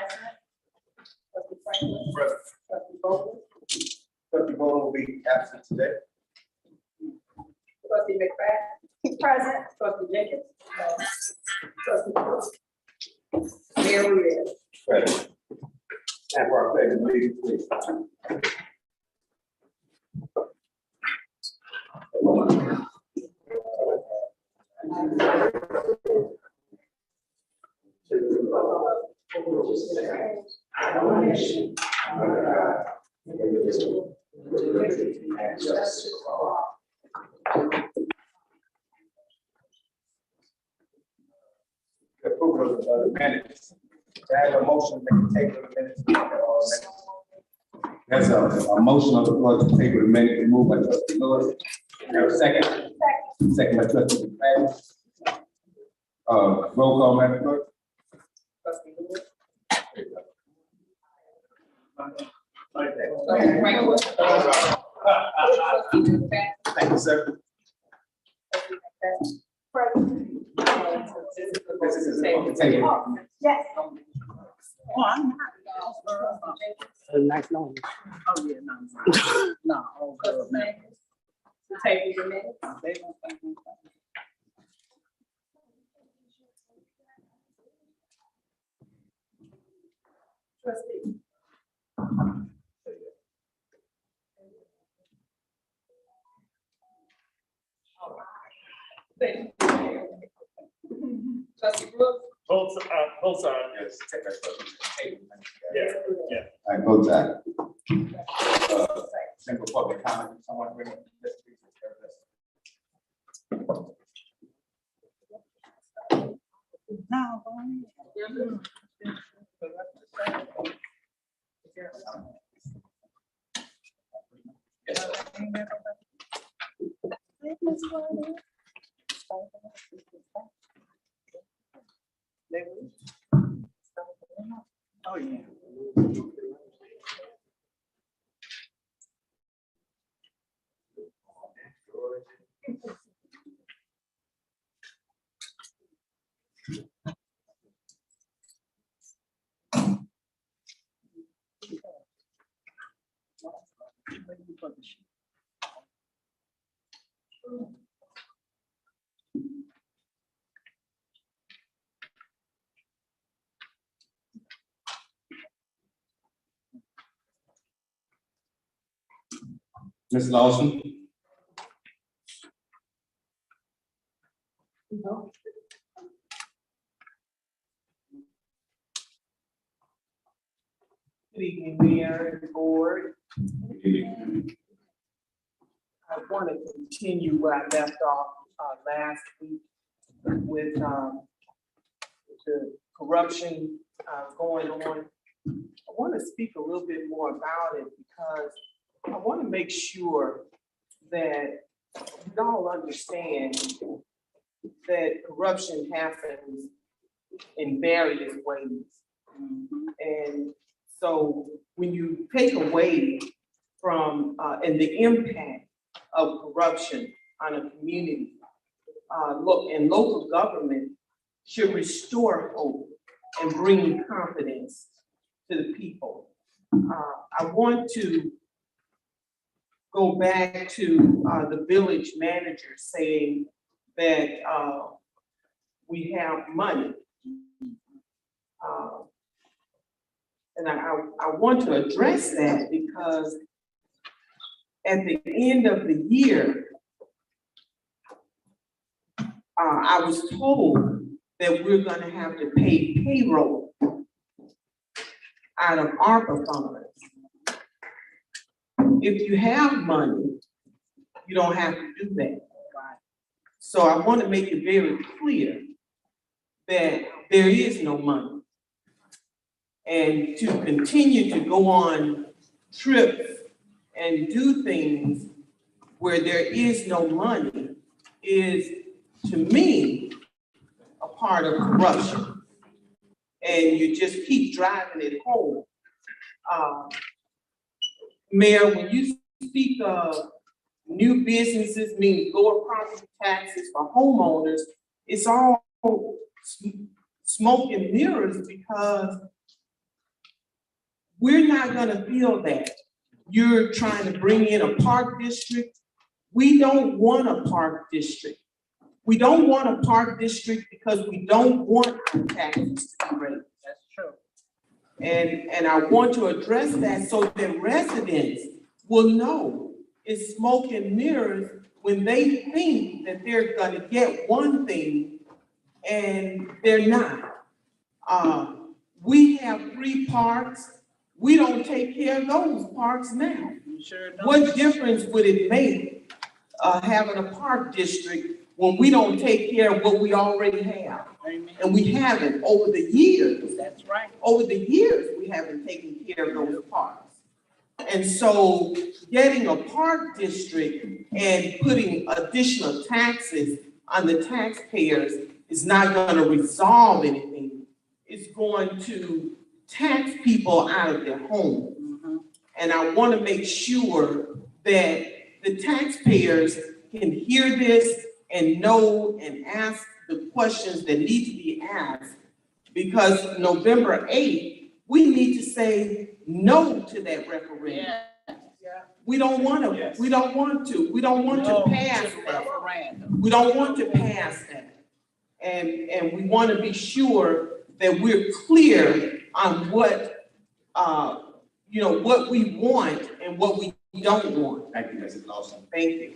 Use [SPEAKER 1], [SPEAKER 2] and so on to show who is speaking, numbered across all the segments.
[SPEAKER 1] President. Trustee Franklin.
[SPEAKER 2] Present.
[SPEAKER 1] Trustee Bowman.
[SPEAKER 2] Trustee Bowman will be absent today.
[SPEAKER 1] Trustee McFadden. Present. Trustee Jenkins. Trustee Brooks. Mayor Rivera.
[SPEAKER 2] Present. And for our pledge of allegiance, please. Approval of the minutes. I have a motion to take the minutes. There's a motion on the floor to table the minutes moved by Trustee Lewis. There a second? Second by Trustee McFadden. Roll call, Madam Clerk.
[SPEAKER 1] Trustee Lewis.
[SPEAKER 2] Trustee
[SPEAKER 1] Franklin. Trustee McFadden.
[SPEAKER 2] Thank you, sir.
[SPEAKER 1] Trustee McFadden. Present.
[SPEAKER 2] This is the table.
[SPEAKER 1] Yes.
[SPEAKER 3] Oh, I'm not. Nice knowing you. Oh, yeah, no. No, oh, good, man.
[SPEAKER 1] To table the minutes. Trustee. Trustee Brooks.
[SPEAKER 4] Both sides.
[SPEAKER 2] Yes, take that table.
[SPEAKER 4] Yeah.
[SPEAKER 2] All right, vote time. Simple public comment, someone bring it. Let's please take care of this.
[SPEAKER 3] No, go ahead.
[SPEAKER 2] Yes, sir.
[SPEAKER 3] Oh, yeah.
[SPEAKER 2] Ms. Lawson.
[SPEAKER 3] Good evening, Mayor and Board. I want to continue where I left off last week with the corruption going on. I want to speak a little bit more about it because I want to make sure that we all understand that corruption happens in various ways. And so when you take away from, and the impact of corruption on a community, local government should restore hope and bring confidence to the people. I want to go back to the village manager saying that we have money. And I want to address that because at the end of the year, I was told that we're gonna have to pay payroll out of ARPA funds. If you have money, you don't have to do that. So I want to make it very clear that there is no money. And to continue to go on trips and do things where there is no money is, to me, a part of corruption. And you just keep driving it home. Mayor, when you speak of new businesses means lower property taxes for homeowners, it's all smoke and mirrors because We're not gonna feel that. You're trying to bring in a park district. We don't want a park district. We don't want a park district because we don't want our taxes to be raised.
[SPEAKER 4] That's true.
[SPEAKER 3] And I want to address that so that residents will know it's smoke and mirrors when they think that they're gonna get one thing and they're not. We have 3 parks. We don't take care of those parks now.
[SPEAKER 4] You sure don't.
[SPEAKER 3] What difference would it make, having a park district when we don't take care of what we already have?
[SPEAKER 4] Amen.
[SPEAKER 3] And we haven't over the years.
[SPEAKER 4] That's right.
[SPEAKER 3] Over the years, we haven't taken care of those parks. And so getting a park district and putting additional taxes on the taxpayers is not gonna resolve anything. It's going to tax people out of their homes. And I wanna make sure that the taxpayers can hear this and know and ask the questions that need to be asked. Because November 8th, we need to say no to that referendum.
[SPEAKER 4] Yeah.
[SPEAKER 3] We don't wanna, we don't want to
[SPEAKER 4] No
[SPEAKER 3] pass
[SPEAKER 4] to
[SPEAKER 3] that.
[SPEAKER 4] referendum.
[SPEAKER 3] We don't want to pass that. And we want to be sure that we're clear on what, what we want and what we don't want.
[SPEAKER 2] Thank you, Mrs. Lawson.
[SPEAKER 3] Thank you.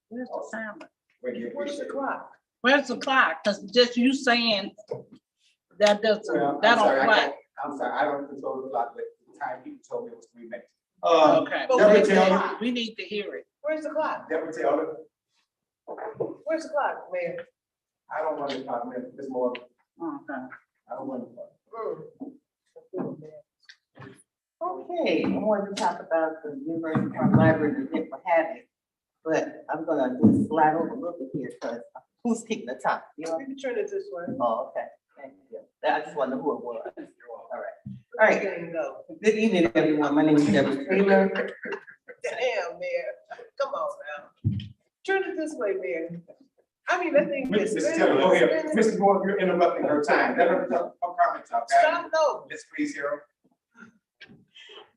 [SPEAKER 4] Where's the timer?
[SPEAKER 3] Where's the clock?
[SPEAKER 4] Where's the clock? Cause just you saying that doesn't, that don't fly.
[SPEAKER 2] I'm sorry, I don't control the clock, but the time people told me it was 3 minutes.
[SPEAKER 4] Okay.
[SPEAKER 2] Deborah Taylor,
[SPEAKER 4] We need to hear it.
[SPEAKER 3] Where's the clock?
[SPEAKER 2] Deborah Taylor,
[SPEAKER 3] Where's the clock, Mayor?
[SPEAKER 2] I don't want to talk, man, it's more,
[SPEAKER 4] Okay.
[SPEAKER 2] I don't want to talk.
[SPEAKER 5] Okay, I wanted to talk about the University Park Library and event we're having, but I'm gonna just slide over a little bit here, because who's keeping the top? You know?
[SPEAKER 3] You can turn it this way.
[SPEAKER 5] Oh, okay, thank you. I just wonder who it was. All right,
[SPEAKER 3] There you go.
[SPEAKER 5] good evening, everyone. My name is Deborah Taylor.
[SPEAKER 3] Damn, Mayor. Come on now. Turn it this way, Mayor. I mean, that thing gets.
[SPEAKER 2] Mr. Taylor, go ahead. Mr. Moore, you're interrupting her time. Let her talk, her comments out.
[SPEAKER 3] Stop, no.
[SPEAKER 2] Ms. Please, Harold.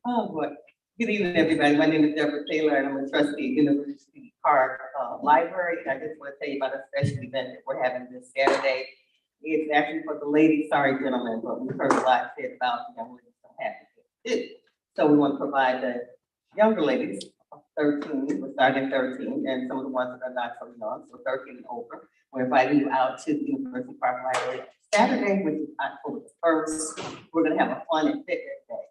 [SPEAKER 5] Oh, boy. Good evening, everybody. My name is Deborah Taylor, and I'm a trustee at University Park Library. I just want to tell you about a special event that we're having this Saturday. It's actually for the ladies, sorry, gentlemen, but we've heard a lot said about the young ladies don't have it. So we want to provide the younger ladies, 13, we're starting at 13, and some of the ones that are not so young, so 13 and over. We're inviting you out to the University Park Library Saturday, which is October 1st. We're gonna have a fun and fitness day.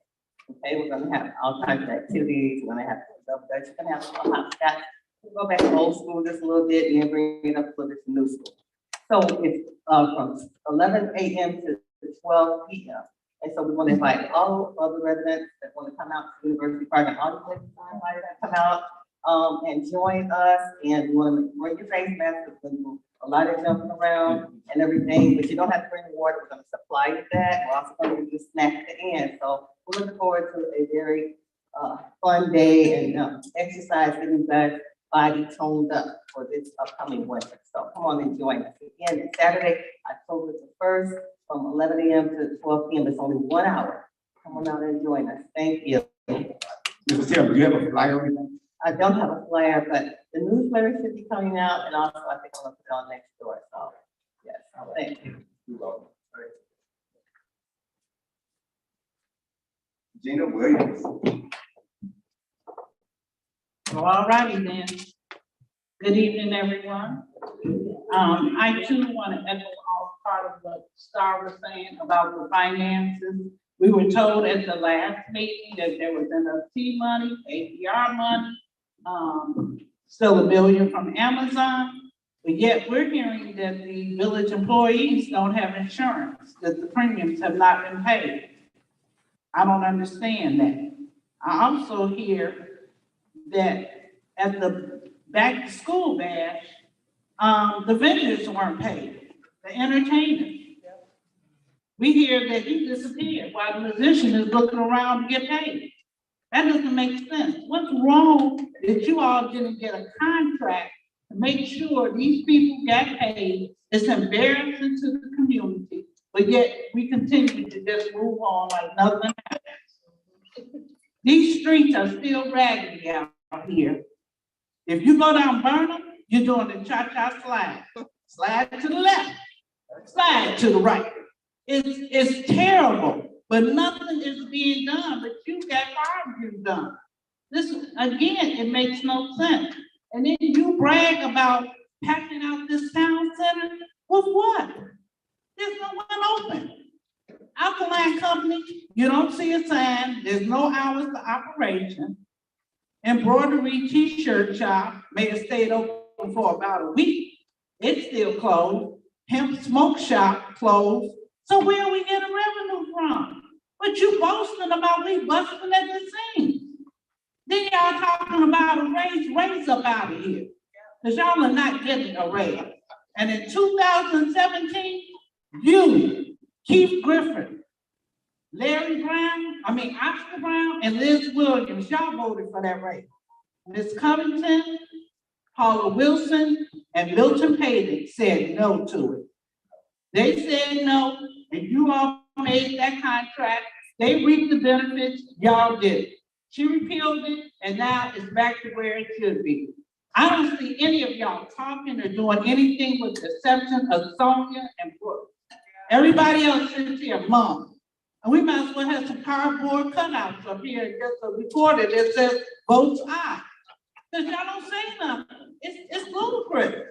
[SPEAKER 5] Okay, we're gonna have all kinds of activities. We're gonna have stuff that you're gonna have a hot scotch. We'll go back to old school just a little bit and then bring it up a little bit to new school. So it's from 11 a.m. to 12 p.m. And so we want to invite all of the residents that want to come out to University Park and all the places are invited to come out and join us. And we want to bring your face masks. There's gonna be a lot of jumping around and everything, but you don't have to bring water. We're going to supply you that. We're also going to give you a snack at the end. So we're looking forward to a very fun day and exercise, getting you guys body toned up for this upcoming winter. So come on and join us. Again, it's Saturday, October the 1st, from 11 a.m. to 12 p.m. It's only 1 hour. Come on out and join us. Thank you.
[SPEAKER 2] Mr. Taylor, do you have a flyer or anything?
[SPEAKER 5] I don't have a flyer, but the newsletter should be coming out, and also I think I'm gonna put it on next door. So, yes, thank you.
[SPEAKER 2] You're welcome. Gina Williams.
[SPEAKER 4] Well, all righty then. Good evening, everyone. I too want to echo all part of what Star was saying about the finances. We were told at the last meeting that there was NFT money, APR money, still $1 million from Amazon. But yet we're hearing that the village employees don't have insurance, that the premiums have not been paid. I don't understand that. I also hear that at the back to school bash, the vendors weren't paid, the entertainers. We hear that he disappeared while the musician is looking around to get paid. That doesn't make sense. What's wrong that you all didn't get a contract to make sure these people got paid? It's embarrassing to the community, but yet we continue to just move on like nothing happened. These streets are still raggedy out here. If you go down Burnham, you're doing the cha-cha slide. Slide to the left, slide to the right. It's terrible, but nothing is being done, but you got barbecue done. This, again, it makes no sense. And then you brag about packing out this town center, with what? There's no one open. Alkaline Company, you don't see a sign, there's no hours of operation. Embroidery t-shirt shop may have stayed open for about a week. It's still closed. Hemp smoke shop closed. So where are we getting revenue from? But you boasting about we busting at the seams. Then y'all talking about a raise up out of here. Because y'all are not getting a raise. And in 2017, you, Keith Griffin, Oscar Brown, and Liz Williams, y'all voted for that raise. Ms. Covington, Paula Wilson, and Milton Payton said no to it. They said no, and you all made that contract. They reaped the benefits, y'all did. She repealed it, and now it's back to where it should be. I don't see any of y'all talking or doing anything with the exception of Sonia and Brooke. Everybody else sits here mum. And we might as well have some cardboard cutouts up here and just a recorder that says votes aye. Because y'all don't say nothing. It's ludicrous.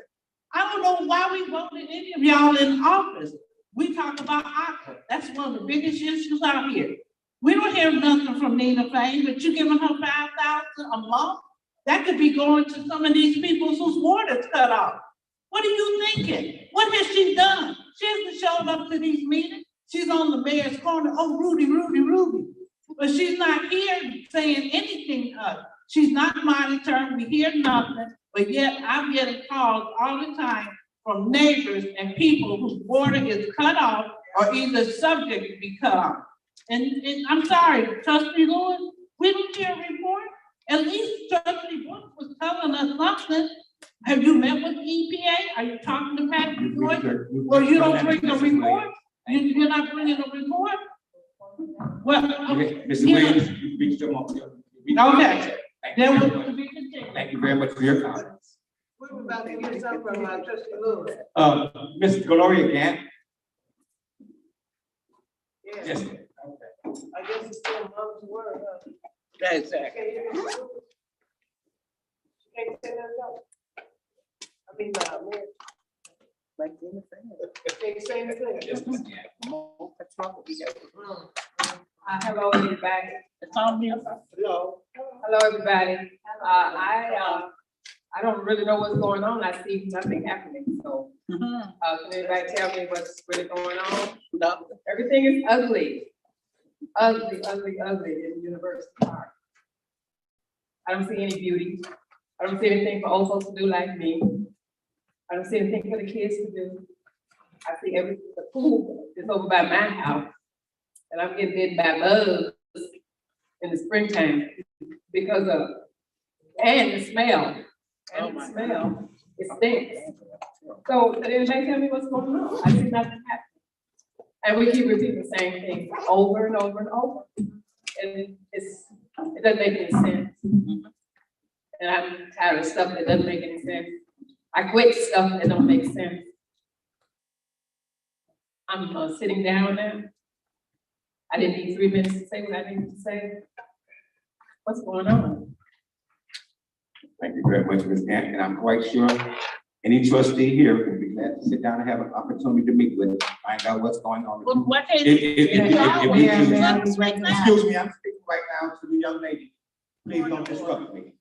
[SPEAKER 4] I don't know why we voted any of y'all in office. We talk about ACA. That's one of the biggest issues out here. We don't hear nothing from Nina Fain, but you giving her $5,000 a month? That could be going to some of these people whose water's cut off. What are you thinking? What has she done? She hasn't showed up to these meetings. She's on the mayor's corner. Oh, Rudy. But she's not here saying anything to us. She's not monitoring. We hear nothing. But yet I'm getting calls all the time from neighbors and people whose water is cut off or either subject to be cut off. And I'm sorry, Trustee Lewis, we don't hear a report. At least Trustee Brooks was telling us something. Have you met with the EPA? Are you talking to Pat Joyce? Or you don't bring a report? You're not bringing a report? Well,
[SPEAKER 2] Mr. Williams, you reached your moment.
[SPEAKER 4] okay. Then we'll be continued.
[SPEAKER 2] Thank you very much for your comments.
[SPEAKER 3] We were about to get something from Trustee Lewis.
[SPEAKER 2] Ms. Gloria Gant.
[SPEAKER 3] Yeah,
[SPEAKER 2] Yes.
[SPEAKER 3] I guess it's still mom's word, huh?
[SPEAKER 4] That's exactly.
[SPEAKER 3] She can't say nothing else. I mean, Mayor. Can't say anything.
[SPEAKER 2] Yes, Ms. Gant.
[SPEAKER 1] Hello, everybody.
[SPEAKER 4] It's on me.
[SPEAKER 3] Hello.
[SPEAKER 1] Hello, everybody. I don't really know what's going on. I see nothing happening, so. Can anybody tell me what's really going on?
[SPEAKER 4] No.
[SPEAKER 1] Everything is ugly. Ugly in University Park. I don't see any beauty. I don't see anything for old folks to do like me. I don't see anything for the kids to do. I see the pool is over by my house. And I'm getting bitten by bugs in the springtime because of, and the smell. And the smell, it stinks. So, did anybody tell me what's going on? I see nothing happening. And we keep repeating the same thing over and over and over. And it doesn't make any sense. And I'm tired of stuff that doesn't make any sense. I quit stuff that don't make sense. I'm sitting down now. I didn't need 3 minutes to say what I needed to say. What's going on?
[SPEAKER 2] Thank you very much, Ms. Gant, and I'm quite sure any trustee here would be glad to sit down and have an opportunity to meet with, find out what's going on.
[SPEAKER 4] Well, what is
[SPEAKER 2] Excuse me, I'm
[SPEAKER 4] it?
[SPEAKER 2] speaking right now to the young lady. Please don't disrupt me.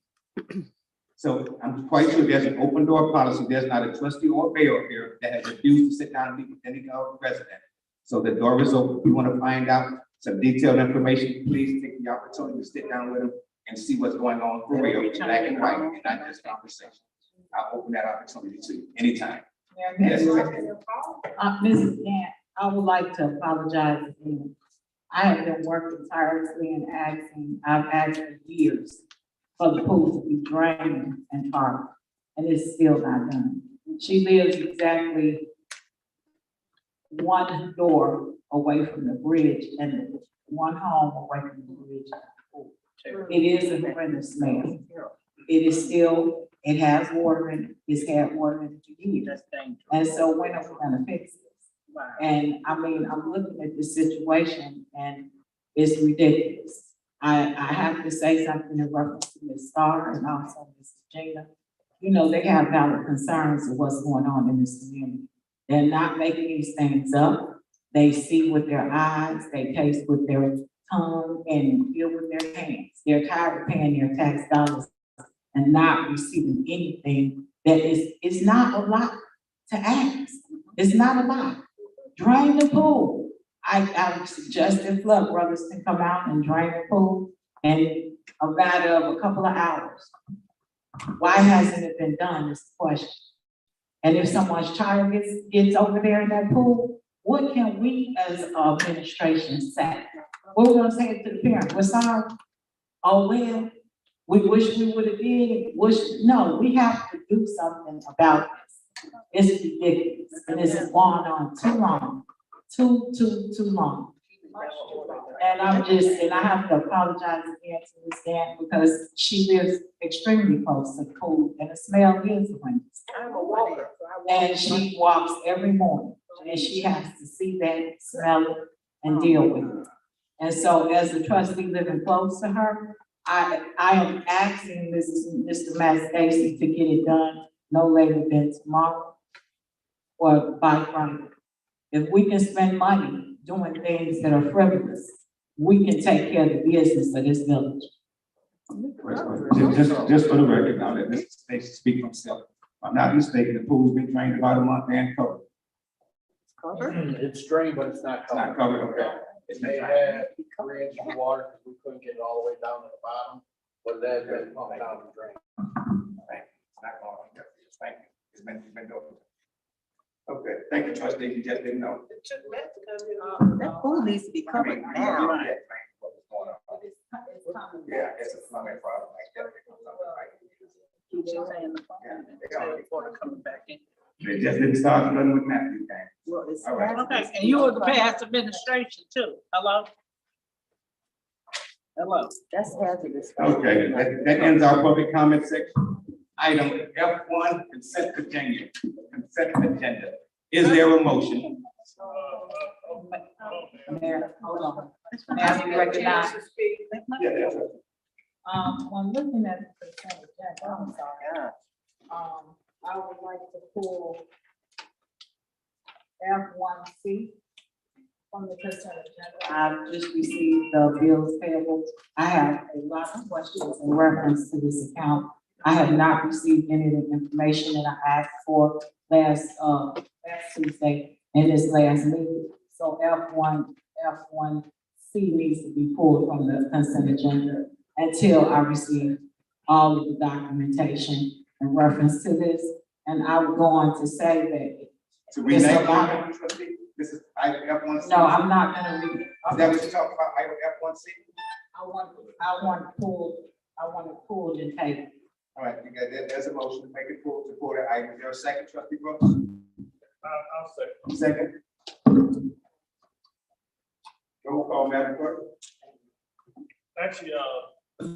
[SPEAKER 2] So I'm quite sure there's an open door policy. There's not a trustee or mayor here that has refused to sit down and meet with any resident. So the door is open. If you want to find out some detailed information, please take the opportunity to sit down with them and see what's going on for real, black and white, and not just conversation. I'll open that opportunity to you anytime. Yes,
[SPEAKER 6] Mrs. Gant, I would like to apologize again. I have been working tirelessly and I've asked for years for the pool to be drained and tarred, and it's still not done. She lives exactly one door away from the bridge and one home away from the bridge. It is a horrendous smell. It is still, it has water in it, it's had water in it for years. And so when are we gonna fix this? And I mean, I'm looking at this situation and it's ridiculous. I have to say something in reference to Ms. Starr and also Ms. Gina. You know, they have valid concerns of what's going on in this community. They're not making these things up. They see with their eyes, they taste with their tongue, and feel with their hands. They're tired of paying their tax dollars and not receiving anything that is not a lot to ask. It's not a lot. Drain the pool. I suggested Flood Brothers can come out and drain the pool in a matter of a couple of hours. Why hasn't it been done is the question. And if someone's child gets over there in that pool, what can we as administration say? What we're gonna say to the parent? We're sorry. Oh, well, we wish we would have did. No, we have to do something about this. It's ridiculous, and this has gone on too long, too long. And I have to apologize again to Ms. Dan because she lives extremely close to the pool, and the smell is horrendous.
[SPEAKER 3] I'm a walker.
[SPEAKER 6] And she walks every morning, and she has to see that, smell it, and deal with it. And so as a trustee living close to her, I am asking Mr. Matt Stacy to get it done no later than tomorrow or by Friday. If we can spend money doing things that are frivolous, we can take care of the business of this village.
[SPEAKER 2] Just for the record, now let Mr. Stacy speak for himself. If I'm not mistaken, the pool's been drained about a month and covered.
[SPEAKER 7] It's drained, but it's not
[SPEAKER 2] It's not
[SPEAKER 7] covered.
[SPEAKER 2] covered, okay.
[SPEAKER 7] It may have 3 inches of water, because we couldn't get it all the way down to the bottom, but that's been pumped down the drain.
[SPEAKER 2] It's not going on. Thank you. It's been doing. Okay, thank you, trustee. You just didn't know.
[SPEAKER 5] That pool needs to be covered now.
[SPEAKER 2] Yeah, it's a plumbing problem like that. They just didn't start running with Matthew, gang. All right.
[SPEAKER 4] Okay, and you were the past administration too. Hello? Hello?
[SPEAKER 5] That's hazardous.
[SPEAKER 2] Okay, that ends our public comment section. Item F1, consent agenda. Consent agenda. Is there a motion?
[SPEAKER 6] Mayor, hold on. May I be recognized?
[SPEAKER 2] Yeah, that's it.
[SPEAKER 6] When looking at the consent agenda, I'm sorry. I would like to pull F1C from the consent agenda. I've just received the bills payable. I have a lot of questions in reference to this account. I have not received any of the information that I asked for last Tuesday in this last meeting. So F1C needs to be pulled from the consent agenda until I receive all of the documentation in reference to this. And I would go on to say that.
[SPEAKER 2] To rename it, trustee? This is item F1C.
[SPEAKER 6] No, I'm not gonna read it.
[SPEAKER 2] Is that what you're talking about, item F1C?
[SPEAKER 6] I want to pull the table.
[SPEAKER 2] All right, you got that, there's a motion, make it pull to pull that item. Is there a second, trustee Brooks?
[SPEAKER 7] I'll say.
[SPEAKER 2] Second. Roll call, Madam Clerk.
[SPEAKER 8] Actually,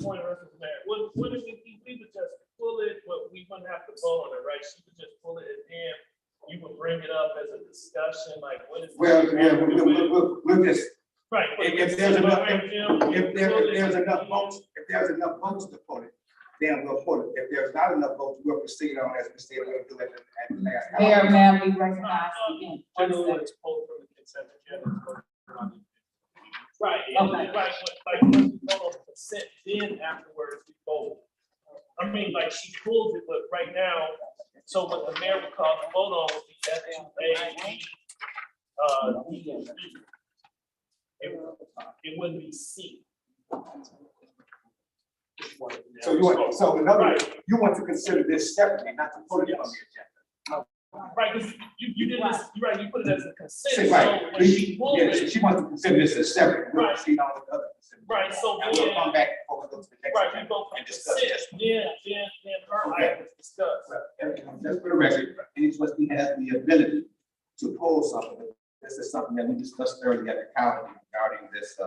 [SPEAKER 8] point of reference, Mayor, what if we would just pull it, but we wouldn't have to vote on it, right? She would just pull it and you would bring it up as a discussion, like what is.
[SPEAKER 2] Well, yeah, we'll just,
[SPEAKER 8] Right.
[SPEAKER 2] if there's enough votes to pull it, then we'll pull it. If there's not enough votes, we'll proceed on as we said, we'll do it at the last.
[SPEAKER 6] Mayor, may I be recognized again?
[SPEAKER 8] Generally, it's pulled from the consent agenda. Right,
[SPEAKER 6] Okay.
[SPEAKER 8] right, like, when we vote on the consent, then afterwards we vote. I mean, like, she pulls it, but right now, so what the mayor would call the vote on would be F2A, D, and E. It wouldn't be C.
[SPEAKER 2] So you want, so in other words, you want to consider this separately, not to put it on the agenda.
[SPEAKER 8] Right, because you did this, you're right, you put it as a consent,
[SPEAKER 2] Say,
[SPEAKER 8] so
[SPEAKER 2] right,
[SPEAKER 8] when she pulled
[SPEAKER 2] yeah,
[SPEAKER 8] it,
[SPEAKER 2] she wants to consider this as separate, we'll
[SPEAKER 8] Right.
[SPEAKER 2] proceed on with the other.
[SPEAKER 8] right, so
[SPEAKER 2] And we'll
[SPEAKER 8] then,
[SPEAKER 2] come back before we go to the next.
[SPEAKER 8] right, we
[SPEAKER 2] agenda
[SPEAKER 8] go from
[SPEAKER 2] and discuss
[SPEAKER 8] consent,
[SPEAKER 2] this.
[SPEAKER 8] then her
[SPEAKER 2] Okay.
[SPEAKER 8] item is discussed.
[SPEAKER 2] Just for the record, any trustee has the ability to pull something. This is something that we discussed earlier at the council regarding this,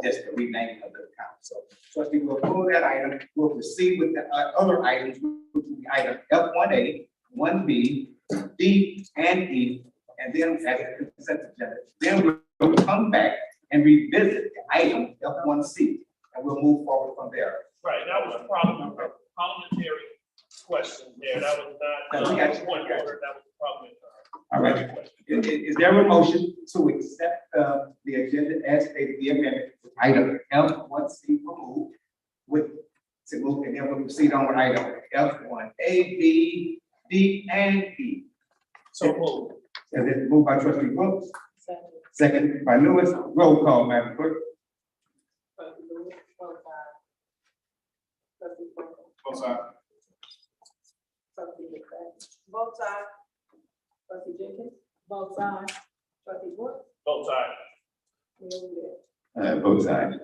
[SPEAKER 2] just the renaming of the account. So Trustee will pull that item, we'll proceed with the other items, which will be item F1A, 1B, D, and E, and then as a consent agenda. Then we'll come back and revisit the item F1C, and we'll move forward from there.
[SPEAKER 8] Right, that was a parliamentary question there. That was not,
[SPEAKER 2] No, we got you.
[SPEAKER 8] point order, that was parliamentary.
[SPEAKER 2] All right. Is there a motion to accept the agenda as stated, the amendment, with item F1C removed with, to move, and then we'll proceed on with item F1A, B, D, and E.
[SPEAKER 8] So moved.
[SPEAKER 2] Is it moved by trustee Brooks? Second by Lewis. Roll call, Madam Clerk.
[SPEAKER 1] Trustee Lewis, both sides. Trustee Brooks,
[SPEAKER 2] Both sides.
[SPEAKER 1] trustee McFadden, both sides. Trustee Jenkins, both sides. Trustee Brooks,
[SPEAKER 8] Both sides.
[SPEAKER 1] Mayor Wheeler.
[SPEAKER 2] Both sides.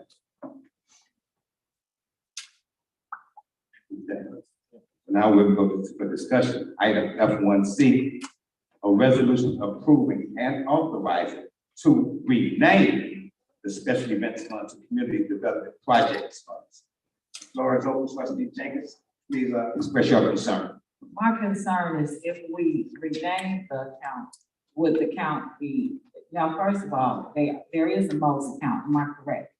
[SPEAKER 2] Now we'll go to for discussion, item F1C, a resolution approving and authorizing to rename the special events fund to community development projects funds. Floor is open, trustee Jenkins, please express your concern.
[SPEAKER 6] My concern is if we rename the account, would the account be, now, first of all, there is a Mo's account, am I correct?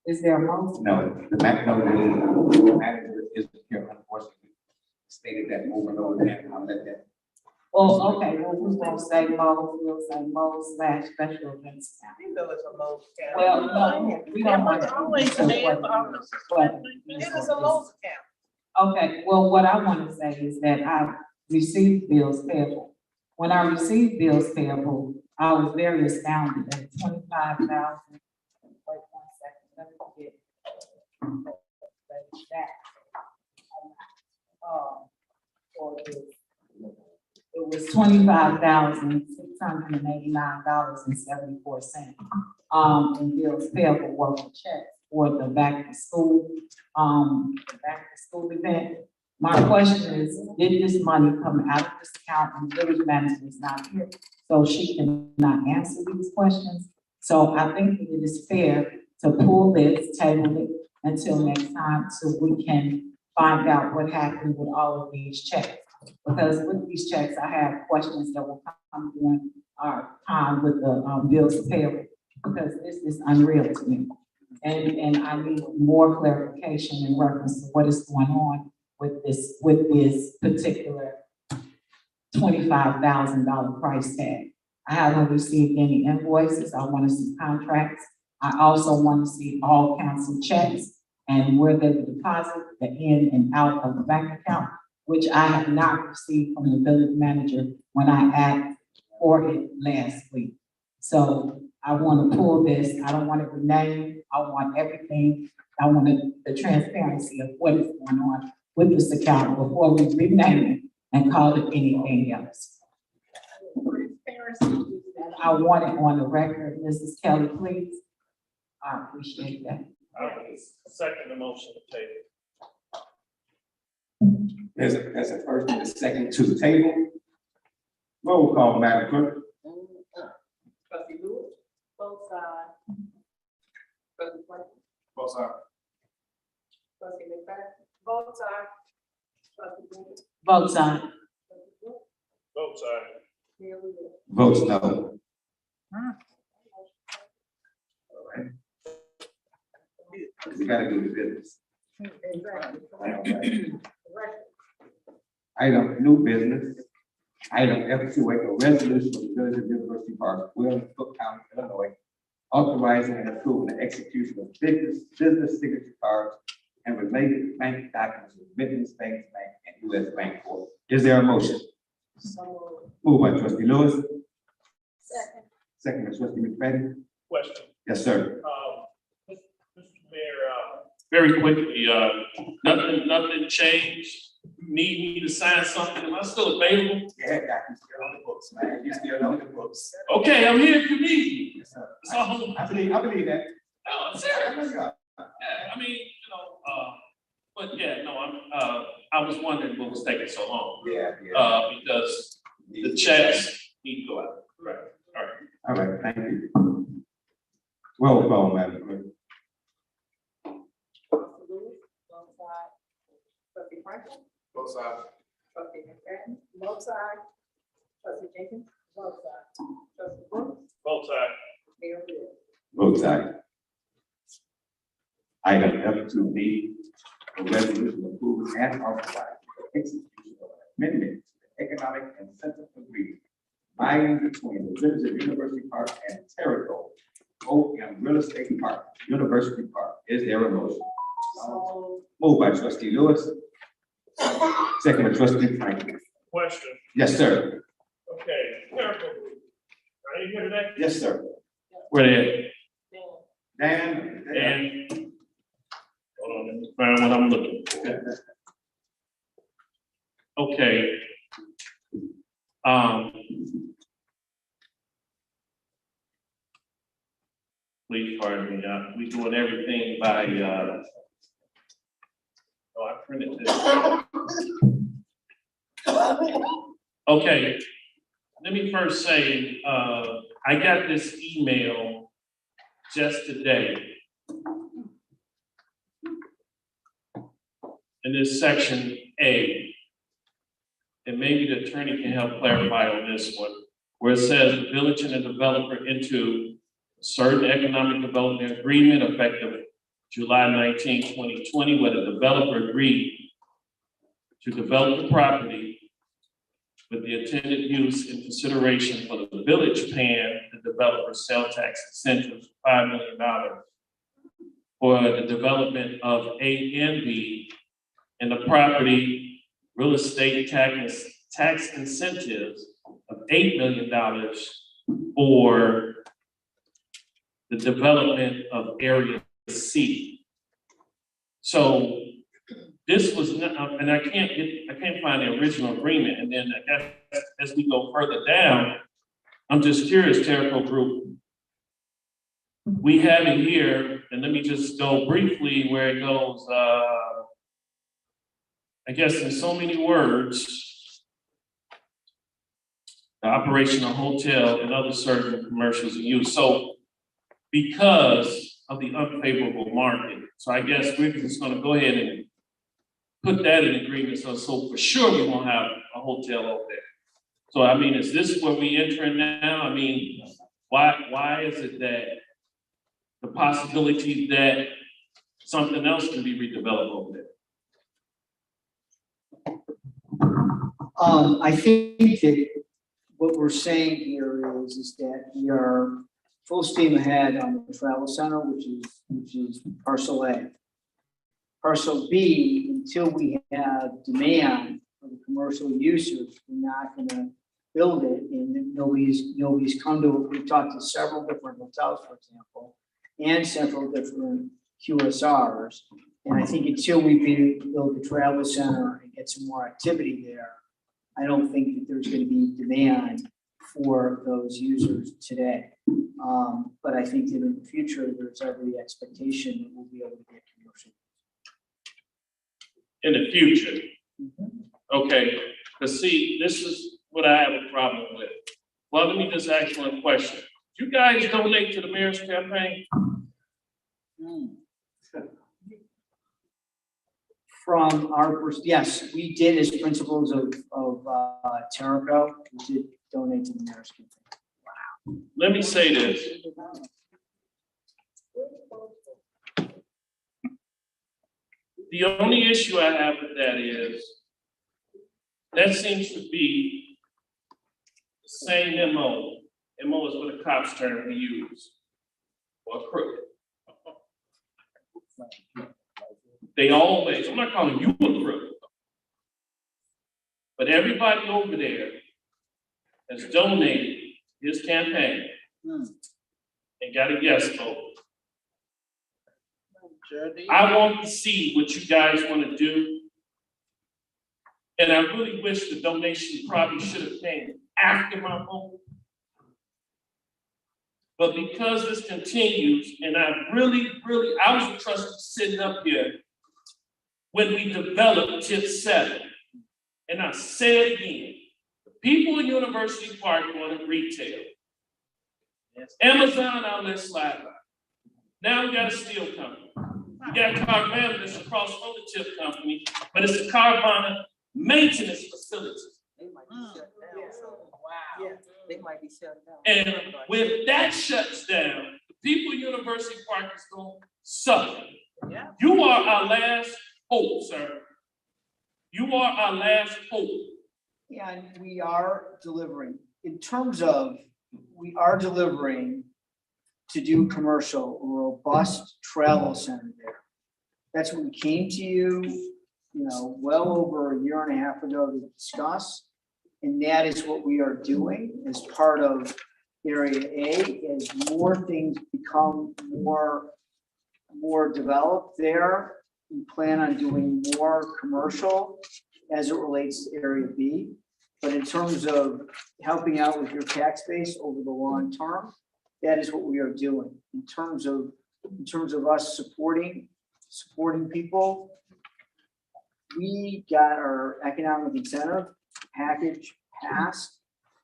[SPEAKER 6] Is there a Mo's?
[SPEAKER 2] No, the manager is here, unfortunately, stated that over and over again, I'll let that.
[SPEAKER 6] Well, okay, well, we won't say Mo's, we'll say Mo's/special events account.
[SPEAKER 3] You know it's a low account.
[SPEAKER 6] Well, no, we don't want to.
[SPEAKER 3] Always say about it.
[SPEAKER 6] But-
[SPEAKER 3] It is a low account.
[SPEAKER 6] Okay, well, what I want to say is that I received bills payable. When I received bills payable, I was very astounded at 25,000. Wait 1 second, let me get that. For this. It was $25,689.74. In bills payable working checks for the back to school event. My question is, did this money come out of this account? And the village manager is not here, so she cannot answer these questions. So I think it is fair to pull this, table it until next time, so we can find out what happened with all of these checks. Because with these checks, I have questions that will come during our time with the bills payable, because this is unreal to me. And I need more clarification in reference to what is going on with this particular $25,000 price tag. I haven't received any invoices. I want to see contracts. I also want to see all council checks and where they were deposited, the in and out of the bank account, which I have not received from the village manager when I asked for it last week. So I want to pull this. I don't want it renamed. I want everything. I want the transparency of what is going on with this account before we rename it and call it anything else. I want it on the record. Mrs. Kelly, please. I appreciate that.
[SPEAKER 8] I would second the motion to table.
[SPEAKER 2] There's a first and a second to the table. Roll call, Madam Clerk.
[SPEAKER 1] Trustee Lewis, both sides. Trustee Franklin,
[SPEAKER 2] Both sides.
[SPEAKER 1] trustee McFadden, both sides. Trustee Jenkins,
[SPEAKER 6] Vote sign.
[SPEAKER 1] trustee Brooks,
[SPEAKER 8] Both sides.
[SPEAKER 1] Mayor Wheeler.
[SPEAKER 2] Votes no. We gotta do the business. Item new business. Item F2A, a resolution of the Village of University Park, Williams, Cook County, Illinois, authorizing and approving the execution of business signature cards and related bank documents with Midlands Bank and US Bank Corp. Is there a motion? Moved by trustee Lewis.
[SPEAKER 1] Second.
[SPEAKER 2] Second by trustee McFadden.
[SPEAKER 8] Question.
[SPEAKER 2] Yes, sir.
[SPEAKER 8] Mr. Mayor, very quickly, nothing changed. You need me to sign something? Am I still available?
[SPEAKER 2] Yeah, you're still on the books, man. You're still on the books.
[SPEAKER 8] Okay, I'm here if you need me.
[SPEAKER 2] Yes, sir.
[SPEAKER 8] So,
[SPEAKER 2] I believe that.
[SPEAKER 8] no, I'm
[SPEAKER 2] I
[SPEAKER 8] serious.
[SPEAKER 2] know you are.
[SPEAKER 8] Yeah, I mean, but yeah, no, I was wondering what was taking so long.
[SPEAKER 2] Yeah.
[SPEAKER 8] Because the checks need to go out. Right, all right.
[SPEAKER 2] All right, thank you. Roll call, Madam Clerk.
[SPEAKER 1] Trustee Franklin,
[SPEAKER 7] Both sides.
[SPEAKER 1] trustee McFadden, both sides, trustee Jenkins, both sides, trustee Brooks,
[SPEAKER 8] Both sides.
[SPEAKER 1] Mayor Hill.
[SPEAKER 2] Vote aye. Item F2B, a resolution approving and authorizing the execution of an amendment to the economic incentive agreement binding between the Village of University Park and Terrico OM Real Estate Park, University Park. Is there a motion?
[SPEAKER 1] So,
[SPEAKER 2] Moved by trustee Lewis. Second by trustee Franklin.
[SPEAKER 8] Question,
[SPEAKER 2] Yes, sir.
[SPEAKER 8] okay, Terrible Group. Are you here today?
[SPEAKER 2] Yes, sir.
[SPEAKER 8] Where they
[SPEAKER 2] Dan.
[SPEAKER 8] at? And, hold on, let me find what I'm looking for. Okay. Please pardon me, we doing everything by, oh, I printed this. Okay, let me first say, I got this email just today. In this section A, and maybe the attorney can help clarify on this one, where it says the village and the developer into a certain economic development agreement effective July 19, 2020, where the developer agreed to develop the property with the intended use in consideration for the village paying the developer sales tax incentives of $5 million for the development of A and B, and the property real estate tax incentives of $8 million for the development of Area C. So this was not, and I can't find the original agreement. And then I guess as we go further down, I'm just curious, Terrico Group. We have it here, and let me just go briefly where it goes. I guess in so many words, the operation of hotel and other certain commercials and use. So because of the unfavorable market, so I guess we're just gonna go ahead and put that in agreement. So for sure we won't have a hotel over there. So I mean, is this where we entering now? I mean, why is it that the possibility that something else can be redeveloped over there?
[SPEAKER 9] I think that what we're saying here is that we are full steam ahead on the travel center, which is parcel A. Parcel B, until we have demand for the commercial users, we're not gonna build it, and nobody's come to, we've talked to several different hotels, for example, and several different QSRs. And I think until we build the travel center and get some more activity there, I don't think that there's gonna be demand for those users today. But I think that in the future, there's every expectation that we'll be able to get commercial.
[SPEAKER 8] In the future? Okay, because see, this is what I have a problem with. Well, let me just ask one question. Do you guys donate to the mayor's campaign?
[SPEAKER 9] From our, yes, we did as principals of Terrico, we did donate to the mayor's campaign.
[SPEAKER 8] Let me say this. The only issue I have with that is that seems to be the same MO. MO is what a cop's term we use, or crooked. They always, I'm not calling you a crook, but everybody over there has donated his campaign and got a yes vote. I want to see what you guys want to do. And I really wish the donation probably should have came after my vote. But because this continues, and I was a trustee sitting up here when we developed Tip 7. And I say it again, the people in University Park wanted retail. Amazon outlet slide by. Now we got a steel company. You got Carvana that's across from the chip company, but it's a Carvana maintenance facility.
[SPEAKER 5] They might be shut down.
[SPEAKER 3] Wow.
[SPEAKER 5] Yeah, they might be shut down.
[SPEAKER 8] And when that shuts down, the people in University Park is gonna suffer.
[SPEAKER 3] Yeah.
[SPEAKER 8] You are our last hope, sir. You are our last hope.
[SPEAKER 9] Yeah, and we are delivering, in terms of, we are delivering to do commercial, a robust travel center there. That's what we came to you, well over a year and a half ago to discuss. And that is what we are doing as part of Area A, as more things become more developed there. We plan on doing more commercial as it relates to Area B. But in terms of helping out with your tax base over the long term, that is what we are doing. In terms of us supporting people, we got our economic incentive package passed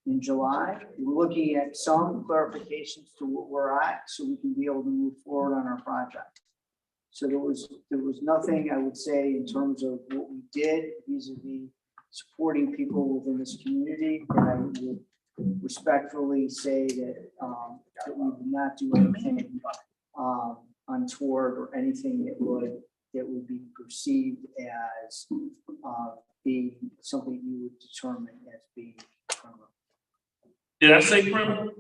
[SPEAKER 9] in July. We're looking at some clarifications to what we're at, so we can be able to move forward on our project. So there was nothing, I would say, in terms of what we did vis-a-vis supporting people within this community, but I would respectfully say that we would not do anything untoward or anything that would be perceived as being something you would determine as being criminal.
[SPEAKER 8] Did I say criminal?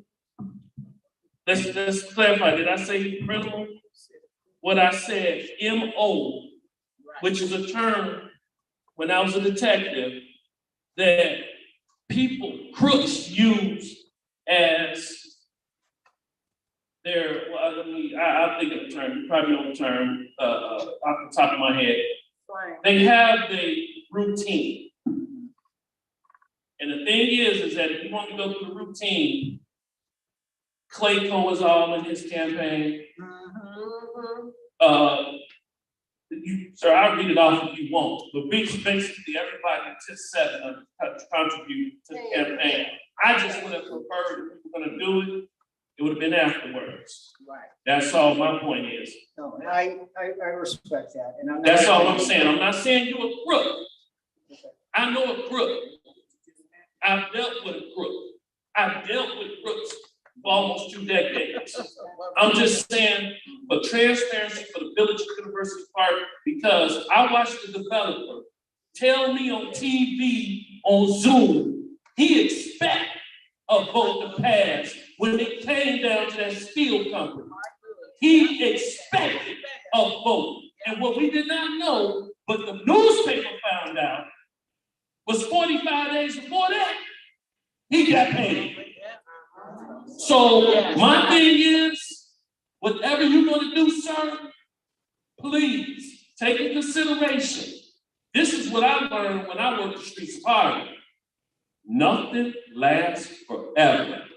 [SPEAKER 8] Let's clarify. Did I say criminal? What I said, MO, which is a term when I was a detective that crooks use as their, I'll think of the term, you probably know the term off the top of my head. They have the routine. And the thing is that if you want to go through the routine, Clayco is all in his campaign. Sir, I'll read it off if you want, but basically everybody just said contribute to the campaign. I just would have preferred if we were gonna do it, it would have been afterwards.
[SPEAKER 9] Right.
[SPEAKER 8] That's all my point is.
[SPEAKER 9] No, and I respect that, and I'm not.
[SPEAKER 8] That's all I'm saying. I'm not saying you're a crook. I know a crook. I've dealt with a crook. I've dealt with crooks for almost 2 decades. I'm just saying for transparency for the Village of University Park, because I watched the developer tell me on TV, on Zoom, he expect a vote to pass when it came down to that steel company. He expected a vote. And what we did not know, but the newspaper found out, was 45 days before that, he got paid. So my thing is, whatever you're gonna do, sir, please take into consideration. This is what I learned when I worked the streets of Harlem. Nothing lasts forever.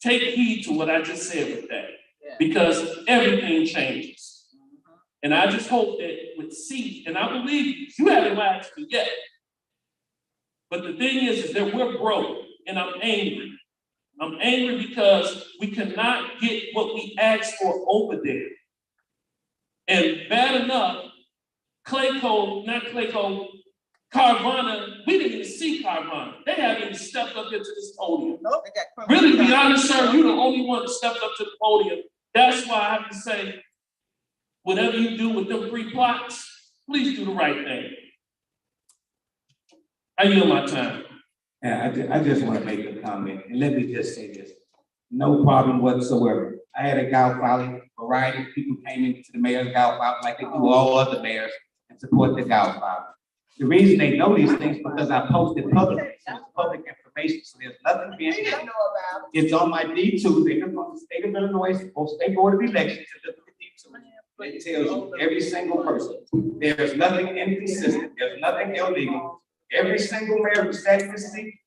[SPEAKER 8] Take heed to what I just said with that, because everything changes. And I just hope that with C, and I believe you haven't lied to me yet. But the thing is that we're broke, and I'm angry. I'm angry because we cannot get what we asked for over there. And bad enough, Carvana, we didn't even see Carvana. They haven't even stepped up into this podium.
[SPEAKER 5] Nope, they got
[SPEAKER 8] Really, to be honest, sir, you're the only one that stepped up to the podium. That's why I have to say, whatever you do with them 3 plots, please do the right thing. I yield my time.
[SPEAKER 2] Yeah, I just want to make a comment, and let me just say this. No problem whatsoever. I had a golf volley, a variety of people came into the mayor's golf volley like they do all other mayors and support the golf volley. The reason they know these things because I posted publicly, so it's public information, so there's nothing being. It's on my D2, they come from the state of Illinois, or State Board of Elections, and look at the D2. It tells you every single person. There's nothing inconsistent, there's nothing illegal. Every single mayor who sat in this seat,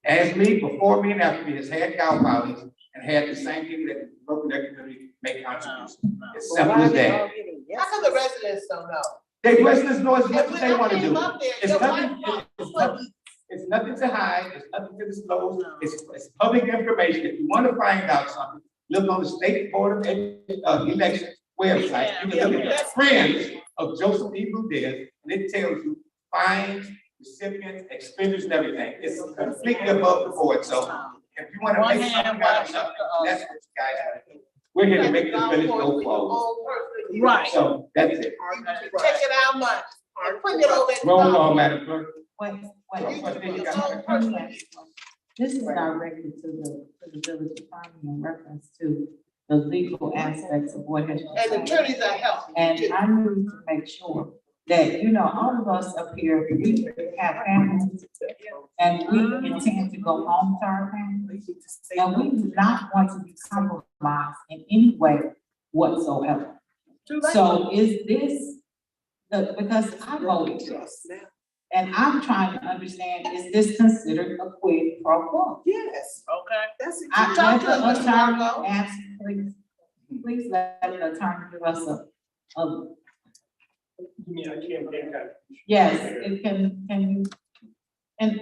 [SPEAKER 2] as me, before me and after me, has had golf volleys and had the same people that work in their community make contributions. It's simple as that.
[SPEAKER 3] How come the residents don't know?
[SPEAKER 2] They residents know as much as they want to
[SPEAKER 3] If
[SPEAKER 2] do.
[SPEAKER 3] I'm there,
[SPEAKER 2] It's
[SPEAKER 3] your
[SPEAKER 2] nothing,
[SPEAKER 3] wife
[SPEAKER 2] it's nothing to hide, it's nothing to disclose, it's public information. If you want to find out something, look on the State Board of Elections website, you can look at Friends of Joseph E. Rudez, and it tells you fines, recipients, expenditures, and everything. It's completely above the board, so if you wanna make something out of nothing, that's what you guys gotta do. We're here to make this village go forward.
[SPEAKER 3] Right.
[SPEAKER 2] So that's it.
[SPEAKER 3] Taking our money, and putting it over. at the
[SPEAKER 2] Roll
[SPEAKER 3] top.
[SPEAKER 2] call, Madam Clerk.
[SPEAKER 6] Wait,
[SPEAKER 2] You
[SPEAKER 6] wait.
[SPEAKER 2] got-
[SPEAKER 6] This is directed to the village attorney in reference to the legal aspects of what has been
[SPEAKER 3] And the
[SPEAKER 6] said.
[SPEAKER 3] attorneys are helping.
[SPEAKER 6] And I need to make sure that, all of us up here, we have families, and we intend to go home to our families, and we do not want to be compromised in any way whatsoever. So is this, because I voted yes, and I'm trying to understand, is this considered a quid pro quo?
[SPEAKER 3] Yes.
[SPEAKER 8] Okay.
[SPEAKER 3] That's it.
[SPEAKER 6] I
[SPEAKER 3] Talk
[SPEAKER 6] let
[SPEAKER 3] to us,
[SPEAKER 6] the
[SPEAKER 3] Mr.
[SPEAKER 6] attorney
[SPEAKER 3] Margot.
[SPEAKER 6] ask, please let the attorney give us a,
[SPEAKER 8] You mean I can't pay that?
[SPEAKER 6] yes, it can you, and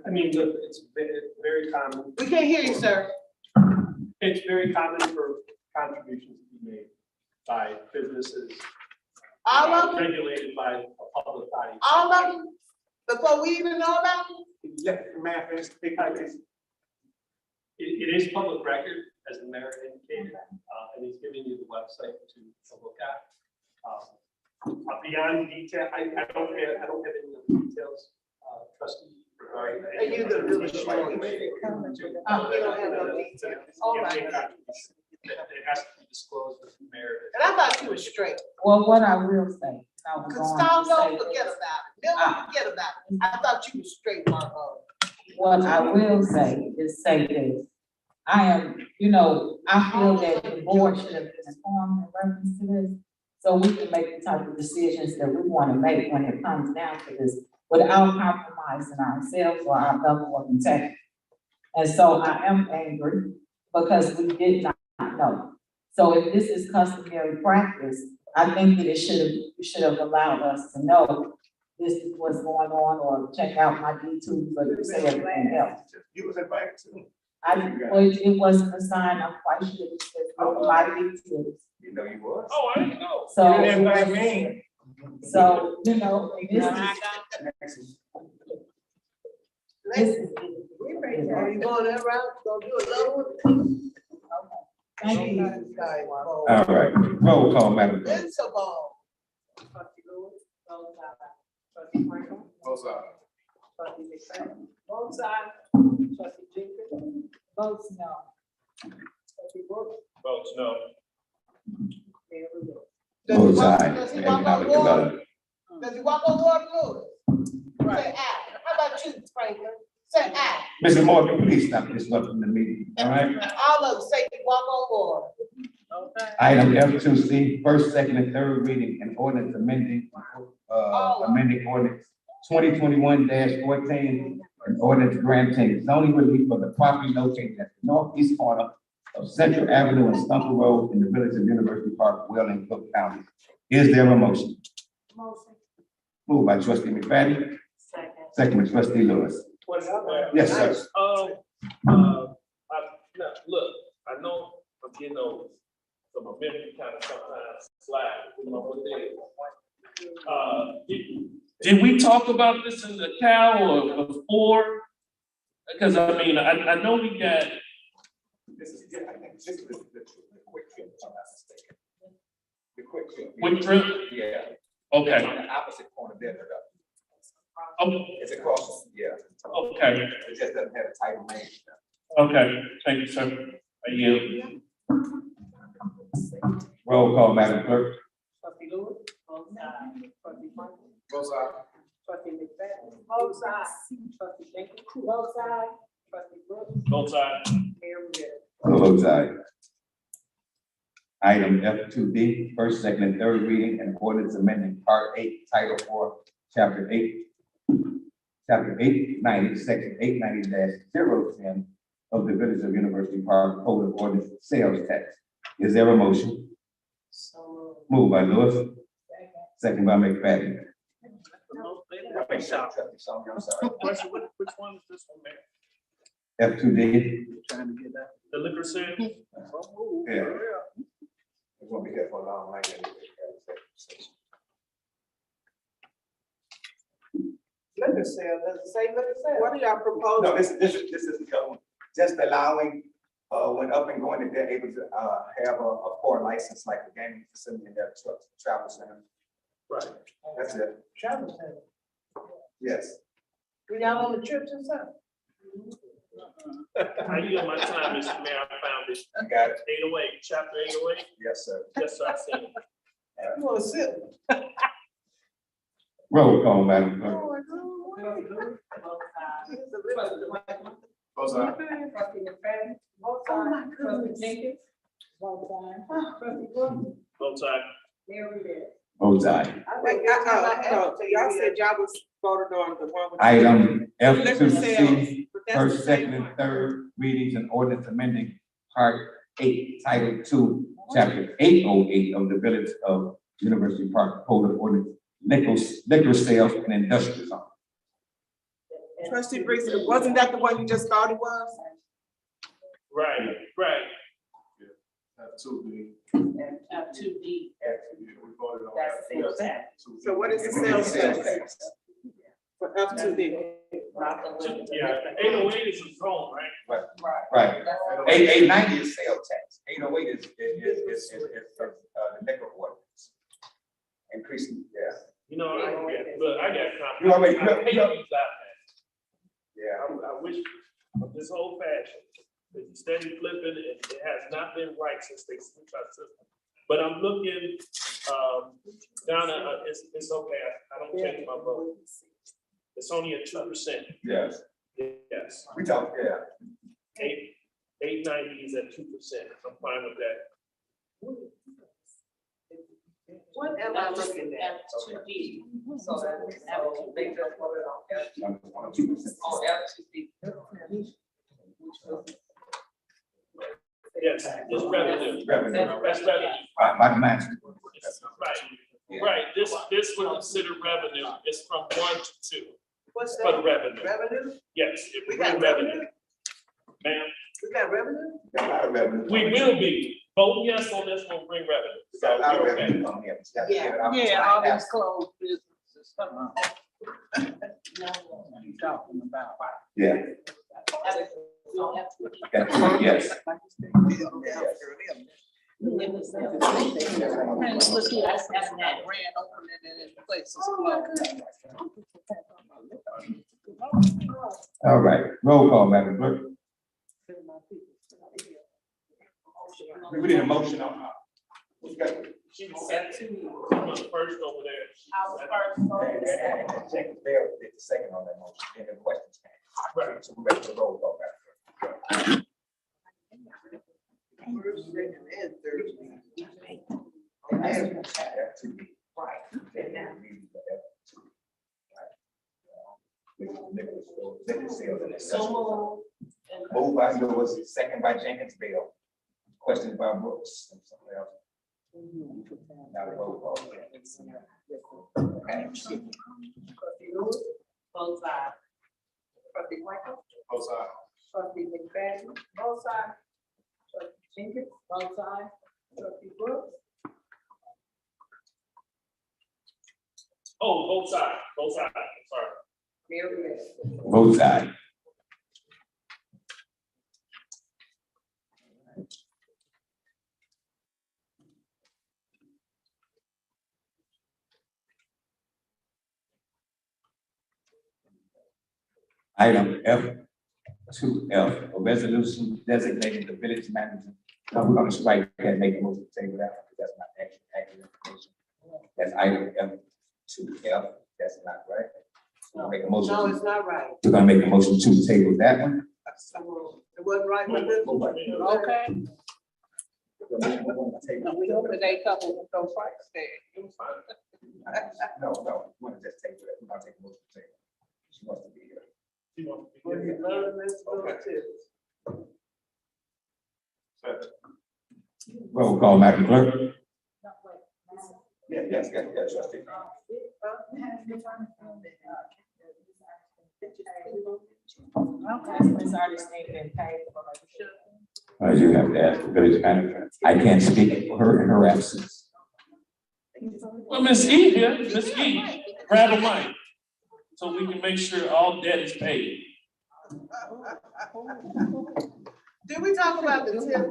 [SPEAKER 8] I mean, look, it's very common,
[SPEAKER 3] We can't hear you, sir.
[SPEAKER 8] it's very common for contributions to be made by businesses.
[SPEAKER 3] All of them,
[SPEAKER 8] Regulated by a public body.
[SPEAKER 3] all of them, before we even know about them?
[SPEAKER 8] It is public record, as the mayor indicated, and he's giving you the website to look at. Beyond detail, I don't have any of the details, trustee. regarding that.
[SPEAKER 3] And you the village lawyer. You don't have no details. All right.
[SPEAKER 8] It has to be disclosed with the mayor.
[SPEAKER 3] And I thought you were straight.
[SPEAKER 6] well, what I will say, I was going to
[SPEAKER 3] Costanzo,
[SPEAKER 6] say,
[SPEAKER 3] forget about it. Never forget about it. I thought you were straight, Margot.
[SPEAKER 6] what I will say is say this. I am, I feel that the board should have been informed in reference to this, so we can make the type of decisions that we want to make when it comes down to this, without compromising ourselves or our level of integrity. And so I am angry because we did not know. So if this is customary practice, I think that you should have allowed us to know this is what's going on, or check out my D2, but you say everything else.
[SPEAKER 2] You was invited to.
[SPEAKER 6] It wasn't a sign, I'm quite sure it says my D2.
[SPEAKER 2] You know you was.
[SPEAKER 8] Oh, I didn't know.
[SPEAKER 6] So,
[SPEAKER 2] You didn't invite me.
[SPEAKER 6] so, this is.
[SPEAKER 3] Are you going that route? Gonna do a load?
[SPEAKER 6] Thank you.
[SPEAKER 2] All right, roll call, Madam Clerk.
[SPEAKER 3] It's a ball.
[SPEAKER 2] Both sides.
[SPEAKER 3] Both sides. Trustee Jenkins.
[SPEAKER 6] Votes no.
[SPEAKER 3] Trustee Brooks.
[SPEAKER 8] Votes no.
[SPEAKER 3] Mayor Lewis.
[SPEAKER 2] Both sides.
[SPEAKER 3] Does he walk on water? Does he walk on water, Lewis? Say aye. How about you, Franklin? Say aye.
[SPEAKER 2] Mr. Morgan, please stop disrupting the meeting, all right?
[SPEAKER 3] All of them say you walk on water.
[SPEAKER 2] Item F2C, first, second, and third reading, and ordinance amending ordinance 2021-14, an ordinance granting zoning relief for the property located at the northeast corner of Central Avenue and Stumper Road in the village of University Park, Wayne, Cook County. Is there a motion?
[SPEAKER 3] Motion.
[SPEAKER 2] Moved by trustee McFadden, second by trustee Lewis. Yes, sir.
[SPEAKER 8] Look, I know I'm getting old, so my memory kind of sometimes slides. You know what they do. Did we talk about this in the cow or before? Because I mean, I know we got.
[SPEAKER 2] This is, I think this is the quick trip, if I'm not mistaken. The quick trip.
[SPEAKER 8] Quick trip?
[SPEAKER 2] Yeah.
[SPEAKER 8] Okay.
[SPEAKER 2] It's on the opposite corner there,
[SPEAKER 8] Oh,
[SPEAKER 2] it's across, yeah.
[SPEAKER 8] okay,
[SPEAKER 2] It just doesn't have a title name.
[SPEAKER 8] okay, thank you, sir. I yield.
[SPEAKER 2] Roll call, Madam Clerk.
[SPEAKER 3] Trustee Lewis. Both sides. Trustee Franklin.
[SPEAKER 2] Both sides.
[SPEAKER 3] Trustee McFadden. Both sides. Trustee Jenkins. Both sides. Trustee Brooks.
[SPEAKER 8] Both sides.
[SPEAKER 3] Mayor Lewis.
[SPEAKER 2] Both sides. Item F2D, first, second, and third reading, and ordinance amending Part 8, Title 4, Chapter 890, Section 890-010 of the Village of University Park Code of Ordinance Sales Tax. Is there a motion? Moved by Lewis, second by McFadden.
[SPEAKER 8] Question, which one is this one, Mayor?
[SPEAKER 2] F2D.
[SPEAKER 8] The liquor sale?
[SPEAKER 2] Yeah. We're gonna be here for a long night anyway.
[SPEAKER 3] Liquor sale, does it say liquor sale? What are y'all proposing?
[SPEAKER 2] No, this is just allowing, when up and going, that they're able to, have a core license like a gaming facility in their travel center.
[SPEAKER 8] Right.
[SPEAKER 2] That's it.
[SPEAKER 3] Travel center.
[SPEAKER 2] Yes.
[SPEAKER 3] We y'all on the trips and stuff?
[SPEAKER 8] I use my time, Mr. Mayor, I found it.
[SPEAKER 2] I got it.
[SPEAKER 8] 808, chapter 808.
[SPEAKER 2] Yes, sir.
[SPEAKER 8] Yes, sir, I seen it.
[SPEAKER 3] You wanna sit?
[SPEAKER 2] Roll call, Madam Clerk.
[SPEAKER 3] Oh, my God.
[SPEAKER 2] Both sides.
[SPEAKER 3] Oh, my goodness.
[SPEAKER 8] Both sides.
[SPEAKER 2] Both sides.
[SPEAKER 3] So y'all said y'all was voted on the one with.
[SPEAKER 2] Item F
[SPEAKER 3] Liquor
[SPEAKER 2] two
[SPEAKER 3] sales,
[SPEAKER 2] C,
[SPEAKER 3] but that's the
[SPEAKER 2] first, second,
[SPEAKER 3] same
[SPEAKER 2] and
[SPEAKER 3] one.
[SPEAKER 2] third readings and ordinance amending part 8, title 2, chapter 808 of the Village of University Park Code of Ordinance, liquor sales and industrial zone.
[SPEAKER 3] Trustee Briggs, wasn't that the one you just thought it was?
[SPEAKER 8] Right, right.
[SPEAKER 7] Have two, B.
[SPEAKER 4] Have to be.
[SPEAKER 7] We voted on
[SPEAKER 4] That's
[SPEAKER 7] that.
[SPEAKER 4] sales tax.
[SPEAKER 3] So what is the sales tax for F2D?
[SPEAKER 8] Yeah, 808 is a zone, right?
[SPEAKER 2] Right. 890 is sales tax. 808 is the liquor ordinance. Increasing, yeah.
[SPEAKER 8] You know, look, I got confidence.
[SPEAKER 2] You already-
[SPEAKER 8] I hate these iPads.
[SPEAKER 2] Yeah.
[SPEAKER 8] I wish this whole fashion, it's steady flipping, it has not been right since they switched our system. But I'm looking, Donna, it's okay, I don't change my vote. It's only at 2%.
[SPEAKER 2] Yes.
[SPEAKER 8] Yes,
[SPEAKER 2] We talk, yeah.
[SPEAKER 8] 890 is at 2%, I'm fine with that.
[SPEAKER 3] What am I looking at?
[SPEAKER 4] F2D.
[SPEAKER 1] So they just voted on F2D. On F2D.
[SPEAKER 8] Yes, it's revenue.
[SPEAKER 2] Revenue.
[SPEAKER 8] That's revenue.
[SPEAKER 2] By demand.
[SPEAKER 8] Right, right, this would consider revenue, it's from 1 to 2,
[SPEAKER 3] What's
[SPEAKER 8] for the
[SPEAKER 3] that?
[SPEAKER 8] revenue.
[SPEAKER 3] Revenue?
[SPEAKER 8] Yes, it
[SPEAKER 3] We
[SPEAKER 8] would
[SPEAKER 3] got
[SPEAKER 8] bring revenue.
[SPEAKER 3] revenue?
[SPEAKER 8] Ma'am,
[SPEAKER 3] We got revenue?
[SPEAKER 2] Got a lot of revenue.
[SPEAKER 8] we will be, vote yes on this will bring revenue.
[SPEAKER 2] We got a lot of
[SPEAKER 8] You're okay.
[SPEAKER 2] revenue coming here. Just gotta get it out.
[SPEAKER 6] Yeah, all these closed businesses, come on. You talking about?
[SPEAKER 2] Yeah. Yes. All right, roll call, Madam Clerk. We need a motion on. We got.
[SPEAKER 8] She was first over there.
[SPEAKER 4] I was first.
[SPEAKER 2] James Bell did the second on that motion, and the questions came. Right, so we're ready to roll call, Madam Clerk.
[SPEAKER 3] First, second, and third.
[SPEAKER 2] F2B. Right. Liquor sales and accessories. Moved by Lewis, second by Jenkins Bell. Questions by Brooks and someone else. Now the roll call.
[SPEAKER 3] Trustee Lewis,
[SPEAKER 4] Both sides.
[SPEAKER 3] trustee Michael,
[SPEAKER 7] Both sides.
[SPEAKER 3] trustee McFadden, both sides. Trustee Jenkins, both sides. Trustee Brooks,
[SPEAKER 8] Oh, both sides, I'm sorry.
[SPEAKER 3] Mayor Rivera.
[SPEAKER 2] Both sides. Item F2F, a resolution designating the village manager. Now, we're gonna strike that, make a motion to table that, because that's not accurate information. That's item F2F, that's not right. So we'll make a motion.
[SPEAKER 3] No, it's not right.
[SPEAKER 2] We're gonna make a motion to table that one.
[SPEAKER 3] So, it wasn't right with this.
[SPEAKER 6] Okay.
[SPEAKER 2] Table.
[SPEAKER 6] We hope they couple with those rights there.
[SPEAKER 2] No, we wanna just table it, we're not taking a motion to table. She wants to be here.
[SPEAKER 8] You want to be here?
[SPEAKER 2] Roll call, Madam Clerk. Yes, trustee.
[SPEAKER 6] Okay, it's already been paid for.
[SPEAKER 2] You have to ask the village manager. I can't speak for her in her absence.
[SPEAKER 8] Well, Ms. E here, Ms. E, grab a mic, so we can make sure all debt is paid.
[SPEAKER 3] Did we talk about the TIF?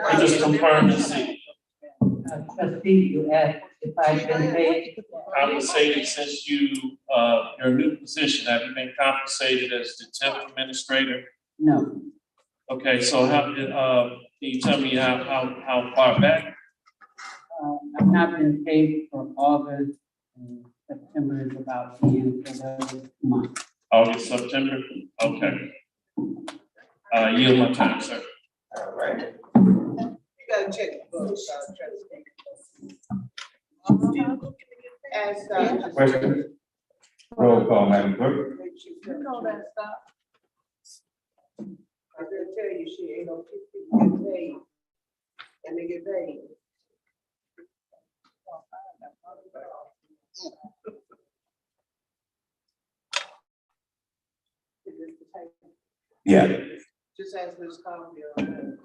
[SPEAKER 8] I just confirmed and see,
[SPEAKER 4] Trustee, you asked if I've been paid.
[SPEAKER 8] compensated since your new position, have you been compensated as the TIF administrator?
[SPEAKER 4] No,
[SPEAKER 8] Okay, so how, can you tell me how far back?
[SPEAKER 4] I've not been paid for August, and September is about the end of the month.
[SPEAKER 8] August, September, okay. Yield my time, sir.
[SPEAKER 2] All right.
[SPEAKER 3] You gotta check the books, As,
[SPEAKER 2] Question? Roll call, Madam Clerk.
[SPEAKER 3] you know that stuff. I gonna tell you, she ain't no people get paid, and they get paid.
[SPEAKER 2] Yeah.
[SPEAKER 3] Just ask Ms. Conley on that.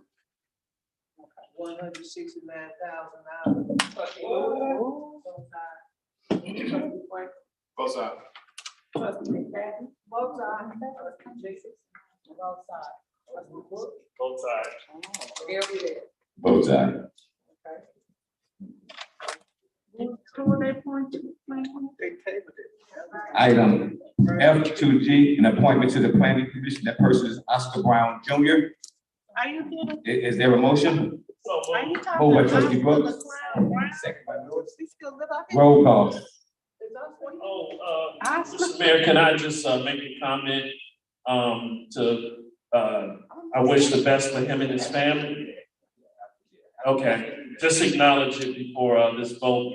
[SPEAKER 3] $169,000.
[SPEAKER 7] Both sides.
[SPEAKER 3] Both sides.
[SPEAKER 8] Both sides.
[SPEAKER 3] Every day.
[SPEAKER 2] Both sides. Item F2G, an appointment to the planning commission. That person is Oscar Brown Jr.
[SPEAKER 4] Are you kidding?
[SPEAKER 2] Is there a motion?
[SPEAKER 4] Are you
[SPEAKER 2] Moved
[SPEAKER 4] talking
[SPEAKER 2] by
[SPEAKER 4] about?
[SPEAKER 2] trustee Brooks. Second by Lewis. Roll call.
[SPEAKER 8] Mr. Mayor, can I just make a comment I wish the best for him and his family? Okay, just acknowledge it before this vote,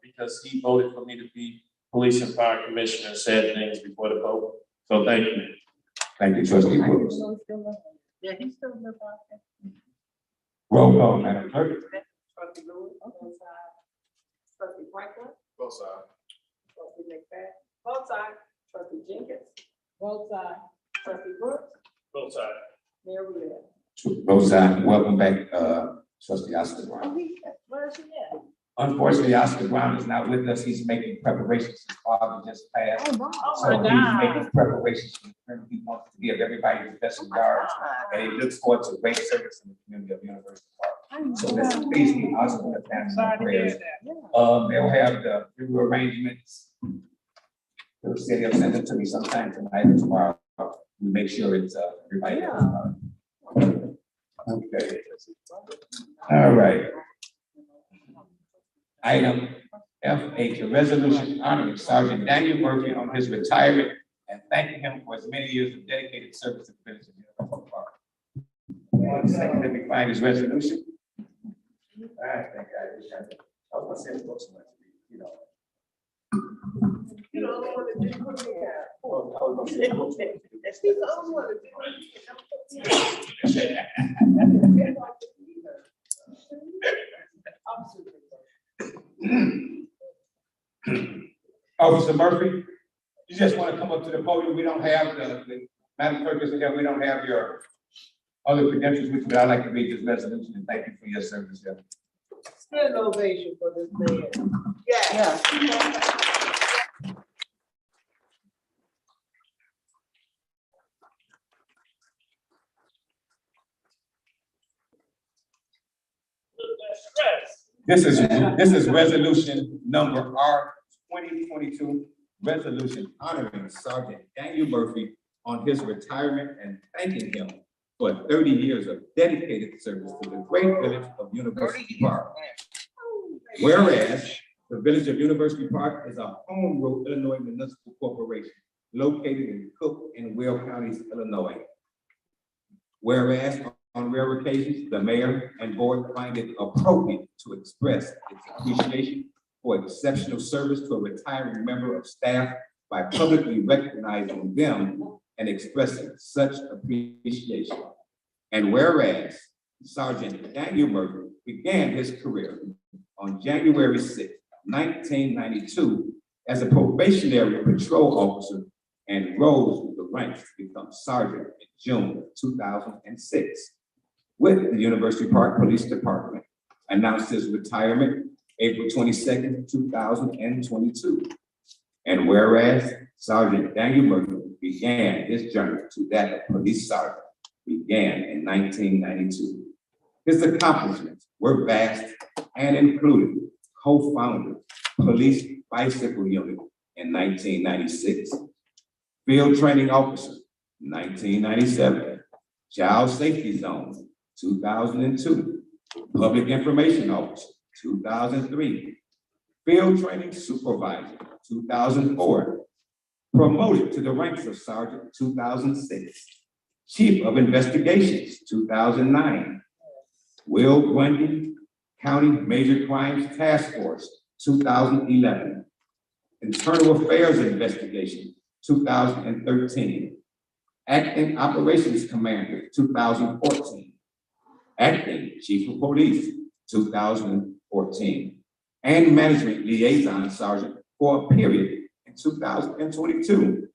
[SPEAKER 8] because he voted for me to be police and fire commissioner and said things before the vote. So thank you.
[SPEAKER 2] Thank you, trustee Brooks.
[SPEAKER 4] Yeah, he's still live out there.
[SPEAKER 2] Roll call, Madam Clerk.
[SPEAKER 3] Trustee Lewis, both sides. Trustee Franklin,
[SPEAKER 7] Both sides.
[SPEAKER 3] trustee McFadden, both sides. Trustee Jenkins, both sides. Trustee Brooks,
[SPEAKER 8] Both sides.
[SPEAKER 3] Mayor Wheeler.
[SPEAKER 2] Both sides. Welcome back, trustee Oscar Brown.
[SPEAKER 3] Where is she at?
[SPEAKER 2] Unfortunately, Oscar Brown is not with us. He's making preparations. His father just passed.
[SPEAKER 4] Oh,
[SPEAKER 2] So
[SPEAKER 4] my
[SPEAKER 2] he's
[SPEAKER 4] God.
[SPEAKER 2] making preparations for the funeral. He wants to give everybody his best regards. And he looks forward to great service in the community of University Park. So let's please keep Oscar and the family in prayers. They'll have the funeral arrangements. The city will send it to me sometime tonight or tomorrow. We make sure it's, everybody. Okay. All right. Item F8, a resolution honoring Sergeant Daniel Murphy on his retirement and thanking him for his many years of dedicated service to the village of University Park. 1 second, let me find his resolution. I think I wish I was gonna say books, you know.
[SPEAKER 3] You know, the one that didn't put me out.
[SPEAKER 2] I was gonna say books.
[SPEAKER 3] He's the only one that
[SPEAKER 2] Officer Murphy, you just want to come up to the podium. We don't have the Madam Clerk is here. We don't have your other credentials with you, but I'd like to read this resolution and thank you for your service here.
[SPEAKER 3] Stand ovation for this man. Yeah.
[SPEAKER 8] Stress.
[SPEAKER 2] This is resolution number R 2022, resolution honoring Sergeant Daniel Murphy on his retirement and thanking him for 30 years of dedicated service to the great village of University Park. Whereas the village of University Park is a home rule Illinois municipal corporation located in Cook and Will counties, Illinois. Whereas on rare occasions, the mayor and board find it appropriate to express its appreciation for exceptional service to a retiring member of staff by publicly recognizing them and expressing such appreciation. And whereas Sergeant Daniel Murphy began his career on January 6, 1992 as a probationary patrol officer and rose through the ranks to become sergeant in June of 2006. with the University Park Police Department, announced his retirement April 22nd, 2022. And whereas Sergeant Daniel Murphy began his journey to that of police sergeant began in 1992. His accomplishments were vast and included co-founder Police Bicycle Unit in 1996, Field Training Officer 1997, Child Safety Zone 2002, Public Information Officer 2003, Field Training Supervisor 2004, promoted to the ranks of Sergeant 2006, Chief of Investigations 2009, Will Grundy County Major Crimes Task Force 2011, Internal Affairs Investigation 2013, Acting Operations Commander 2014, Acting Chief of Police 2014, and Management Liaison Sergeant for a period in 2022.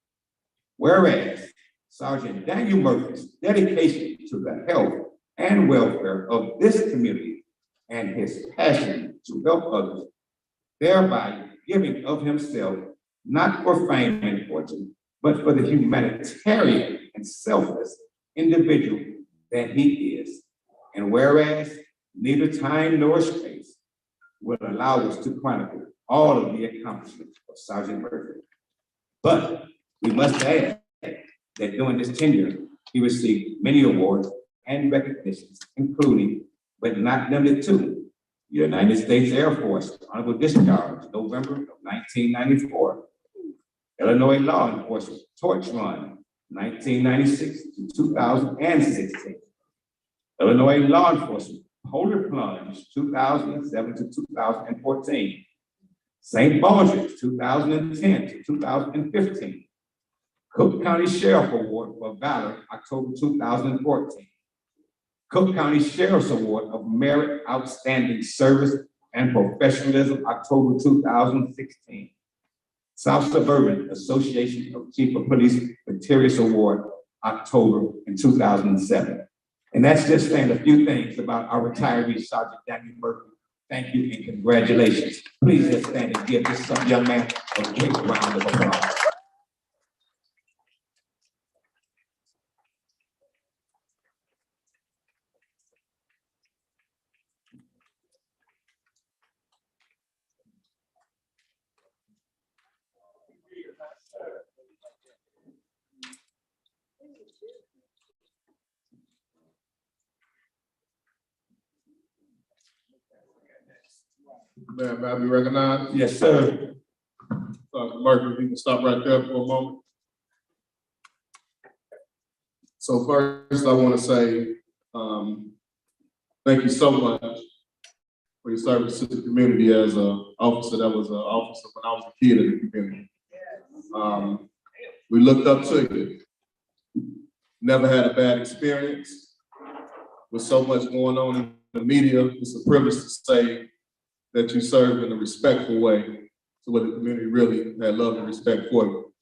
[SPEAKER 2] Whereas Sergeant Daniel Murphy's dedication to the health and welfare of this community and his passion to help others, thereby giving of himself, not for fame and fortune, but for the humanitarian and selfless individual that he is. And whereas neither time nor space will allow us to chronicle all of the accomplishments of Sergeant Murphy. But we must add that during this tenure, he received many awards and recognitions, including, but not limited to, United States Air Force Honorable Discharge, November of 1994, Illinois Law Enforcement Torch Run, 1996 to 2016, Illinois Law Enforcement Polar Plunge, 2007 to 2014, St. Baldrick's, 2010 to 2015, Cook County Sheriff Award for Valor, October 2014, Cook County Sheriff's Award of Merit Outstanding Service and Professionalism, October 2016, South Suburban Association of Chief of Police Materials Award, October in 2007. And that's just saying a few things about our retiree, Sergeant Daniel Murphy. Thank you and congratulations. Please just stand and give this young man a quick round of applause.
[SPEAKER 10] May I be recognized?
[SPEAKER 2] Yes, sir.
[SPEAKER 10] Dr. Murphy, we can stop right there for a moment. So first, I want to say thank you so much for your service to the community as an officer that was an officer when I was a kid in the community. We looked up to you. Never had a bad experience. With so much going on in the media, it's a privilege to say that you served in a respectful way to what the community really had love and respect for you.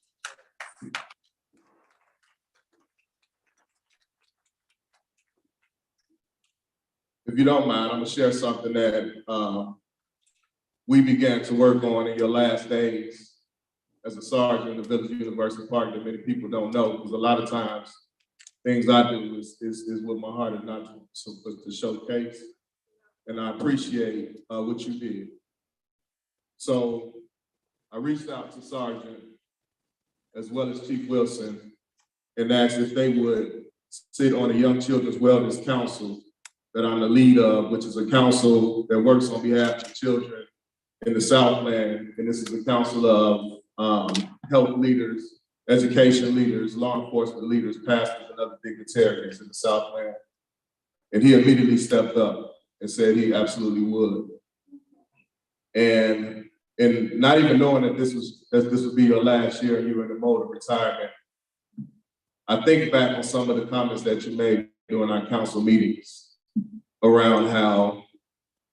[SPEAKER 10] If you don't mind, I'm gonna share something that we began to work on in your last days as a sergeant in the Village University Park that many people don't know, because a lot of times things I do is with my heart and not to showcase. And I appreciate what you did. So I reached out to Sergeant as well as Chief Wilson and asked if they would sit on a Young Children's Wellness Council that I'm the lead of, which is a council that works on behalf of children in the Southland. And this is a council of health leaders, education leaders, law enforcement leaders, pastors, and other dignitaries in the Southland. And he immediately stepped up and said he absolutely would. And not even knowing that this would be your last year and you were in the mode of retirement, I think back on some of the comments that you made during our council meetings around how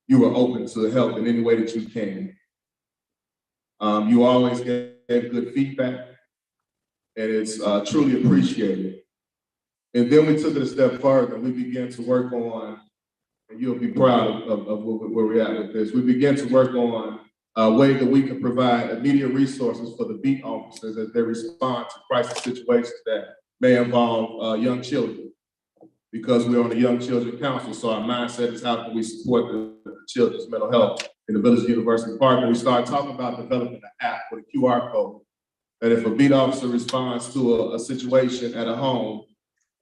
[SPEAKER 10] you were open to help in any way that you can. You always gave good feedback, and it's truly appreciated. And then we took it a step further. We began to work on, and you'll be proud of where we're at with this. We began to work on a way that we can provide immediate resources for the beat officers as they respond to crisis situations that may involve young children. Because we're on the Young Children Council, so our mindset is how can we support the children's mental health in the Village University Park. And we started talking about developing an app with a QR code that if a beat officer responds to a situation at a home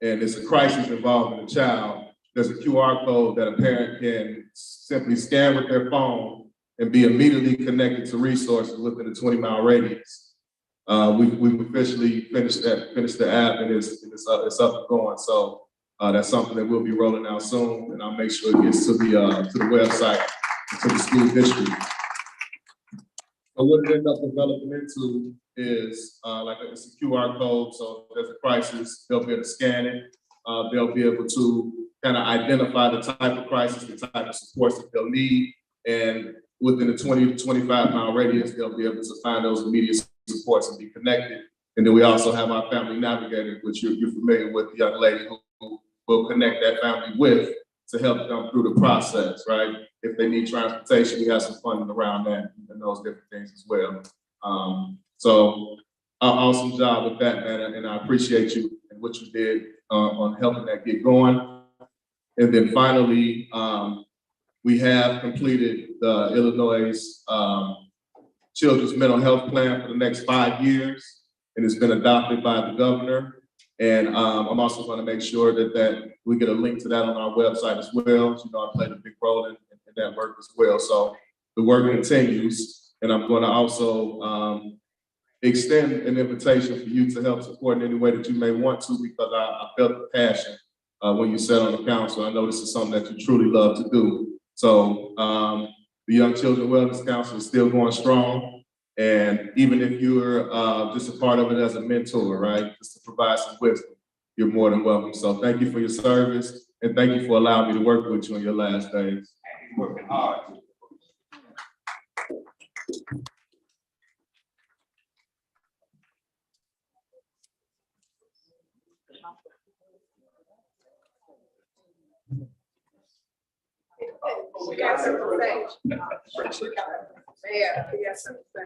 [SPEAKER 10] and it's a crisis involving a child, there's a QR code that a parent can simply scan with their phone and be immediately connected to resources within a 20-mile radius. We've officially finished the app, and it's up and going. So that's something that we'll be rolling out soon, and I'll make sure it gets to the website, to the school district. So what it ended up developing into is like it's a QR code. So if there's a crisis, they'll be able to scan it. They'll be able to kind of identify the type of crisis, the type of supports that they'll need, and within a 20 to 25-mile radius, they'll be able to find those immediate supports and be connected. And then we also have our family navigator, which you're familiar with, the young lady who will connect that family with to help them through the process, right? If they need transportation, we have some funding around that and those different things as well. So awesome job with that, man, and I appreciate you and what you did on helping that get going. And then finally, we have completed the Illinois Children's Mental Health Plan for the next 5 years, and it's been adopted by the governor. And I'm also going to make sure that we get a link to that on our website as well. You know, I played a big role in that work as well. So the work continues, and I'm going to also extend an invitation for you to help support in any way that you may want to, because I felt the passion when you sat on the council. I know this is something that you truly love to do. So the Young Children Wellness Council is still going strong. And even if you're just a part of it as a mentor, right, just to provide some wisdom, you're more than welcome. So thank you for your service, and thank you for allowing me to work with you on your last days.
[SPEAKER 2] You're working hard.
[SPEAKER 3] We got something to say. Mayor, we got something to say.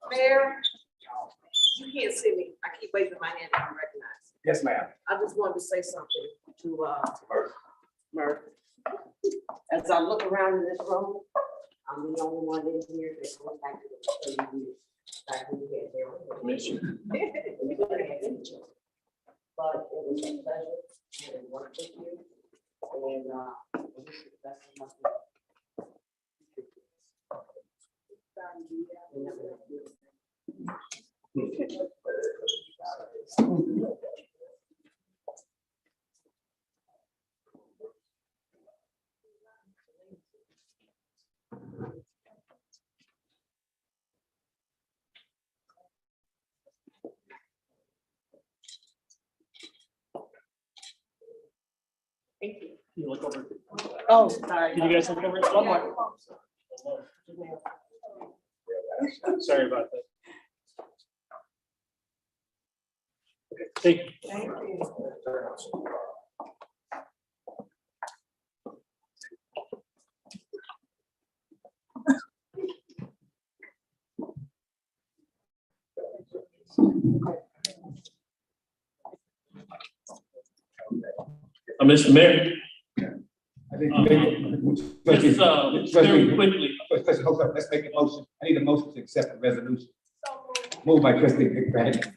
[SPEAKER 3] Mayor, you can't see me. I keep waving my hand and I recognize.
[SPEAKER 2] Yes, ma'am.
[SPEAKER 3] I just wanted to say something to Murph. As I look around in this room, I'm the only one in here that goes back to the 30 years. Back when we had their own. But it was a pleasure and work with you. And I wish you the best of luck. Thank you.
[SPEAKER 8] Can you look over?
[SPEAKER 3] Oh, sorry.
[SPEAKER 8] Can you guys look over? One more. Sorry about that. Okay, thank you.
[SPEAKER 3] Thank you.
[SPEAKER 8] Mr. Mayor,
[SPEAKER 2] I think
[SPEAKER 8] just very quickly.
[SPEAKER 2] Let's make a motion. I need a motion to accept the resolution. Moved by trustee McFadden.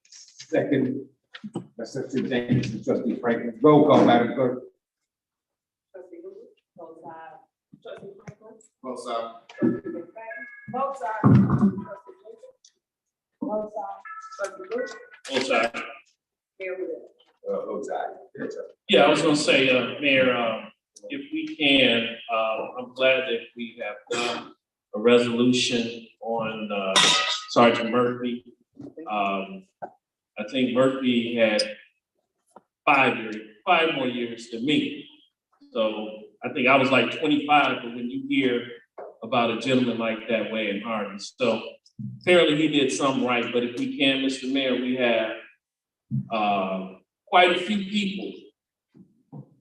[SPEAKER 2] Second, by trustee James and trustee Franklin. Roll call, Madam Clerk.
[SPEAKER 10] Both sides.
[SPEAKER 3] Both sides. Both sides.
[SPEAKER 8] Both sides.
[SPEAKER 2] Both sides.
[SPEAKER 8] Yeah, I was gonna say, Mayor, if we can, I'm glad that we have done a resolution on Sergeant Murphy. I think Murphy had 5 more years than me. So I think I was like 25, but when you hear about a gentleman like that weighing Harvey, so apparently he did something right. But if we can, Mr. Mayor, we have quite a few people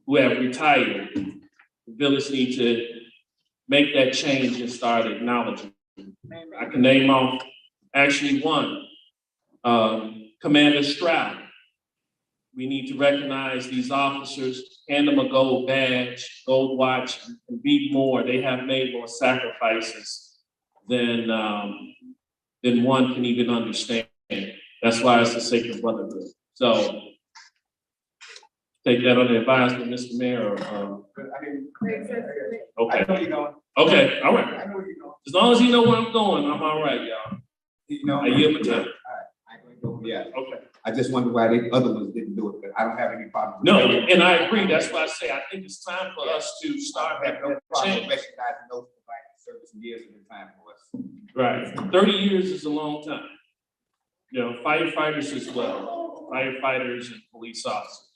[SPEAKER 8] who have retired. The village need to make that change and start acknowledging. I can name off actually one, Commander Stroud. We need to recognize these officers, hand them a gold badge, gold watch, and be more. They have made more sacrifices than one can even understand. That's why it's the sacred brotherhood. So take that under advisement, Mr. Mayor. Okay. Okay, all right. As long as you know where I'm going, I'm all right, y'all.
[SPEAKER 2] You know,
[SPEAKER 8] I yield my time.
[SPEAKER 2] all right, I ain't gonna go yet.
[SPEAKER 8] Okay.
[SPEAKER 2] I just wonder why the other ones didn't do it, but I don't have any problem.
[SPEAKER 8] No, and I agree. That's why I say I think it's time for us to start
[SPEAKER 2] I have no problem
[SPEAKER 8] change.
[SPEAKER 2] recognizing those providing service and years of the time for us.
[SPEAKER 8] Right. 30 years is a long time. You know, firefighters as well, firefighters and police officers.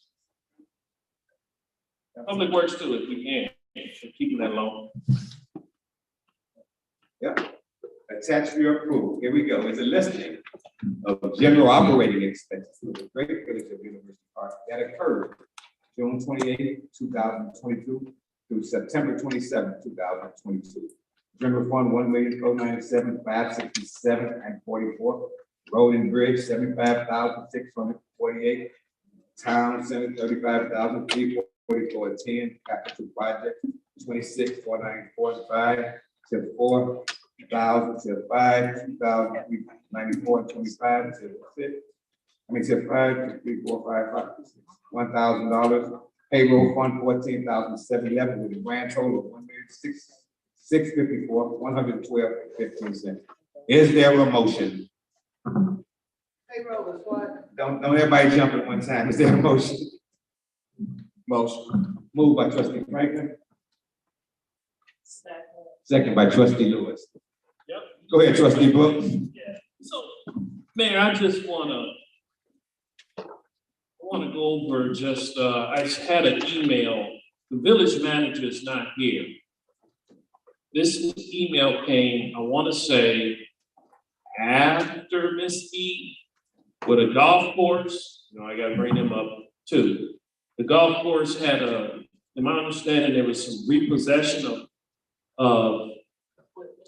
[SPEAKER 8] Public works too, if we can, so keeping that low.
[SPEAKER 2] Yeah. Attached for your approval. Here we go. It's a listing of general operating expenses for the Great Village of University Park that occurred June 28, 2022 through September 27, 2022. General Fund, 1,497,567.44. Road and Bridge, 75,648. Town Center, 35,344.10. Capital Project, 26,494.5 to 4,000 to 5, 2,094.25 to 6. I mean to 5, 3, 4, 5, 5, $1,000. Payroll fund, 14,711 with a grand total of 1,654, 112.15. Is there a motion?
[SPEAKER 3] Payroll is what?
[SPEAKER 2] Don't everybody jump at one time. Is there a motion? Motion. Moved by trustee Franklin. Second by trustee Lewis.
[SPEAKER 8] Yep.
[SPEAKER 2] Go ahead, trustee Brooks.
[SPEAKER 8] Yeah. So, Mayor, I just wanna go over just, I had an email. The village manager is not here. This email came, I wanna say, after Miss E with a golf course. You know, I gotta bring them up too. The golf course had in my understanding, there was some repossession of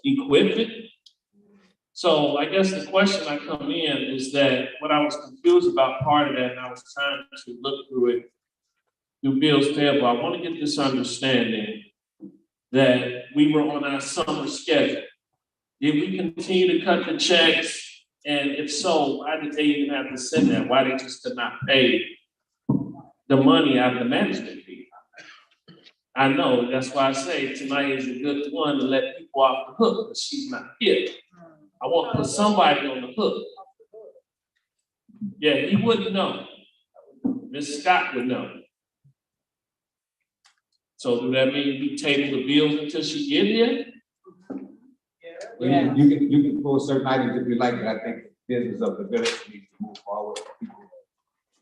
[SPEAKER 8] equipment. So I guess the question I come in is that what I was confused about part of that, and I was trying to look through it, through bills payable, I want to get this understanding that we were on our summer schedule. Did we continue to cut the checks? And if so, why did they even have to send that? Why they just could not pay the money out of the management fee? I know, that's why I say tonight is a good one to let people off the hook, because she's not here. I want to put somebody on the hook. Yeah, he wouldn't know. Ms. Scott would know. So do that mean we table the bills until she get here?
[SPEAKER 2] Well, you can pull certain items if you like, but I think the business of the village needs to move forward.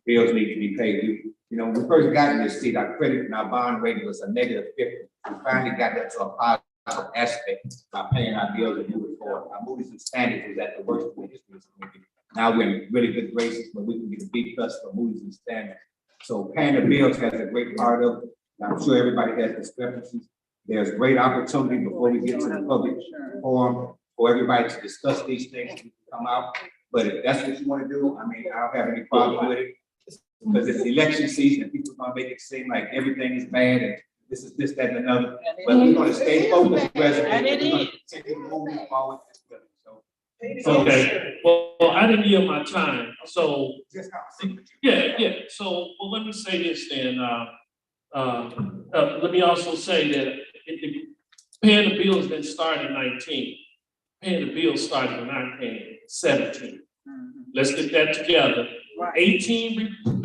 [SPEAKER 2] Bills need to be paid. You know, when we first got in this seat, our credit and our bond rating was a -50. We finally got that to a positive aspect by paying our bills and moving forward. Our Moody's and Standards was at the worst in the history of this movie. Now we're in really good graces, but we can get a B+ for Moody's and Standards. So paying the bills has a great part of it. I'm sure everybody has discrepancies. There's great opportunity before we get to the public forum for everybody to discuss these things and come out. But if that's what you want to do, I mean, I don't have any problem with it. Because it's election season and people are gonna make it seem like everything is bad and this is this, that, and another. But we're gonna stay focused, President.
[SPEAKER 4] And it
[SPEAKER 2] We're gonna
[SPEAKER 4] is.
[SPEAKER 2] continue moving forward. So,
[SPEAKER 8] Okay, well, I didn't yield my time, so,
[SPEAKER 2] just conversation with you.
[SPEAKER 8] yeah, so, well, let me say this then, let me also say that paying the bills didn't start in 19. Paying the bills started when I came, 17. Let's get that together. 18,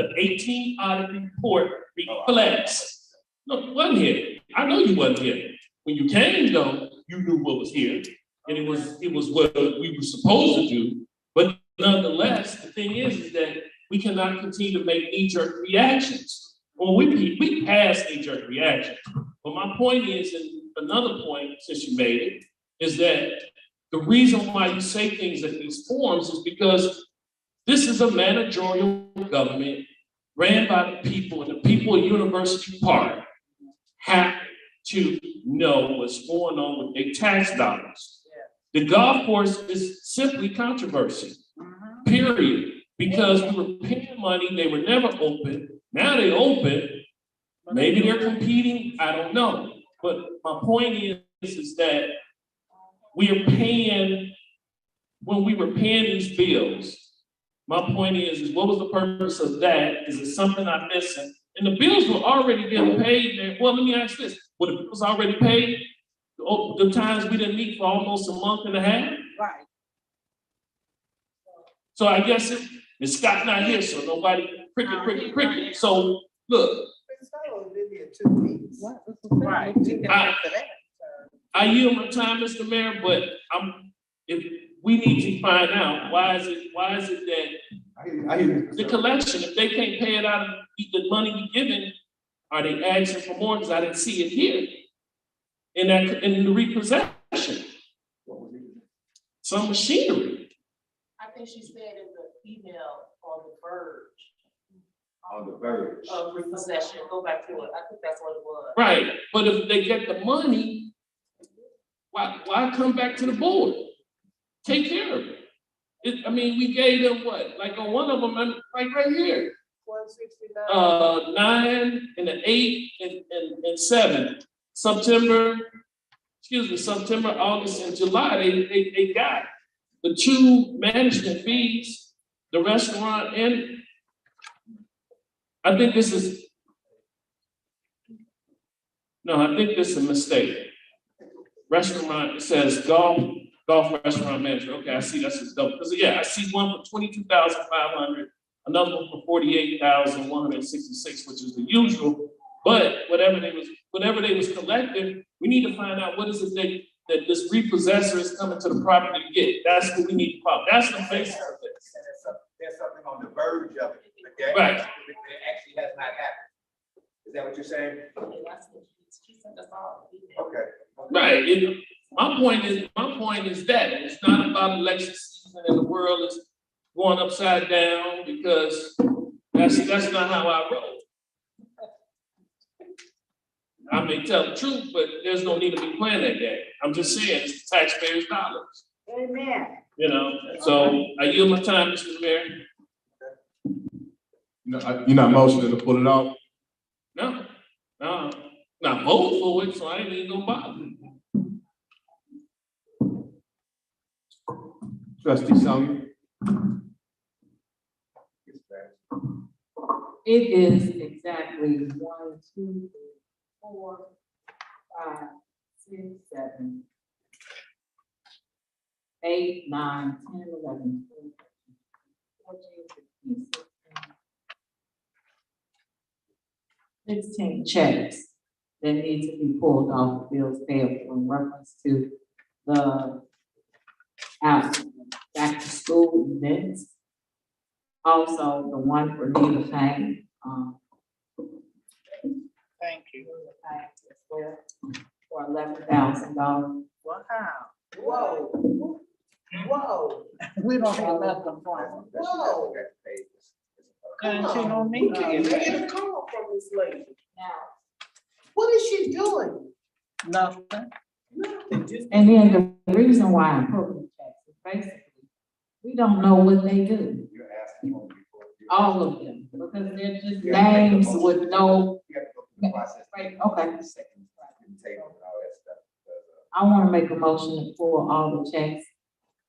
[SPEAKER 8] the 18 audit report reflects. No, you wasn't here. I know you wasn't here. When you came though, you knew what was here. And it was what we were supposed to do. But nonetheless, the thing is that we cannot continue to make knee-jerk reactions. Well, we passed knee-jerk reactions. But my point is, and another point, since you made it, is that the reason why you say things at these forums is because this is a managerial government ran by the people, and the people of University Park have to know what's going on with their tax dollars. The golf course is simply controversy, period. Because we were paying money, they were never open. Now they open. Maybe they're competing, I don't know. But my point is that we are paying, when we were paying these bills, my point is what was the purpose of that? Is it something I'm missing? And the bills were already getting paid. Well, let me ask this. Were the bills already paid? The times we didn't meet for almost a month and a half?
[SPEAKER 3] Right.
[SPEAKER 8] So I guess it's Scott not here, so nobody, cricket. So, look.
[SPEAKER 3] Right.
[SPEAKER 8] I yield my time, Mr. Mayor, but if we need to find out, why is it that the collection, if they can't pay it out of the money we given, are they asking for more? Because I didn't see it here in the repossession. Some machinery.
[SPEAKER 4] I think she said in the email on the verge.
[SPEAKER 2] On the verge.
[SPEAKER 4] Of repossession, go back to it, I think that's what it was.
[SPEAKER 8] Right, but if they get the money, why come back to the board? Take care of it. I mean, we gave them what? Like on one of them, like right here.
[SPEAKER 3] 169.
[SPEAKER 8] 9 and the 8 and 7. September, August, and July, they got the 2 management fees, the restaurant, and I think this is a mistake. Restaurant, it says golf restaurant manager. Okay, I see that's his double. Because yeah, I see one for 22,500, another one for 48,166, which is the usual. But whatever they was collecting, we need to find out what is it that this repossessor is coming to the property to get. That's what we need to follow. That's the basis of this.
[SPEAKER 2] There's something on the verge of it.
[SPEAKER 8] Right.
[SPEAKER 2] It actually has not happened. Is that what you're saying?
[SPEAKER 4] She sent us all.
[SPEAKER 2] Okay.
[SPEAKER 8] Right. My point is that it's not about election season and the world is going upside down, because that's not how I roll. I may tell the truth, but there's no need to be playing that game. I'm just saying it's the taxpayers' dollars.
[SPEAKER 3] Amen.
[SPEAKER 8] You know, so I yield my time, Mr. Mayor.
[SPEAKER 10] You're not motioning to pull it off?
[SPEAKER 8] No, not vote for it, so I ain't even gonna bother.
[SPEAKER 2] Trustee Sonia?
[SPEAKER 6] It is exactly 1, 2, 3, 4, 5, 6, 7, 8, 9, 10, 11, 12, 14, 15, 16 checks that need to be pulled off the bills payable in reference to the back to school events. Also, the one for Nina Payne,
[SPEAKER 3] Thank you.
[SPEAKER 6] as well, for $11,000.
[SPEAKER 3] Wow. Whoa. Whoa. We don't have nothing for him. Whoa. And she don't need to. Get a call from this lady.
[SPEAKER 6] Now,
[SPEAKER 3] What is she doing? Nothing.
[SPEAKER 6] and then the reason why I'm pulling checks is basically, we don't know what they do,
[SPEAKER 2] You're asking for before.
[SPEAKER 6] all of them, because they're just names with no,
[SPEAKER 2] You have to go through the process.
[SPEAKER 6] right, okay.
[SPEAKER 2] Second, table and all that stuff.
[SPEAKER 6] I want to make a motion to pull all the checks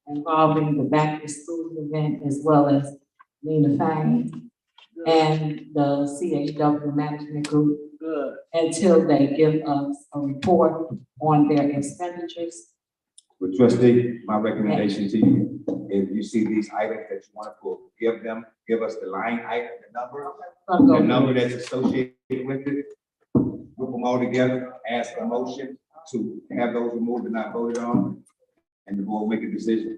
[SPEAKER 6] involving the back to school event as well as Nina Fane and the CHW management group
[SPEAKER 3] Good.
[SPEAKER 6] until they give us a report on their expenditures.
[SPEAKER 2] But trustee, my recommendation to you, if you see these items that you want to pull, give us the line item, the number that's associated with it. Group them all together, ask a motion to have those removed and not voted on, and the board make a decision.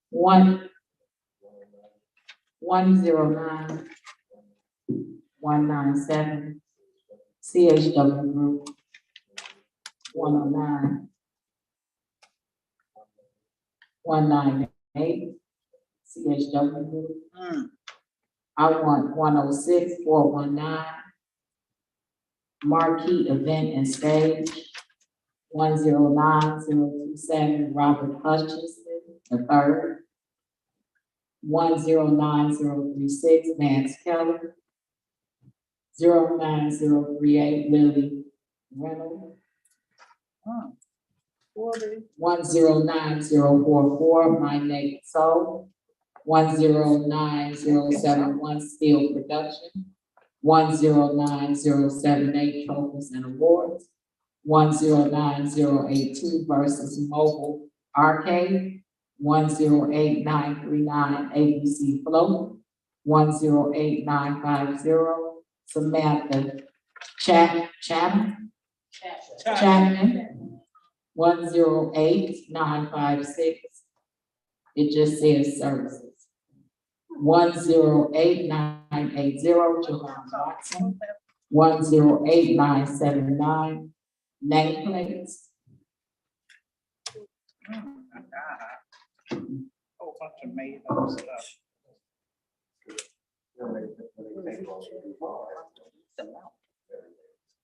[SPEAKER 6] One 109 197 CHW group 109 198 CHW. I want 106-419. Marquee Event and Stage, 109027, Robert Hutchinson III. 109036, Vance Keller. 09038, Lily Reynolds. 109044, My Nate Soul. 109071, Steel Production. 109078, Trophies and Awards. 109082, Versus Mobile Arcade. 108939, ABC Float. 108950, Samantha Chapman. 108956, it just says services. 108980, Joanne Watson. 108979, nameplates.
[SPEAKER 4] Whole bunch of made up stuff.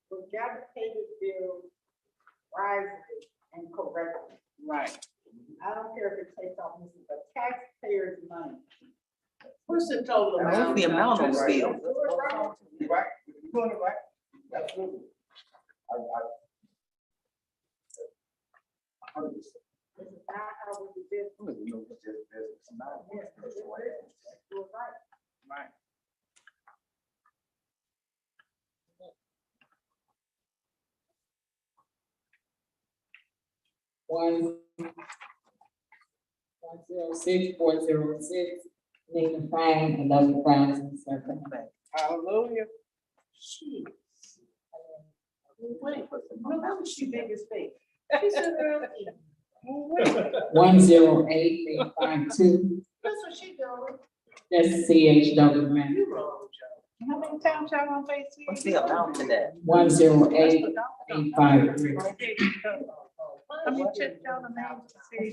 [SPEAKER 6] Well, Gabby paid the bill wisely and correctly.
[SPEAKER 4] Right.
[SPEAKER 6] I don't care if it takes off the taxpayers' money.
[SPEAKER 3] What's the total amount?
[SPEAKER 5] What's the amount on steel?
[SPEAKER 2] You're right, you're doing it right, absolutely.
[SPEAKER 6] This is not how we do business. You're right.
[SPEAKER 4] Right.
[SPEAKER 6] One 106-406, Nina Fang, 11,000.
[SPEAKER 4] Hallelujah.
[SPEAKER 3] Jeez. Wait, look how she big as fake. She's in there.
[SPEAKER 6] 108-852,
[SPEAKER 3] That's what she doing.
[SPEAKER 6] that's CHW, man.
[SPEAKER 3] You wrong, Joe.
[SPEAKER 4] How many times y'all gonna face me?
[SPEAKER 5] What's the amount to that?
[SPEAKER 6] 108-853.
[SPEAKER 4] Let me check y'all the names to see.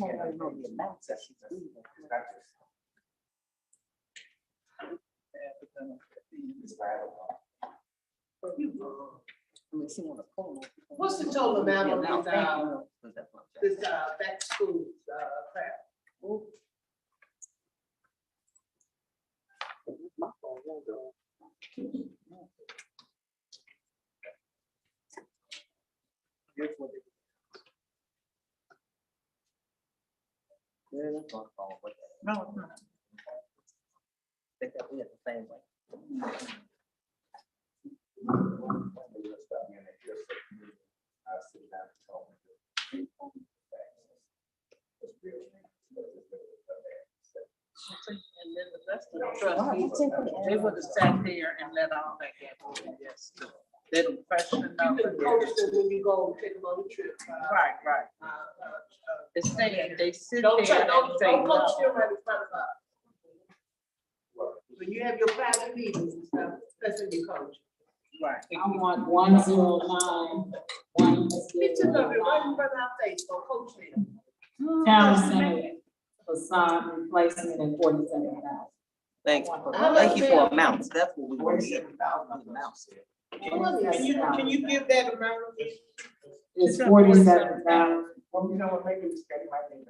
[SPEAKER 3] What's the total amount of this, back to school, crap?
[SPEAKER 5] No, it's not. They got me at the same way.
[SPEAKER 4] And then the rest of the trustees, they would have sat there and let all that happen. Yes, they don't question
[SPEAKER 3] You
[SPEAKER 4] nothing.
[SPEAKER 3] can coach them when you go take them on the trip.
[SPEAKER 4] Right, right. They sit
[SPEAKER 3] Don't
[SPEAKER 4] there
[SPEAKER 3] try,
[SPEAKER 4] and
[SPEAKER 3] don't
[SPEAKER 4] say
[SPEAKER 3] coach
[SPEAKER 4] no.
[SPEAKER 3] them right in front of us. When you have your private meetings and stuff, that's when you coach.
[SPEAKER 4] Right.
[SPEAKER 6] I want 109,
[SPEAKER 3] He took up it right in front of our face, so coach them.
[SPEAKER 6] Town Center facade replacement at 47,000.
[SPEAKER 5] Thank you for amounts, that's what we want to see. Amounts.
[SPEAKER 3] Can you give that amount?
[SPEAKER 6] It's 47,000.
[SPEAKER 2] Well, you know what, maybe it's getting my name.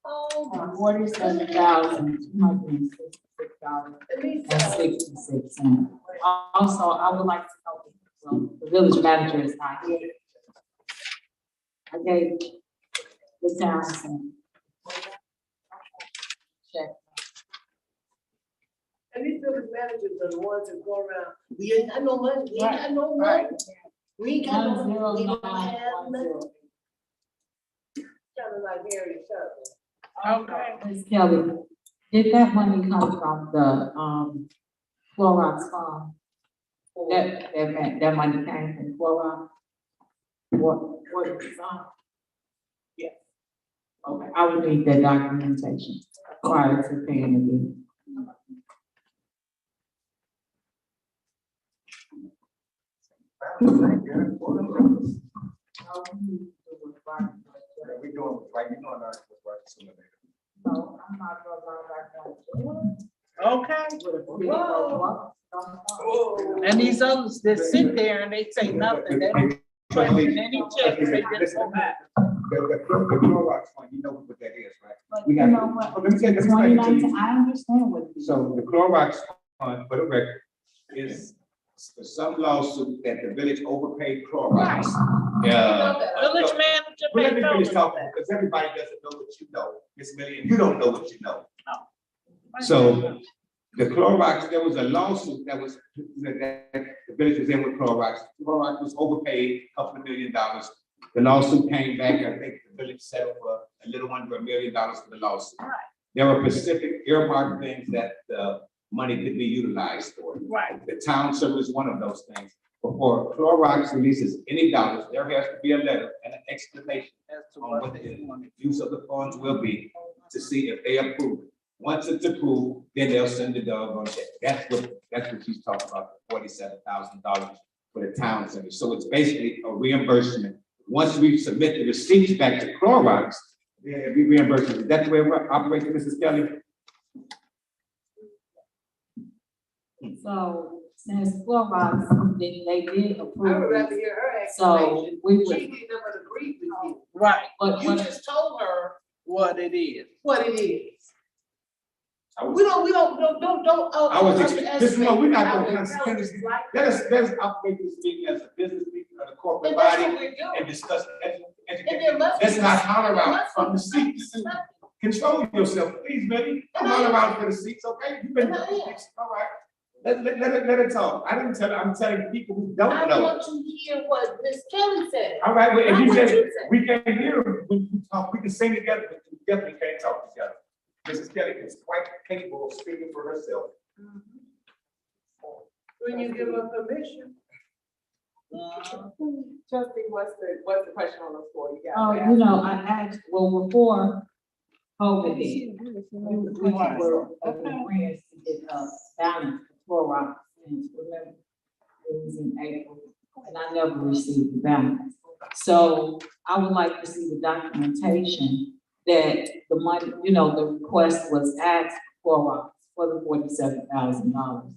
[SPEAKER 3] Oh.
[SPEAKER 6] $47,266.66. Also, I would like to help, well, the village manager is not here. I gave the town some check.
[SPEAKER 3] And these village managers are the ones that go around, we ain't got no money, we ain't got no money. We ain't got no money, we don't have money.
[SPEAKER 6] 10910.
[SPEAKER 3] Kind of like Harry Sutton.
[SPEAKER 4] Okay.
[SPEAKER 6] Ms. Kelly, did that money come from the, Clorox fund? That money came from Clorox? What is the fund?
[SPEAKER 3] Yeah.
[SPEAKER 6] Okay, I would need that documentation prior to paying the bill.
[SPEAKER 2] We doing, right, you know, our work sooner or later.
[SPEAKER 4] And these others that sit there and they say nothing, they don't question any checks, they just go back.
[SPEAKER 2] The Clorox one, you know what that is, right?
[SPEAKER 6] But
[SPEAKER 2] We
[SPEAKER 6] you
[SPEAKER 2] have
[SPEAKER 6] know
[SPEAKER 2] to-
[SPEAKER 6] what?
[SPEAKER 2] Oh, let me take this.
[SPEAKER 6] 2019, I understand what it is.
[SPEAKER 2] So the Clorox fund, for the record, is some lawsuit that the village overpaid Clorox.
[SPEAKER 4] Village manager.
[SPEAKER 2] Well, let me
[SPEAKER 4] paid
[SPEAKER 2] finish
[SPEAKER 4] over
[SPEAKER 2] talking,
[SPEAKER 4] that.
[SPEAKER 2] because everybody doesn't know what you know, Miss Millie, and you don't know what you know.
[SPEAKER 4] No.
[SPEAKER 2] So the Clorox, there was a lawsuit that was, that the village was in with Clorox. Clorox was overpaid a couple of $1 million. The lawsuit came back, I think the village settled for a little under $1 million for the lawsuit.
[SPEAKER 4] Right.
[SPEAKER 2] There were specific earmarked things that the money could be utilized for.
[SPEAKER 4] Right.
[SPEAKER 2] The town service is one of those things. Before Clorox releases any dollars, there has to be a letter and an explanation on what the use of the funds will be to see if they approve it. Once it's approved, then they'll send the doggone check. That's what she's talking about, the $47,000 for the town center. So it's basically a reimbursement. Once we submit the receipts back to Clorox, then it'll be reimbursement. Is that the way we're operating, Mrs. Kelly?
[SPEAKER 6] So since Clorox, they did
[SPEAKER 3] I would
[SPEAKER 6] approve
[SPEAKER 3] rather
[SPEAKER 6] it,
[SPEAKER 3] hear her
[SPEAKER 6] so
[SPEAKER 3] explanation.
[SPEAKER 6] we
[SPEAKER 3] She
[SPEAKER 6] would,
[SPEAKER 3] didn't even agree with you.
[SPEAKER 4] Right,
[SPEAKER 6] but
[SPEAKER 3] You
[SPEAKER 6] what,
[SPEAKER 3] just told her
[SPEAKER 4] what it is.
[SPEAKER 3] what it is.
[SPEAKER 2] I was-
[SPEAKER 3] We don't.
[SPEAKER 2] I was, just know, we're not gonna
[SPEAKER 3] underestimate
[SPEAKER 2] kind of spend
[SPEAKER 3] our
[SPEAKER 2] this.
[SPEAKER 3] intelligence like
[SPEAKER 2] Let us operate this meeting as a business meeting, or a corporate
[SPEAKER 3] And that's
[SPEAKER 2] body,
[SPEAKER 3] what we're doing.
[SPEAKER 2] and discuss
[SPEAKER 3] And there must be.
[SPEAKER 2] Let's not holler
[SPEAKER 3] there
[SPEAKER 2] out
[SPEAKER 3] must
[SPEAKER 2] from the
[SPEAKER 3] be something.
[SPEAKER 2] seats. Control yourself, please, baby. I'm all around for the seats, okay? You've been,
[SPEAKER 3] And I am.
[SPEAKER 2] all right. Let it talk. I didn't tell her, I'm telling people who don't
[SPEAKER 3] I
[SPEAKER 2] know.
[SPEAKER 3] want to hear what Miss Kelly said.
[SPEAKER 2] All right, well, if
[SPEAKER 3] Not
[SPEAKER 2] you
[SPEAKER 3] what
[SPEAKER 2] just,
[SPEAKER 3] you said.
[SPEAKER 2] we can't hear, we talk, we can sing together, but we definitely can't talk together. Mrs. Kelly is quite capable of speaking for herself.
[SPEAKER 3] When you give her permission.
[SPEAKER 1] Trustee, what's the question on the floor? You got
[SPEAKER 6] oh,
[SPEAKER 1] to
[SPEAKER 6] you know, I asked, well, before COVID hit, we were agreeing to get a balance for Clorox, and remember, it was in April, and I never received the balance. So I would like to see the documentation that the money, you know, the request was asked for the $47,000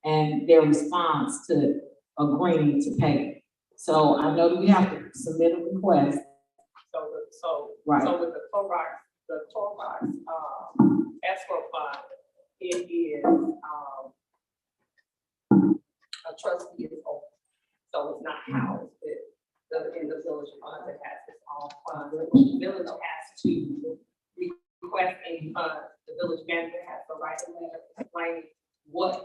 [SPEAKER 6] and their response to agreeing to pay. So I know that we have to submit a request. Right.
[SPEAKER 1] So with the Clorox escrow fund, it is, a trustee is open. So it's not housed in the village fund, it has its own fund. The village has to request a fund. The village manager has to write a letter explaining what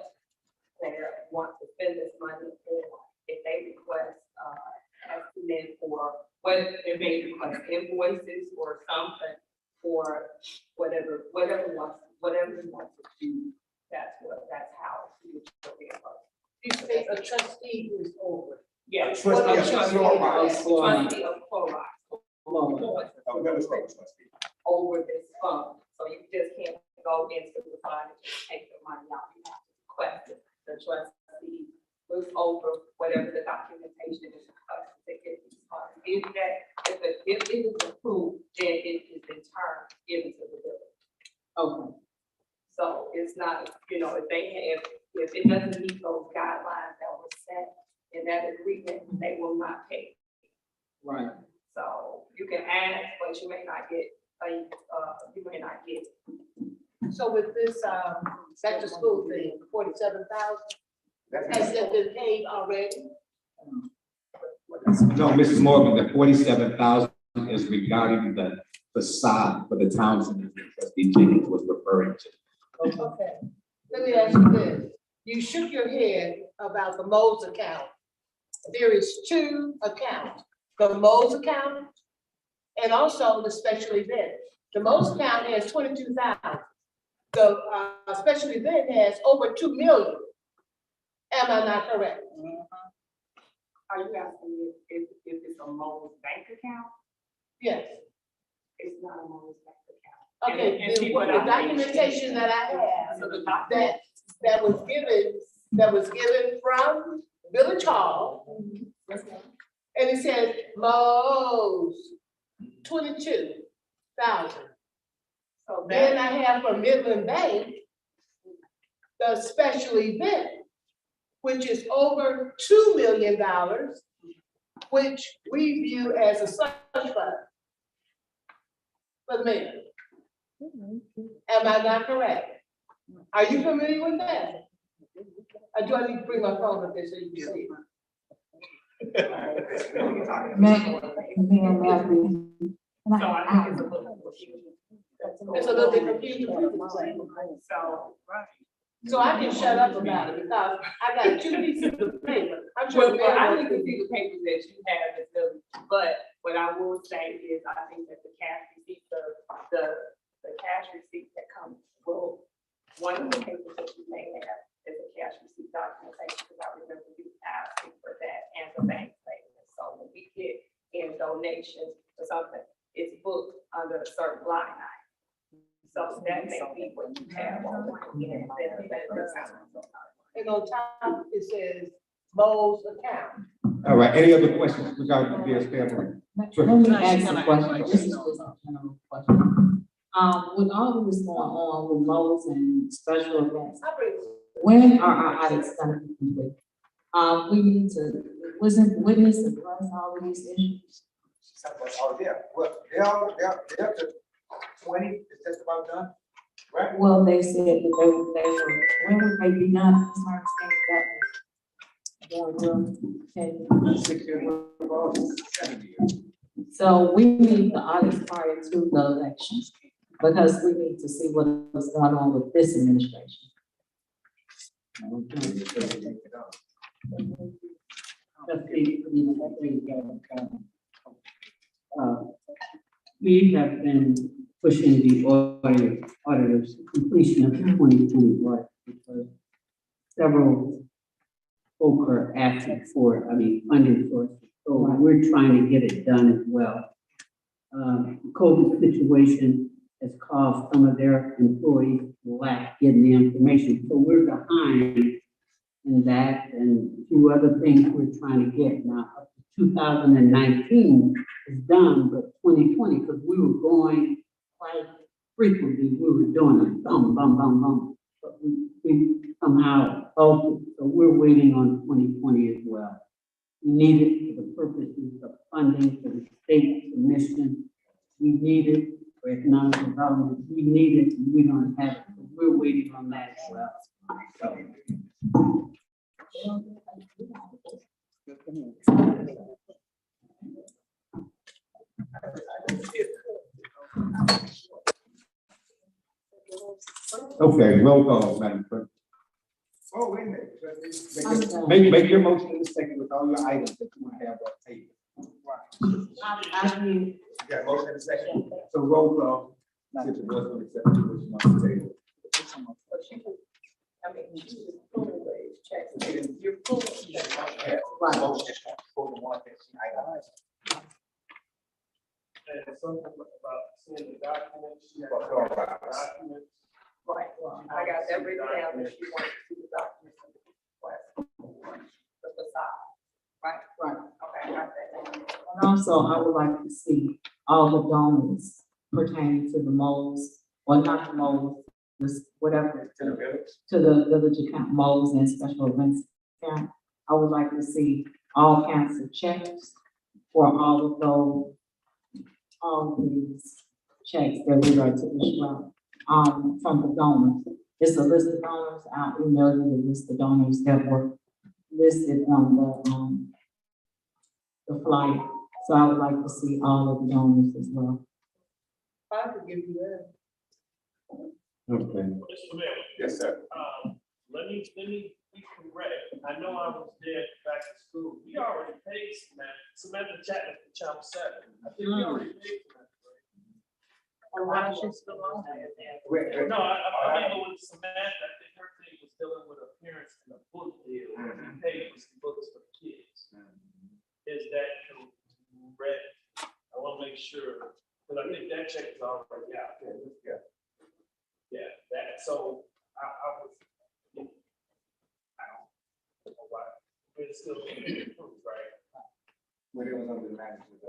[SPEAKER 1] they want to spend this money for. If they request, estimate for, whether they may request invoices or something, or whatever he wants to do, that's how we would reimburse.
[SPEAKER 3] You say a trustee who is over.
[SPEAKER 1] Yeah.
[SPEAKER 2] Trustee of Clorox.
[SPEAKER 1] Trustee of Clorox. Over this fund, so you just can't go into the fund and just take the money out, you have to request it. The trustee looks over whatever the documentation is requested to get these funds. If it is approved, then it is in turn given to the village.
[SPEAKER 6] Okay.
[SPEAKER 1] So it's not, you know, if it doesn't meet those guidelines that were set in that agreement, they will not pay.
[SPEAKER 6] Right.
[SPEAKER 1] So you can ask, but you may not get,
[SPEAKER 3] So with this, back to school thing, 47,000, has that been paid already?
[SPEAKER 2] No, Mrs. Morgan, the 47,000 is regarding the facade for the town center that Trustee Jenkins was referring to.
[SPEAKER 3] Okay, let me ask you this. You shook your head about the Mo's account. There is two accounts, the Mo's account and also the special event. The Mo's account has 22,000. The special event has over 2 million. Am I not correct?
[SPEAKER 1] are you asking me if it's a Mo's bank account?
[SPEAKER 3] Yes.
[SPEAKER 1] It's not a Mo's bank account.
[SPEAKER 3] Okay,
[SPEAKER 1] And
[SPEAKER 3] the
[SPEAKER 1] people don't
[SPEAKER 3] documentation that I have,
[SPEAKER 1] So the document,
[SPEAKER 3] that was given from Village Hall, and it says Mo's 22,000.
[SPEAKER 1] so
[SPEAKER 3] Then
[SPEAKER 1] that,
[SPEAKER 3] I have from Midland Bank the special event, which is over $2 million, which we view as a slush fund for the mayor. Am I not correct? Are you familiar with that? Or do I need to bring my phone up there so you can see it? It's a little bit confusing. So I can shut up about it because I got 2 pieces of paper. I'm sure.
[SPEAKER 1] Well, I need to see the papers that you have, Ms. Lily, but what I will say is, I think that the cash receipt, the cash receipt that comes, well, one of the papers that you may have is a cash receipt documentation, because I remember you asking for that and the bank statement. So when we get in donations or something, it's booked under a certain line item. So that may be what you have on the
[SPEAKER 3] And on top, it says Mo's account.
[SPEAKER 2] All right, any other questions regarding the bills payable?
[SPEAKER 6] Let me ask a question. This is just a general question. With all of this going on with modes and special events, when are our audits gonna be complete? We need to, witness address all of these issues.
[SPEAKER 2] Oh, yeah, well, they're up to 20, it's just about done, right?
[SPEAKER 6] Well, they said that they were, when would they be done? It's my understanding that.
[SPEAKER 2] 6 years, 7 years.
[SPEAKER 6] So we need the audits prior to the elections, because we need to see what is going on with this administration.
[SPEAKER 11] We have been pushing the auditors completion of 2020 work because several folk are asking for it, funding for it. So we're trying to get it done as well. The COVID situation has caused some of their employees to lack getting the information. So we're behind in that and a few other things we're trying to get. Now, up to 2019 is done, but 2020, because we were going quite frequently, we were doing it, bum, bum, bum, bum. But we somehow focused, so we're waiting on 2020 as well. We need it for the purposes of funding for the state commission. We need it for economic development. We need it, and we don't have it. So we're waiting on that as well. So.
[SPEAKER 2] Okay, roll call, Madam Clerk. Oh, wait a minute. Make your motion in a second with all your items that you want to have on the table. Yeah, motion in a second. So roll call. Since it was on the motion on the table.
[SPEAKER 1] I mean, you pull away checks. You're pulling checks.
[SPEAKER 2] Right. Motion for the one that she itemized.
[SPEAKER 8] And something about seeing the documents. Documents.
[SPEAKER 1] Right, I got that written down, that she wants to see the documents of the request, the facade, right?
[SPEAKER 6] Right.
[SPEAKER 1] Okay, I got that.
[SPEAKER 6] And also, I would like to see all the donors pertaining to the moles, or not the moles, this, whatever, to the village account, moles and special events account. I would like to see all kinds of checks for all of those, all of these checks that we are to issue out. From the donors. It's a list of donors. I'll email you the list of donors that were listed on the flyer. So I would like to see all of the donors as well.
[SPEAKER 3] I could give you that.
[SPEAKER 2] Okay.
[SPEAKER 8] Mr. Mayor.
[SPEAKER 2] Yes, sir.
[SPEAKER 8] Let me be correct. I know I was there back to school. We already paid Samantha Chapman for Channel 7. I think we already paid for that.
[SPEAKER 1] And why she's still on there?
[SPEAKER 8] No, I mean, with Samantha, I think her thing was dealing with appearance in a book deal. We paid for some books for the kids. Is that correct? I want to make sure, because I think that check is already out there. Yeah, that, so I was, I don't know why, we're still being approved, right?
[SPEAKER 2] When it was under the management,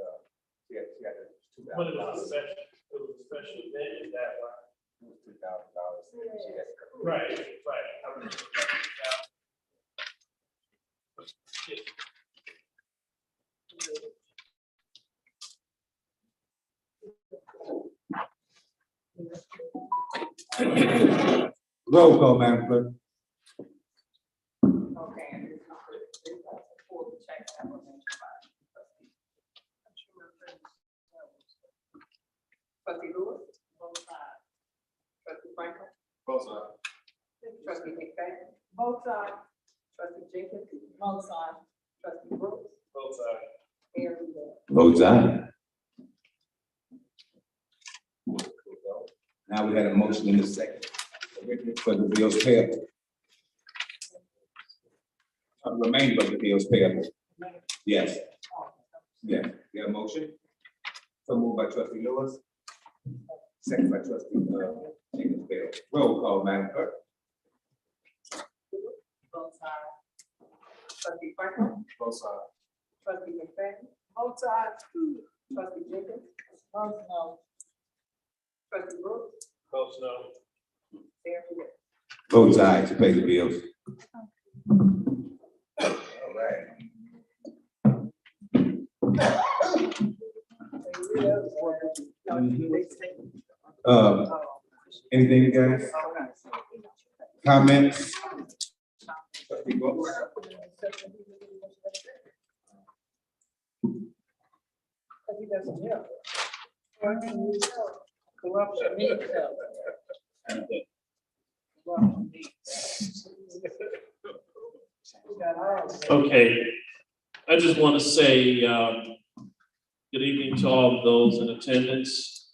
[SPEAKER 2] she had $2,000.
[SPEAKER 8] But it was a special event, is that why?
[SPEAKER 2] $2,000.
[SPEAKER 8] Right.
[SPEAKER 2] Roll call, Madam Clerk.
[SPEAKER 1] Okay. And this is for the check application by Trustee Lewis. Both sides. Trustee Franklin.
[SPEAKER 10] Both sides.
[SPEAKER 1] Trustee McFadden. Both sides. Trustee Jenkins. Both sides. Trustee Brooks.
[SPEAKER 8] Both sides.
[SPEAKER 1] Mayor Rivera.
[SPEAKER 2] Votes aye. Now we had a motion in the second for the bills payable. Remainder of the bills payable. Yes. Yes, you have a motion? So moved by trustee Lewis. Second by trustee, Jenkins Bell. Roll call, Madam Clerk.
[SPEAKER 1] Both sides. Trustee Franklin.
[SPEAKER 10] Both sides.
[SPEAKER 1] Trustee McFadden. Both sides. Trustee Jenkins. Both no. Trustee Brooks.
[SPEAKER 8] Both no.
[SPEAKER 1] Mayor Rivera.
[SPEAKER 2] Votes aye to pay the bills. All right. Anything, you guys? Comments? Trustee Brooks?
[SPEAKER 4] Corruption needs help.
[SPEAKER 8] Okay, I just want to say, good evening to all of those in attendance.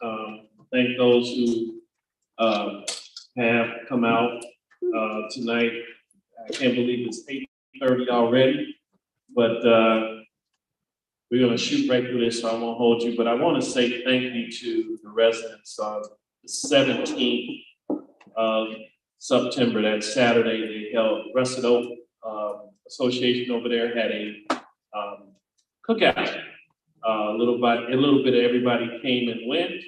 [SPEAKER 8] Thank those who, have come out, tonight. I can't believe it's 8:30 already, but, we're gonna shoot right through this, so I won't hold you, but I want to say thank you to the residents on the 17th of September, that Saturday, they held Russet Oak Association over there had a cookout. A little bit of everybody came and went.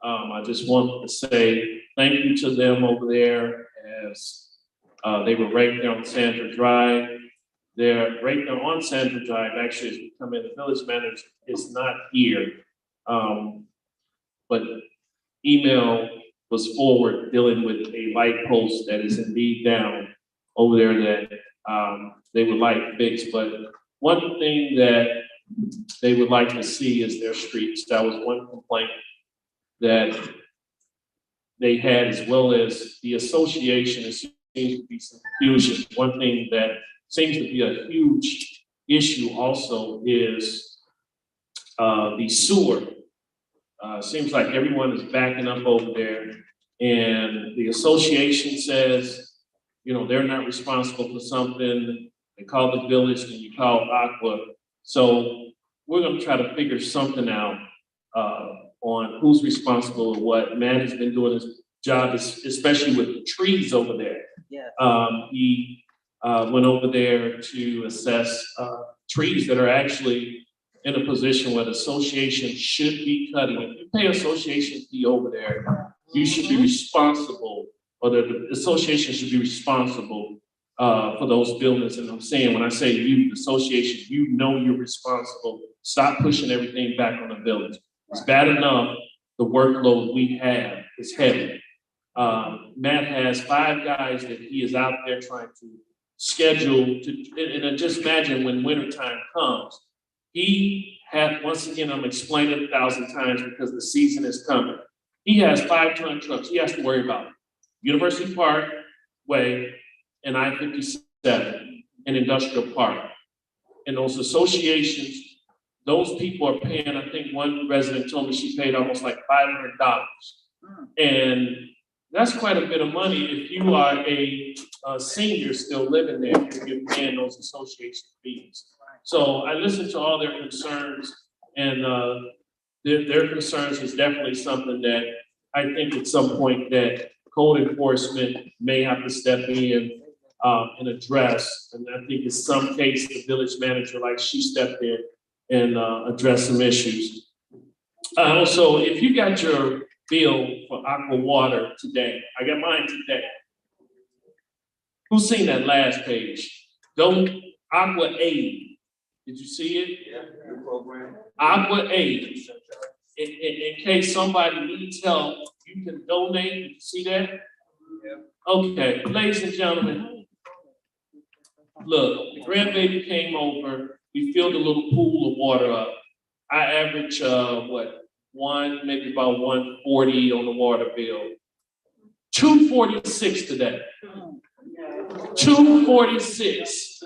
[SPEAKER 8] I just want to say thank you to them over there as they were right there on Sandra Drive. They're right there on Sandra Drive, actually, as we come in, the village manager is not here. But email was forward dealing with a light post that is indeed down over there that they would like fixed. But one thing that they would like to see is their streets. That was one complaint that they had, as well as the association. It seems to be some confusion. One thing that seems to be a huge issue also is the sewer. Seems like everyone is backing up over there, and the association says, you know, they're not responsible for something. They call the village, and you call Aqua. So we're gonna try to figure something out on who's responsible or what. Man has been doing his job, especially with the trees over there.
[SPEAKER 5] Yes.
[SPEAKER 8] He went over there to assess trees that are actually in a position where the association should be cutting. If you pay association fee over there, you should be responsible, or the association should be responsible for those buildings. And I'm saying, when I say you, the association, you know you're responsible. Stop pushing everything back on the village. It's bad enough the workload we have is heavy. Matt has 5 guys that he is out there trying to schedule to, and just imagine when wintertime comes, he had, once again, I'm explaining it 1,000 times because the season is coming. He has 5-ton trucks he has to worry about. University Park Way and I-57 and Industrial Park. And those associations, those people are paying, I think one resident told me she paid almost like $500. And that's quite a bit of money if you are a senior still living there, if you're paying those association fees. So I listened to all their concerns, and their concerns is definitely something that I think at some point that code enforcement may have to step in and address. And I think in some case, the village manager, like she stepped in and addressed some issues. Also, if you got your bill for Aqua Water today, I got mine today. Who's seen that last page? Don't Aqua Aid. Did you see it? Yeah. Aqua Aid. In case somebody needs help You can donate, you can see that? Okay, ladies and gentlemen, look, the grandbaby came over, we filled a little pool of water up. I average, maybe about 140 on the water bill. 246 today. 246.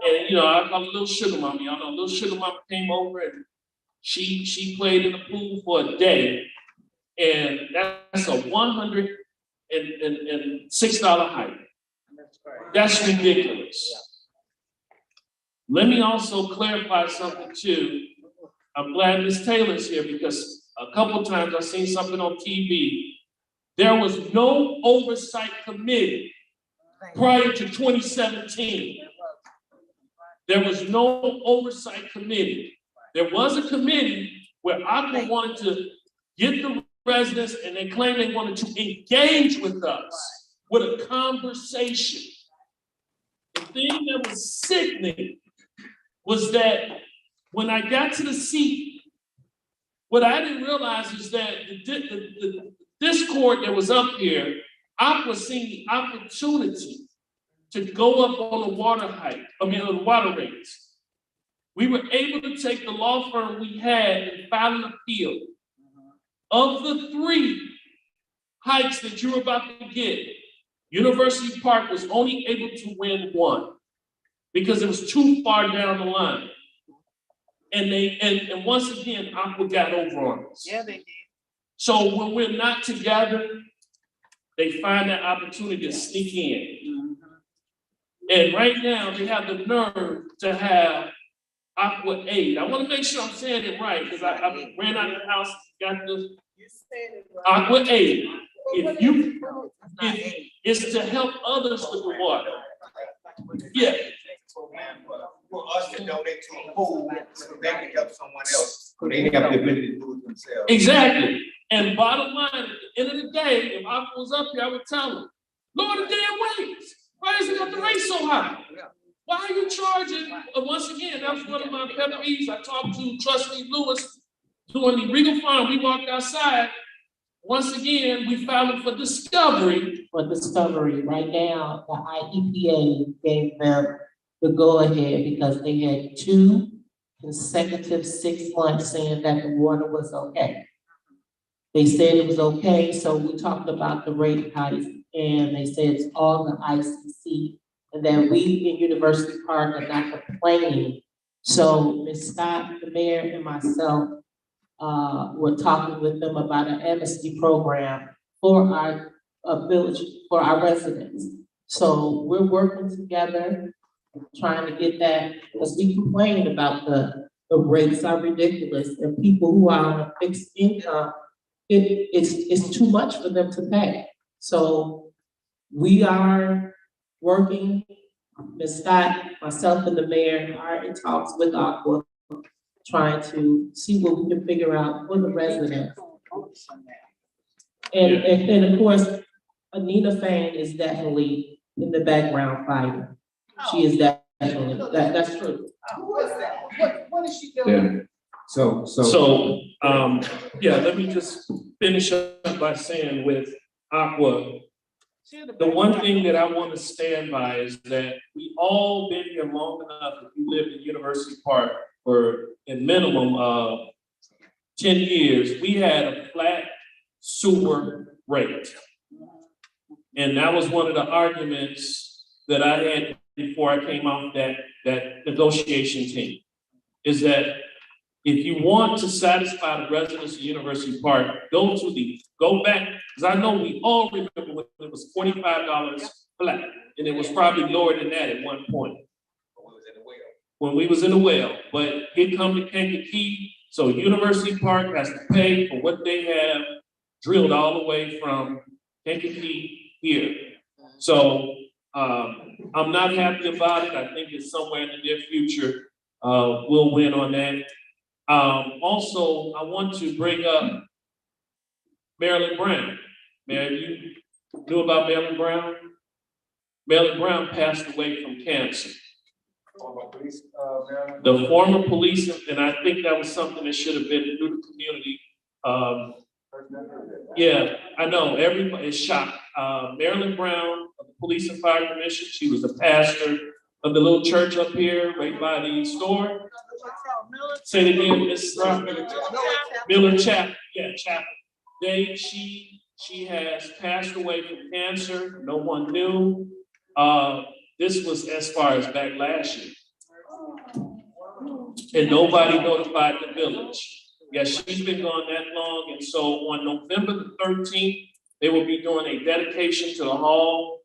[SPEAKER 8] And you know, I'm a little sugar mommy. Y'all know, little sugar mama came over and she played in the pool for a day. And that's a $106 hike. That's ridiculous. Let me also clarify something too. I'm glad Ms. Taylor's here because a couple times I've seen something on TV. There was no oversight committee prior to 2017. There was no oversight committee. There was a committee where I wanted to get the residents and they claimed they wanted to engage with us with a conversation. The thing that was sickening was that when I got to the seat, what I didn't realize is that the discord that was up here, I was seeing the opportunity to go up on the water rates. We were able to take the law firm we had and file an appeal. Of the 3 hikes that you're about to get, University Park was only able to win 1 because it was too far down the line. And once again, Aqua got over on us.
[SPEAKER 3] Yeah, they did.
[SPEAKER 8] So when we're not together, they find that opportunity to sneak in. And right now, they have the nerve to have Aqua Aid. I want to make sure I'm saying it right because I ran out of the house, got the Aqua Aid. It's to help others with the water. Yeah.
[SPEAKER 2] For us to donate to a pool, so they can help someone else, so they have the ability to do it themselves.
[SPEAKER 8] Exactly. And bottom line, at the end of the day, if Aqua was up here, I would tell them, lower the damn rates. Why is it got the rate so high? Why are you charging? Once again, that was one of my pet peeves. I talked to Trustee Lewis doing the Regal Farm. We walked outside. Once again, we filed for discovery.
[SPEAKER 6] For discovery, right now, the IEPA gave them the go-ahead because they had 2 consecutive 6 months saying that the water was okay. They said it was okay, so we talked about the rate hikes, and they said it's all the ICC, and that we in University Park are not complaining. So Ms. Scott, the mayor, and myself were talking with them about an amnesty program for our village, for our residents. So we're working together, trying to get that, because we complained about the rates are ridiculous, and people who are on a fixed income, it's too much for them to pay. So we are working, Ms. Scott, myself, and the mayor are in talks with Aqua, trying to see what we can figure out for the residents. And of course, Anina Fain is definitely in the background fighting. She is definitely, that's true.
[SPEAKER 3] Who is that? What is she doing?
[SPEAKER 8] So, let me just finish up by saying with Aqua, the one thing that I want to stand by is that we all been here long enough. If you lived in University Park for a minimum of 10 years, we had a flat sewer rate. And that was one of the arguments that I had before I came off that negotiation team, is that if you want to satisfy the residents of University Park, go back, because I know we all remember when it was $45 flat, and it was probably lower than that at one point. When we was in the well, but here come the Kankakee, so University Park has to pay for what they have drilled all the way from Kankakee here. So I'm not happy about it. I think it's somewhere in the near future we'll win on that. Also, I want to bring up Marilyn Brown. Mayor, you knew about Marilyn Brown? Marilyn Brown passed away from cancer. The former police, and I think that was something that should have been through the community. Yeah, I know, everybody is shocked. Marilyn Brown of the Police and Fire Commission, she was the pastor of the little church up here, right by the store. Say it again, Mrs. Miller Chapel, yeah, Chapel. She has passed away from cancer, no one knew. This was as far as back last year. And nobody notified the village. Yeah, she's been gone that long, and so on November the 13th, they will be doing a dedication to the hall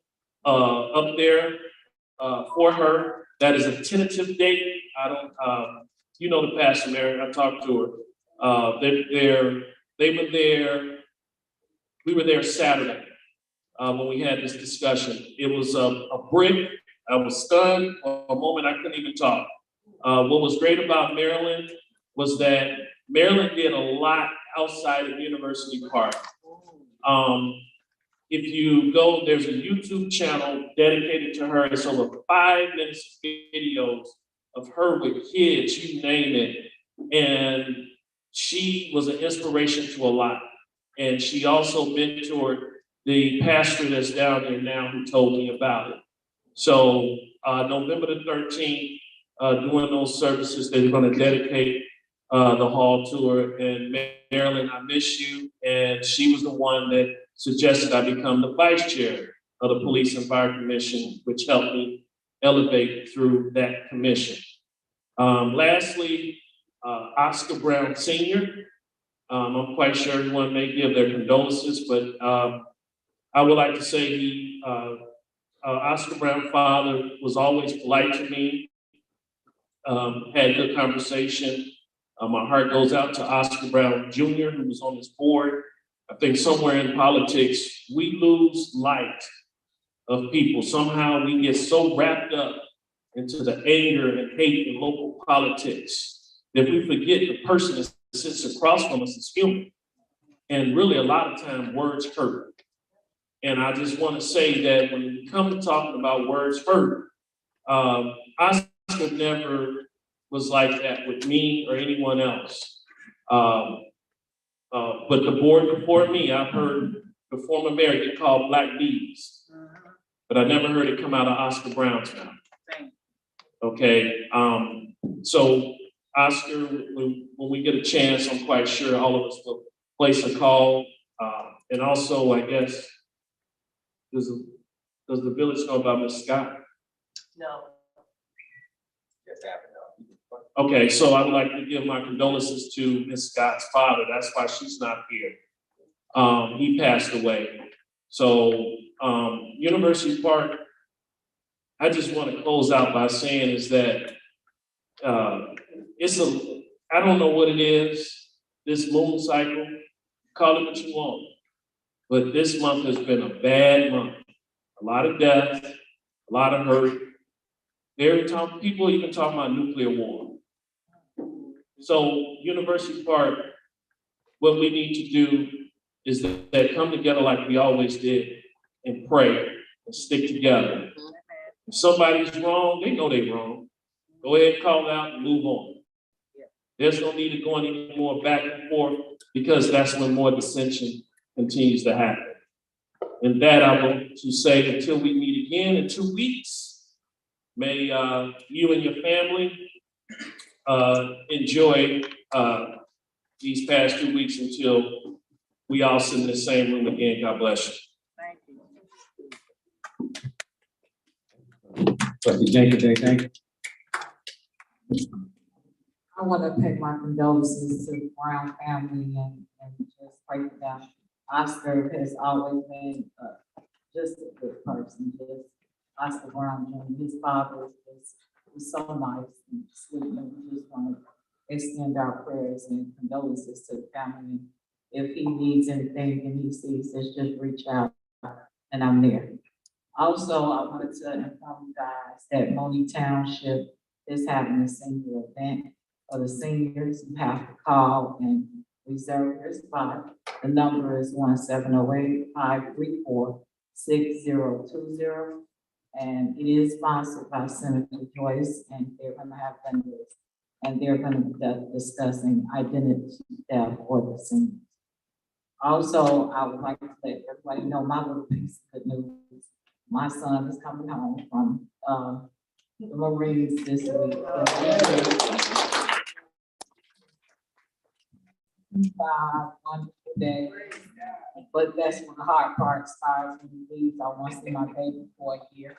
[SPEAKER 8] up there for her. That is a tentative date. I don't, you know the pastor, Mary, I talked to her. They were there, we were there Saturday when we had this discussion. It was a brick. I was stunned for a moment, I couldn't even talk. What was great about Maryland was that Maryland did a lot outside of University Park. If you go, there's a YouTube channel dedicated to her. It's over 5 minutes of videos of her with kids, you name it. And she was an inspiration to a lot. And she also mentored the pastor that's down there now who told me about it. So November the 13th, doing those services, they're going to dedicate the hall to her. And Marilyn, I miss you. And she was the one that suggested I become the vice chair of the Police and Fire Commission, which helped me elevate through that commission. Lastly, Oscar Brown Sr. I'm quite sure everyone may give their condolences, but I would like to say Oscar Brown father was always polite to me, had good conversation. My heart goes out to Oscar Brown Jr., who was on this board. I think somewhere in politics, we lose light of people. Somehow we get so wrapped up into the anger and hate in local politics that we forget the person that sits across from us is human. And really a lot of time words hurt. And I just want to say that when we come to talking about words hurt, Oscar never was like that with me or anyone else. But the board before me, I've heard the former mayor get called black bees, but I never heard it come out of Oscar Brown's mouth. Okay, so Oscar, when we get a chance, I'm quite sure all of us will place a call. And also, I guess, does the village know about Ms. Scott?
[SPEAKER 5] No.
[SPEAKER 8] Okay, so I would like to give my condolences to Ms. Scott's father. That's why she's not here. He passed away. So University Park, I just want to close out by saying is that I don't know what it is, this moon cycle, call it what you want. But this month has been a bad month. A lot of death, a lot of hurt. People even talking about nuclear war. So University Park, what we need to do is that come together like we always did and pray and stick together. If somebody's wrong, they know they're wrong. Go ahead, call it out and move on. There's no need to go any more back and forth because that's when more dissension continues to happen. And that I want to say until we meet again in 2 weeks, may you and your family enjoy these past 2 weeks until we all sit in the same room again. God bless you.
[SPEAKER 2] Trustee Jenkins, thank you.
[SPEAKER 6] I want to pay my condolences to the Brown family and just pray for them. Oscar has always been just a good person. Just Oscar Brown Jr., his father was so nice and sweet. And we just want to extend our prayers and condolences to the family. If he needs anything and he sees us, just reach out and I'm there. Also, I wanted to inform you guys that Mooney Township is having a senior event for the seniors. You have to call and reserve your spot. The number is 1-708-534-6020. And it is sponsored by Senator Joyce, and they're gonna have vendors. And they're gonna be discussing identity theft for the seniors. Also, I would like to let everybody know my little piece of good news. My son is coming home from, the Marines this week. wonderful day. But that's when the hard part starts, when he leaves. I want to see my baby boy here.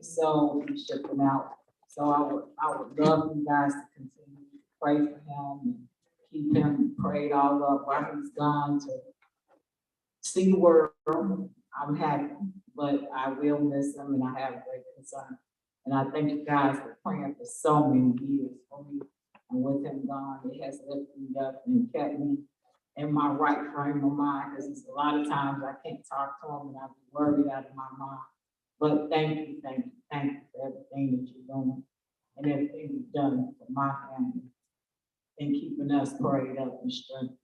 [SPEAKER 6] So we ship him out. So I would love you guys to continue to pray for him and keep him prayed all up while he's gone to see the world. I'm happy, but I will miss him and I have great concern. And I thank you guys for praying for so many years for me. And with him gone, it has lifted me up and kept me in my right frame of mind, because a lot of times I can't talk to him and I'm worried out of my mind. But thank you for everything that you're doing and everything you've done for my family and keeping us prayed up and strengthened.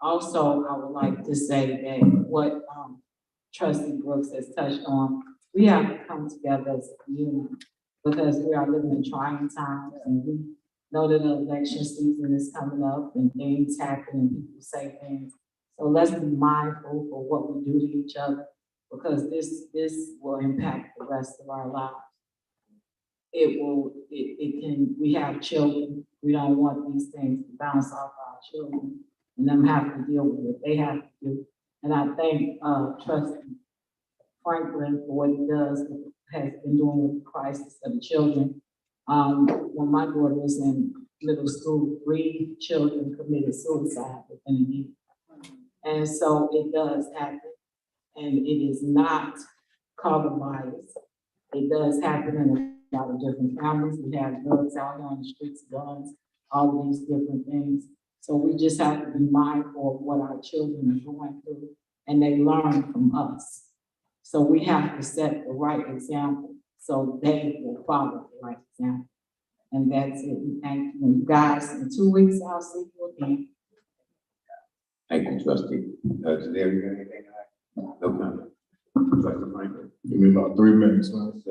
[SPEAKER 6] Also, I would like to say that what Trustee Brooks has touched on, we have to come together as a community because we are living in trying times and we know that the election season is coming up and things happen and people say things. So let's be mindful for what we do to each other, because this will impact the rest of our lives. We have children. We don't want these things to bounce off our children and them have to deal with what they have to do. And I thank Trustee Franklin for what he has been doing with the crisis of the children. When my daughter was in middle school, 3 children committed suicide within a year. And so it does happen. And it is not color bias. It does happen in a lot of different families. We have drugs out here on the streets, guns, all of these different things. So we just have to be mindful of what our children are going through, and they learn from us. So we have to set the right example so they will follow the right example. And that's it. We thank you. And guys, in 2 weeks, I'll see you again.
[SPEAKER 2] Thank you, Trustee. Is there anything? No comment. Trustee Franklin.
[SPEAKER 10] Give me about 3 minutes, man.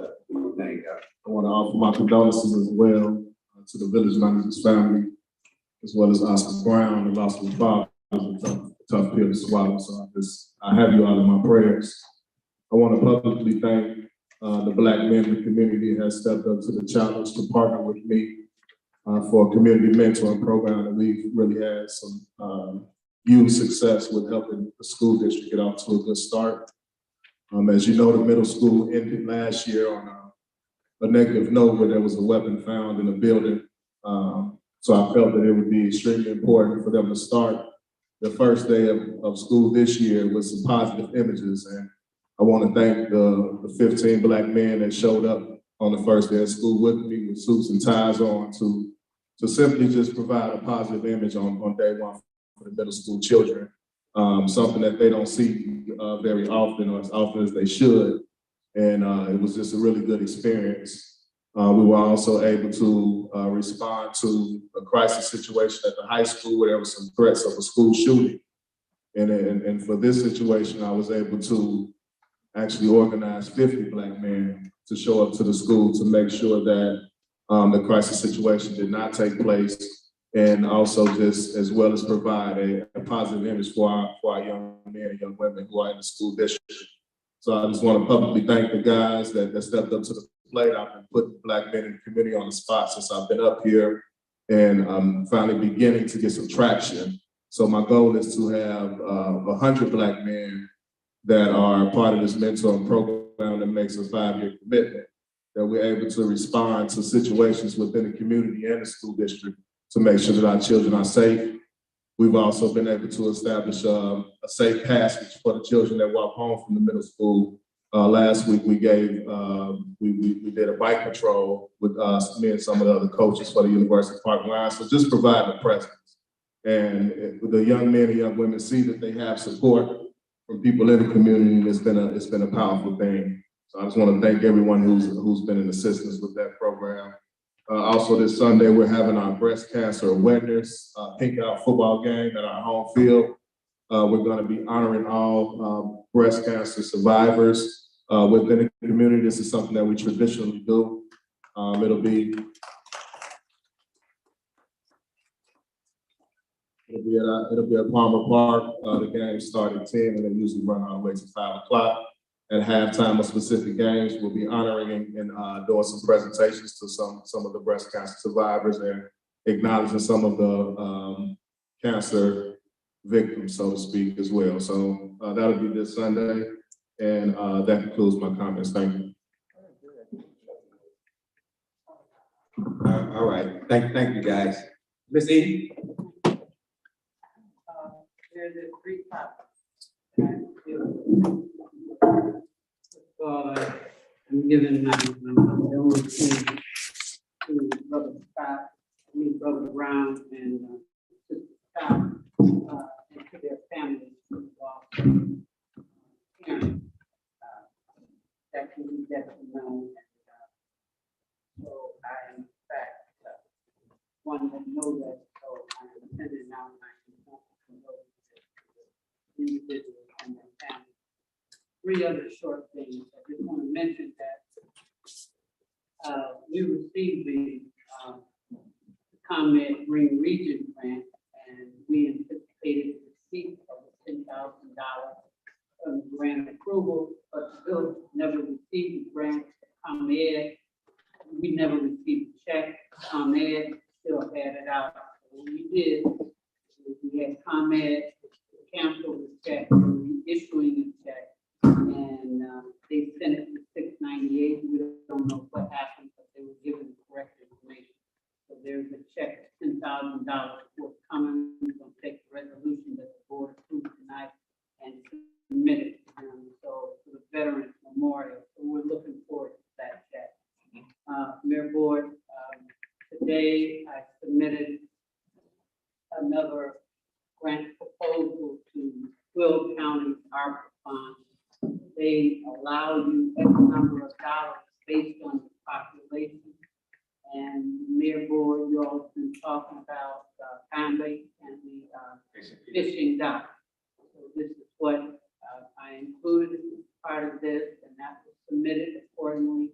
[SPEAKER 2] Thank God.
[SPEAKER 10] I want to offer my condolences as well to the village manager's family, as well as Oscar Brown, the loss of his father. It was a tough pill to swallow. So I have you all in my prayers. I want to publicly thank the Black men in the community that has stepped up to the challenge to partner with me for a community mentoring program that we've really had some huge success with helping the school district get off to a good start. As you know, the middle school ended last year on a negative note where there was a weapon found in a building. So I felt that it would be extremely important for them to start the first day of school this year with some positive images. And I want to thank the 15 Black men that showed up on the first day of school with me with suits and ties on to simply just provide a positive image on day one for the middle school children. Something that they don't see very often or as often as they should. And it was just a really good experience. We were also able to respond to a crisis situation at the high school where there was some threats of a school shooting. And for this situation, I was able to actually organize 50 Black men to show up to the school to make sure that the crisis situation did not take place, and also just as well as provide a positive image for our young men and young women who are in the school district. So I just want to publicly thank the guys that stepped up to the plate. I've been putting Black men in the community on the spot since I've been up here, and I'm finally beginning to get some traction. So my goal is to have 100 Black men that are part of this mentoring program that makes a 5-year commitment, that we're able to respond to situations within the community and the school district to make sure that our children are safe. We've also been able to establish a safe passage for the children that walk home from the middle school. Last week we gave, we did a bike patrol with me and some of the other coaches for the University Park line. So just providing a presence. And the young men and young women see that they have support from people in the community, and it's been a powerful thing. So I just want to thank everyone who's been in assistance with that program. Also this Sunday, we're having our breast cancer awareness pink out football game at our home field. We're going to be honoring all breast cancer survivors within the community. This is something that we traditionally do. It'll be It'll be at Palmer Park. The game start at 10 and they usually run all the way to 5 o'clock. At halftime of specific games, we'll be honoring and doing some presentations to some of the breast cancer survivors and acknowledging some of the cancer victims, so to speak, as well. So that'll be this Sunday, and that concludes my comments. Thank you.
[SPEAKER 2] All right, thank you, guys. Ms. E?
[SPEAKER 6] There's a three topics. I'm giving my condolences to Brother Scott, Brother Brown, and Sister Scott, and to their families involved. Parents, that can be definitely known. So I am in fact one that knows that, so I am sending out my condolences to individuals and their families. Three other short things. I just want to mention that we received the ComEd Green Region grant, and we anticipated the receipt of $10,000 from grant approval, but still never received the grant. ComEd, we never received a check. ComEd still had it out. What we did is we had ComEd cancel the check, issuing a check. And they sent it to 698. We don't know what happened, but they were given the correct information. So there's a check, $10,000 forthcoming. We're going to take the resolution that the board approved tonight and submit it to them. So for the Veterans Memorial. So we're looking forward to that check. Mayor Board, today I submitted another grant proposal to Will County ARPA funds. They allow you X number of dollars based on the population. And Mayor Board, you all have been talking about family and the fishing dock. So this is what I included as part of this, and that was submitted accordingly.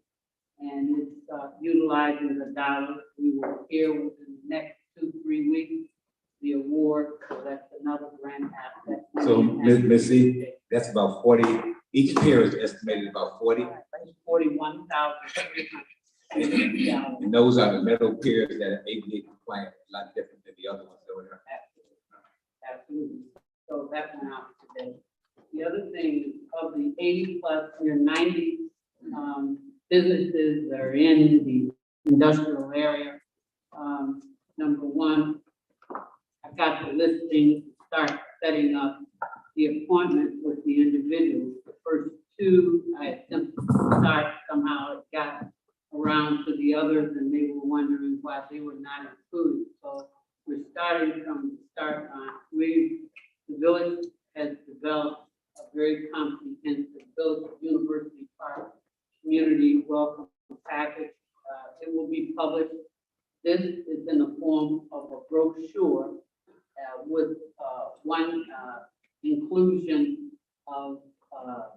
[SPEAKER 6] And it's utilizing the dollars. We will hear within the next 2-3 weeks the award. So that's another grant asset.
[SPEAKER 2] So, Ms. E, that's about 40, each pair is estimated about 40.
[SPEAKER 6] 41,300.
[SPEAKER 2] And those are the metal piers that are ADA compliant, a lot different than the other ones over there.
[SPEAKER 6] Absolutely. So that went out today. The other thing is of the 80 plus, there are 90 businesses that are in the industrial area. Number one, I got the listing, start setting up the appointment with the individuals. The first two, I attempted to start, somehow it got around to the others and they were wondering why they were not included. So we're starting from the start on. The village has developed a very comprehensive Village University Park community welcome package. It will be published. This is in the form of a brochure with one inclusion of a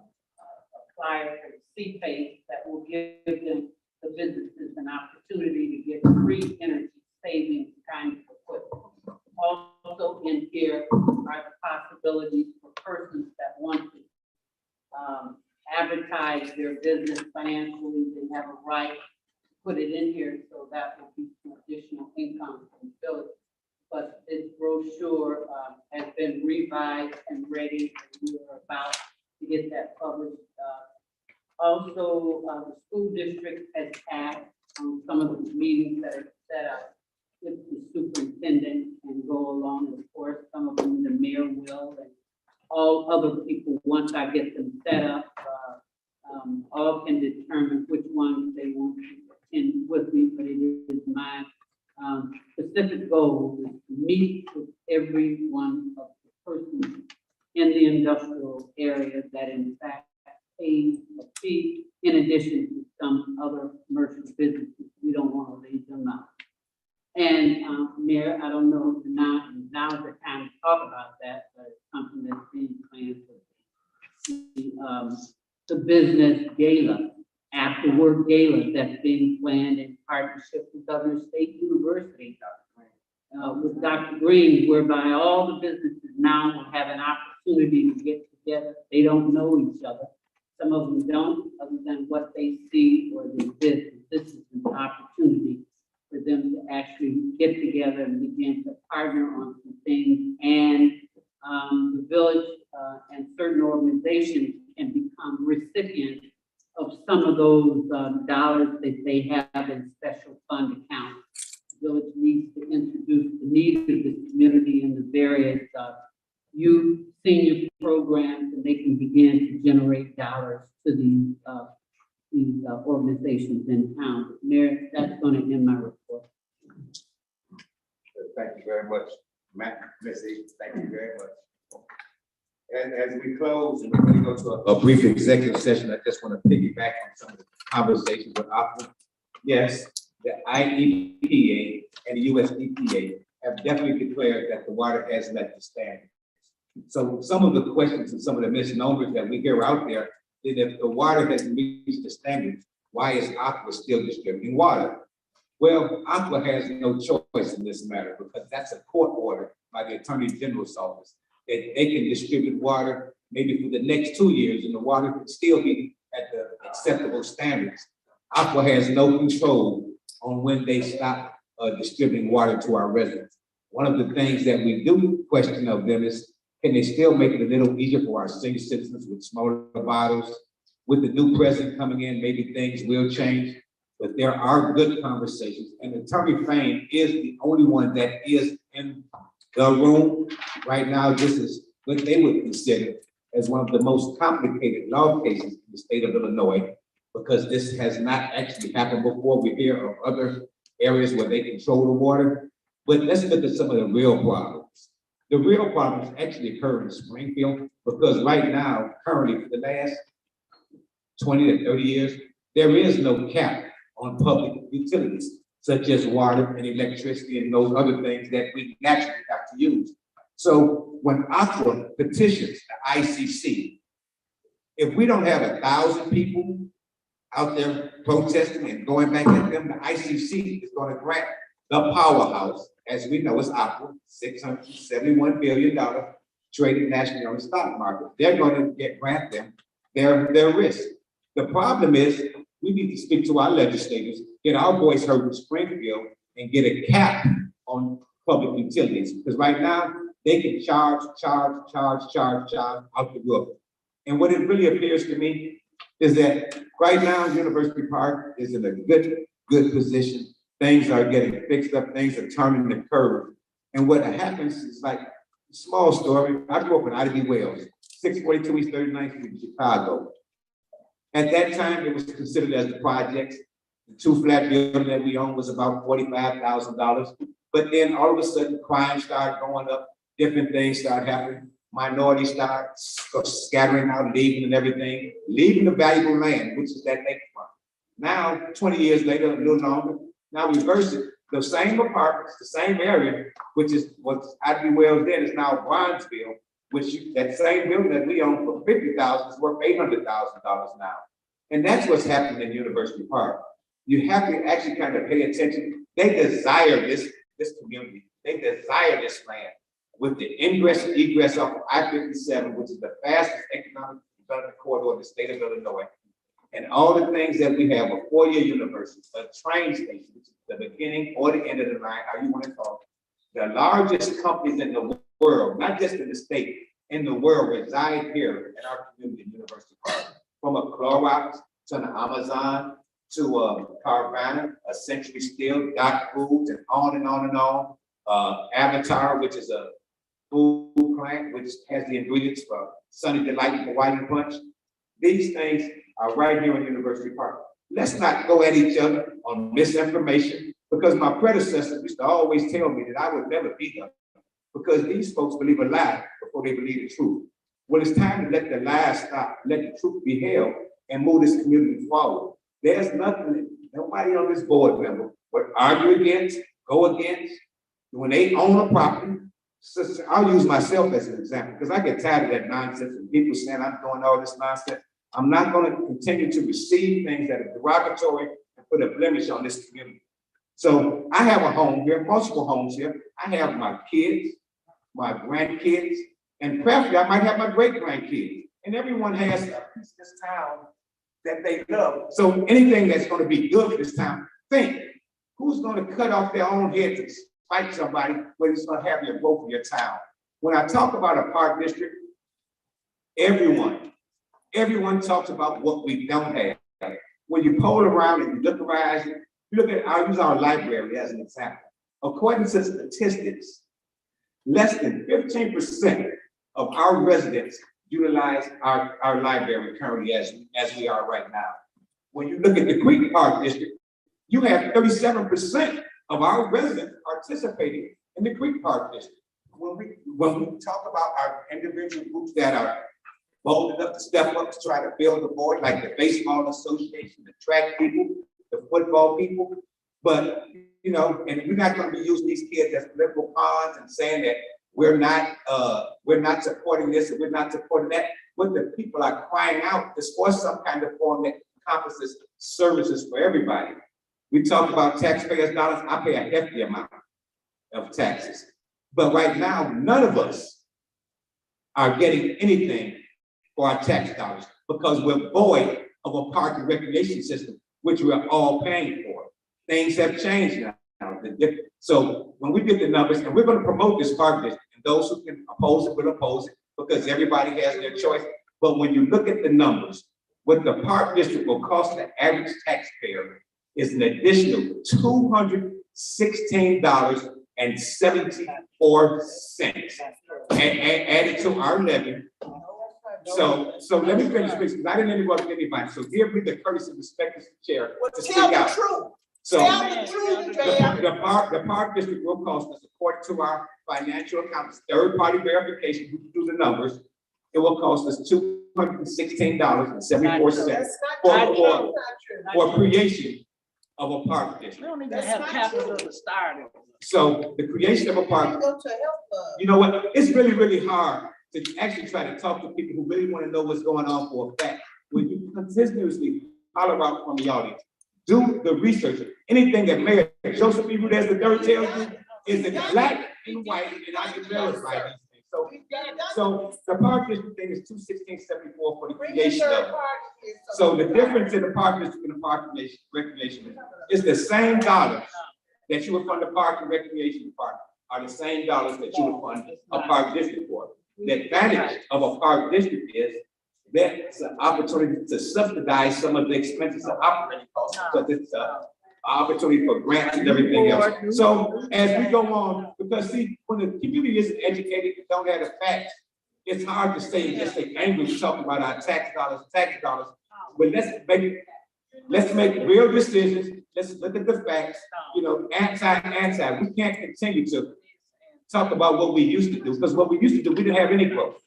[SPEAKER 6] flyer for CPACE that will give them, the businesses, an opportunity to get free energy savings kind of equipment. Also in here are the possibilities for persons that want to advertise their business financially. They have a right to put it in here, so that will be some additional income from the village. But this brochure has been revised and ready, and we are about to get that published. Also, the school district has had some of the meetings that are set up with the superintendent and go along. Of course, some of them the mayor will, and all other people, once I get them set up, all can determine which ones they want to attend with me, but it is my specific goal is to meet with every one of the persons in the industrial area that in fact pays a fee in addition to some other commercial businesses. We don't want to leave them out. And Mayor, I don't know if now is the time to talk about that, but it's something that's being planned for the business gala, after work gala that's being planned in partnership with Governor State University with
[SPEAKER 11] Dr. Green, whereby all the businesses now will have an opportunity to get together. They don't know each other. Some of them don't, other than what they see or their business. This is an opportunity for them to actually get together and begin to partner on some things. And the village and certain organizations can become recipients of some of those dollars that they have in special fund accounts. The village needs to introduce the needs of the community in the various youth, senior programs, and they can begin to generate dollars to these organizations in town. Mayor, that's going to end my report.
[SPEAKER 2] Thank you very much, Matt, Missy, thank you very much. And as we close, and we're going to go to a brief executive session, I just want to piggyback on some of the conversations with Aqua. Yes, the IEPA and the US EPA have definitely declared that the water has met the standard. So some of the questions and some of the misnomers that we hear out there, that if the water hasn't reached the standards, why is Aqua still distributing water? Well, Aqua has no choice in this matter because that's a court order by the Attorney General's office that they can distribute water maybe for the next 2 years and the water could still be at the acceptable standards. Aqua has no control on when they stop distributing water to our residents. One of the things that we do question of them is, can they still make it a little easier for our senior citizens with smaller bottles? With the new president coming in, maybe things will change, but there are good conversations. And Attorney Fain is the only one that is in the room. Right now, this is what they would consider as one of the most complicated law cases in the state of Illinois, because this has not actually happened before. We hear of other areas where they control the water, but let's look at some of the real problems. The real problems actually occur in Springfield, because right now, currently, for the last 20 to 30 years, there is no cap on public utilities, such as water and electricity and those other things that we naturally have to use. So when Aqua petitions the ICC, if we don't have 1,000 people out there protesting and going back at them, the ICC is going to grant the powerhouse, as we know, it's Aqua, $671 billion traded nationally on the stock market. They're going to grant them their risk. The problem is we need to speak to our legislators, get our voice heard in Springfield, and get a cap on public utilities. Because right now, they can charge out the roof. And what it really appears to me is that right now, University Park is in a good position. Things are getting fixed up, things are turning the curve. And what happens is like a small story. I grew up in Ivy Wells, 642 East 39th Street in Chicago. At that time, it was considered as the projects. The 2-flat building that we owned was about $45,000. But then all of a sudden, crime started going up, different things started happening. Minorities started scattering out, leaving and everything, leaving the valuable land, which is that lakefront. Now, 20 years later, a little longer, now reverse it. The same apartments, the same area, which is what's Ivy Wells then is now Bronzeville, that same building that we own for $50,000 is worth $800,000 now. And that's what's happening in University Park. You have to actually kind of pay attention. They desire this community. They desire this land with the ingress and egress off of I-57, which is the fastest economic development corridor in the state of Illinois. And all the things that we have, a 4-year university, a train station, which is the beginning or the end of the line, how you want to call it. The largest companies in the world, not just in the state, in the world reside here in our community, University Park. From a Clorox to an Amazon to a Carvana, a Century Steel, Dot Foods, and on and on and on. Avatar, which is a food plant, which has the ingredients for Sunny Delight and Hawaiian Punch. These things are right here in University Park. Let's not go at each other on misinformation, because my predecessors used to always tell me that I would never be done, because these folks believe a lie before they believe the truth. Well, it's time to let the lies stop, let the truth be held, and move this community forward. There's nothing, nobody on this board member would argue against, go against. When they own a property, I'll use myself as an example, because I get tired of that nonsense and people saying I'm doing all this nonsense. I'm not going to continue to receive things that are derogatory and put a blemish on this community. So I have a home here, multiple homes here. I have my kids, my grandkids, and preferably I might have my great grandkids. And everyone has a piece of this town that they love. So anything that's gonna be good for this town, think, who's gonna cut off their own head to spite somebody when it's gonna have your vote for your town? When I talk about a park district, everyone talks about what we don't have. When you poll around and you look around, you look at, I'll use our library as an example. According to statistics, less than 15% of our residents utilize our library currently as we are right now. When you look at the Creek Park District, you have 37% of our residents participating in the Creek Park District. When we talk about our individual groups that are bold enough to step up to try to build the board, like the baseball association, the track people, the football people, but you know, and we're not going to be using these kids as political pawns and saying that we're not supporting this and we're not supporting that. What the people are crying out is for some kind of form that encompasses services for everybody. We talk about taxpayers' dollars. I pay a hefty amount of taxes, but right now, none of us are getting anything for our tax dollars because we're void of a park and recreation system, which we're all paying for. Things have changed now. So when we get the numbers, and we're going to promote this park district, and those who can oppose it will oppose it because everybody has their choice. But when you look at the numbers, what the park district will cost the average taxpayer is an additional $216.74 added to our levy. So let me finish, please, because I didn't interrupt anybody. So give me the courtesy and respect as the chair to speak out. So the park district will cost us, according to our financial accountants, third-party verification, who do the numbers, it will cost us $216.74 for creation of a park district.
[SPEAKER 4] We don't even have capital to start it.
[SPEAKER 2] So the creation of a park, you know what, it's really, really hard to actually try to talk to people who really want to know what's going on for a fact. When you continuously holler out from the audience, do the research. Anything that Mayor Joseph E. Rudez the third tells you is in black and white, and I can verify these things. So the park district thing is $216.74 for the creation of it. So the difference in the park district and the park recreation is the same dollars that you would fund the park and recreation department are the same dollars that you would fund a park district for. The advantage of a park district is that's an opportunity to subsidize some of the expenses of operating costs, because it's an opportunity for grants and everything else. So as we go on, because see, when the community isn't educated and don't have the facts, it's hard to say, just say angry talking about our tax dollars. But let's make real decisions. Let's look at the facts, you know, anti. We can't continue to talk about what we used to do, because what we used to do, we didn't have any growth.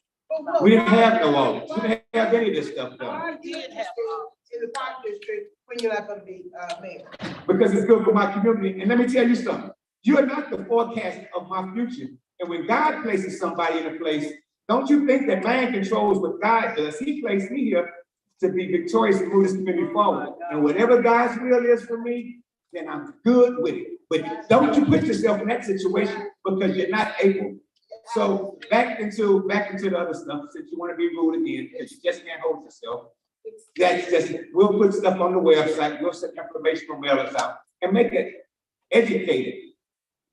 [SPEAKER 2] We didn't have no audits. We didn't have any of this stuff done.
[SPEAKER 3] In the park district, when you're not gonna be mayor.
[SPEAKER 2] Because it's good for my community. And let me tell you something. You are not the forecast of my future. And when God places somebody in a place, don't you think that man controls what God does? He placed me here to be victorious and move this community forward. And whatever God's will is for me, then I'm good with it. But don't you put yourself in that situation because you're not able. So back into the other stuff, since you want to be rude again, because you just can't hold yourself. That's just, we'll put stuff on the website, we'll send information from mailers out and make it educated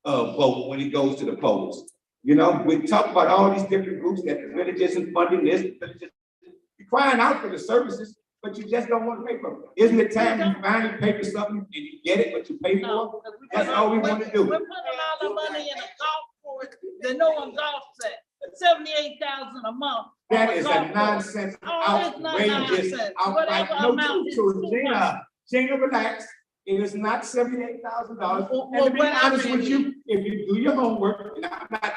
[SPEAKER 2] vote when it goes to the polls. You know, we talk about all these different groups that the village isn't funding this, you're crying out for the services, but you just don't want to pay for it. Isn't it time you finally pay for something and you get it, what you pay for? That's all we want to do.
[SPEAKER 4] We're putting all the money in a golf course that no one golfs at. $78,000 a month.
[SPEAKER 2] That is a nonsense, outrageous, outright, no truth to it. Gina, relax. It is not $78,000. And to be honest with you, if you do your homework, and I'm not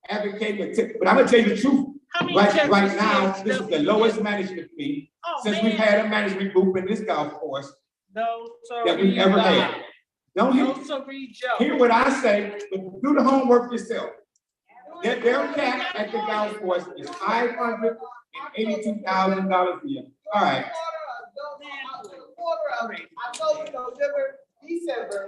[SPEAKER 2] advocating, but I'm gonna tell you the truth. Right now, this is the lowest management fee since we've had a management group in this golf course that we've ever had. Don't hear what I say, but do the homework yourself. Their cap at the golf course is $582,000 a year. All right.
[SPEAKER 3] I told you November, December,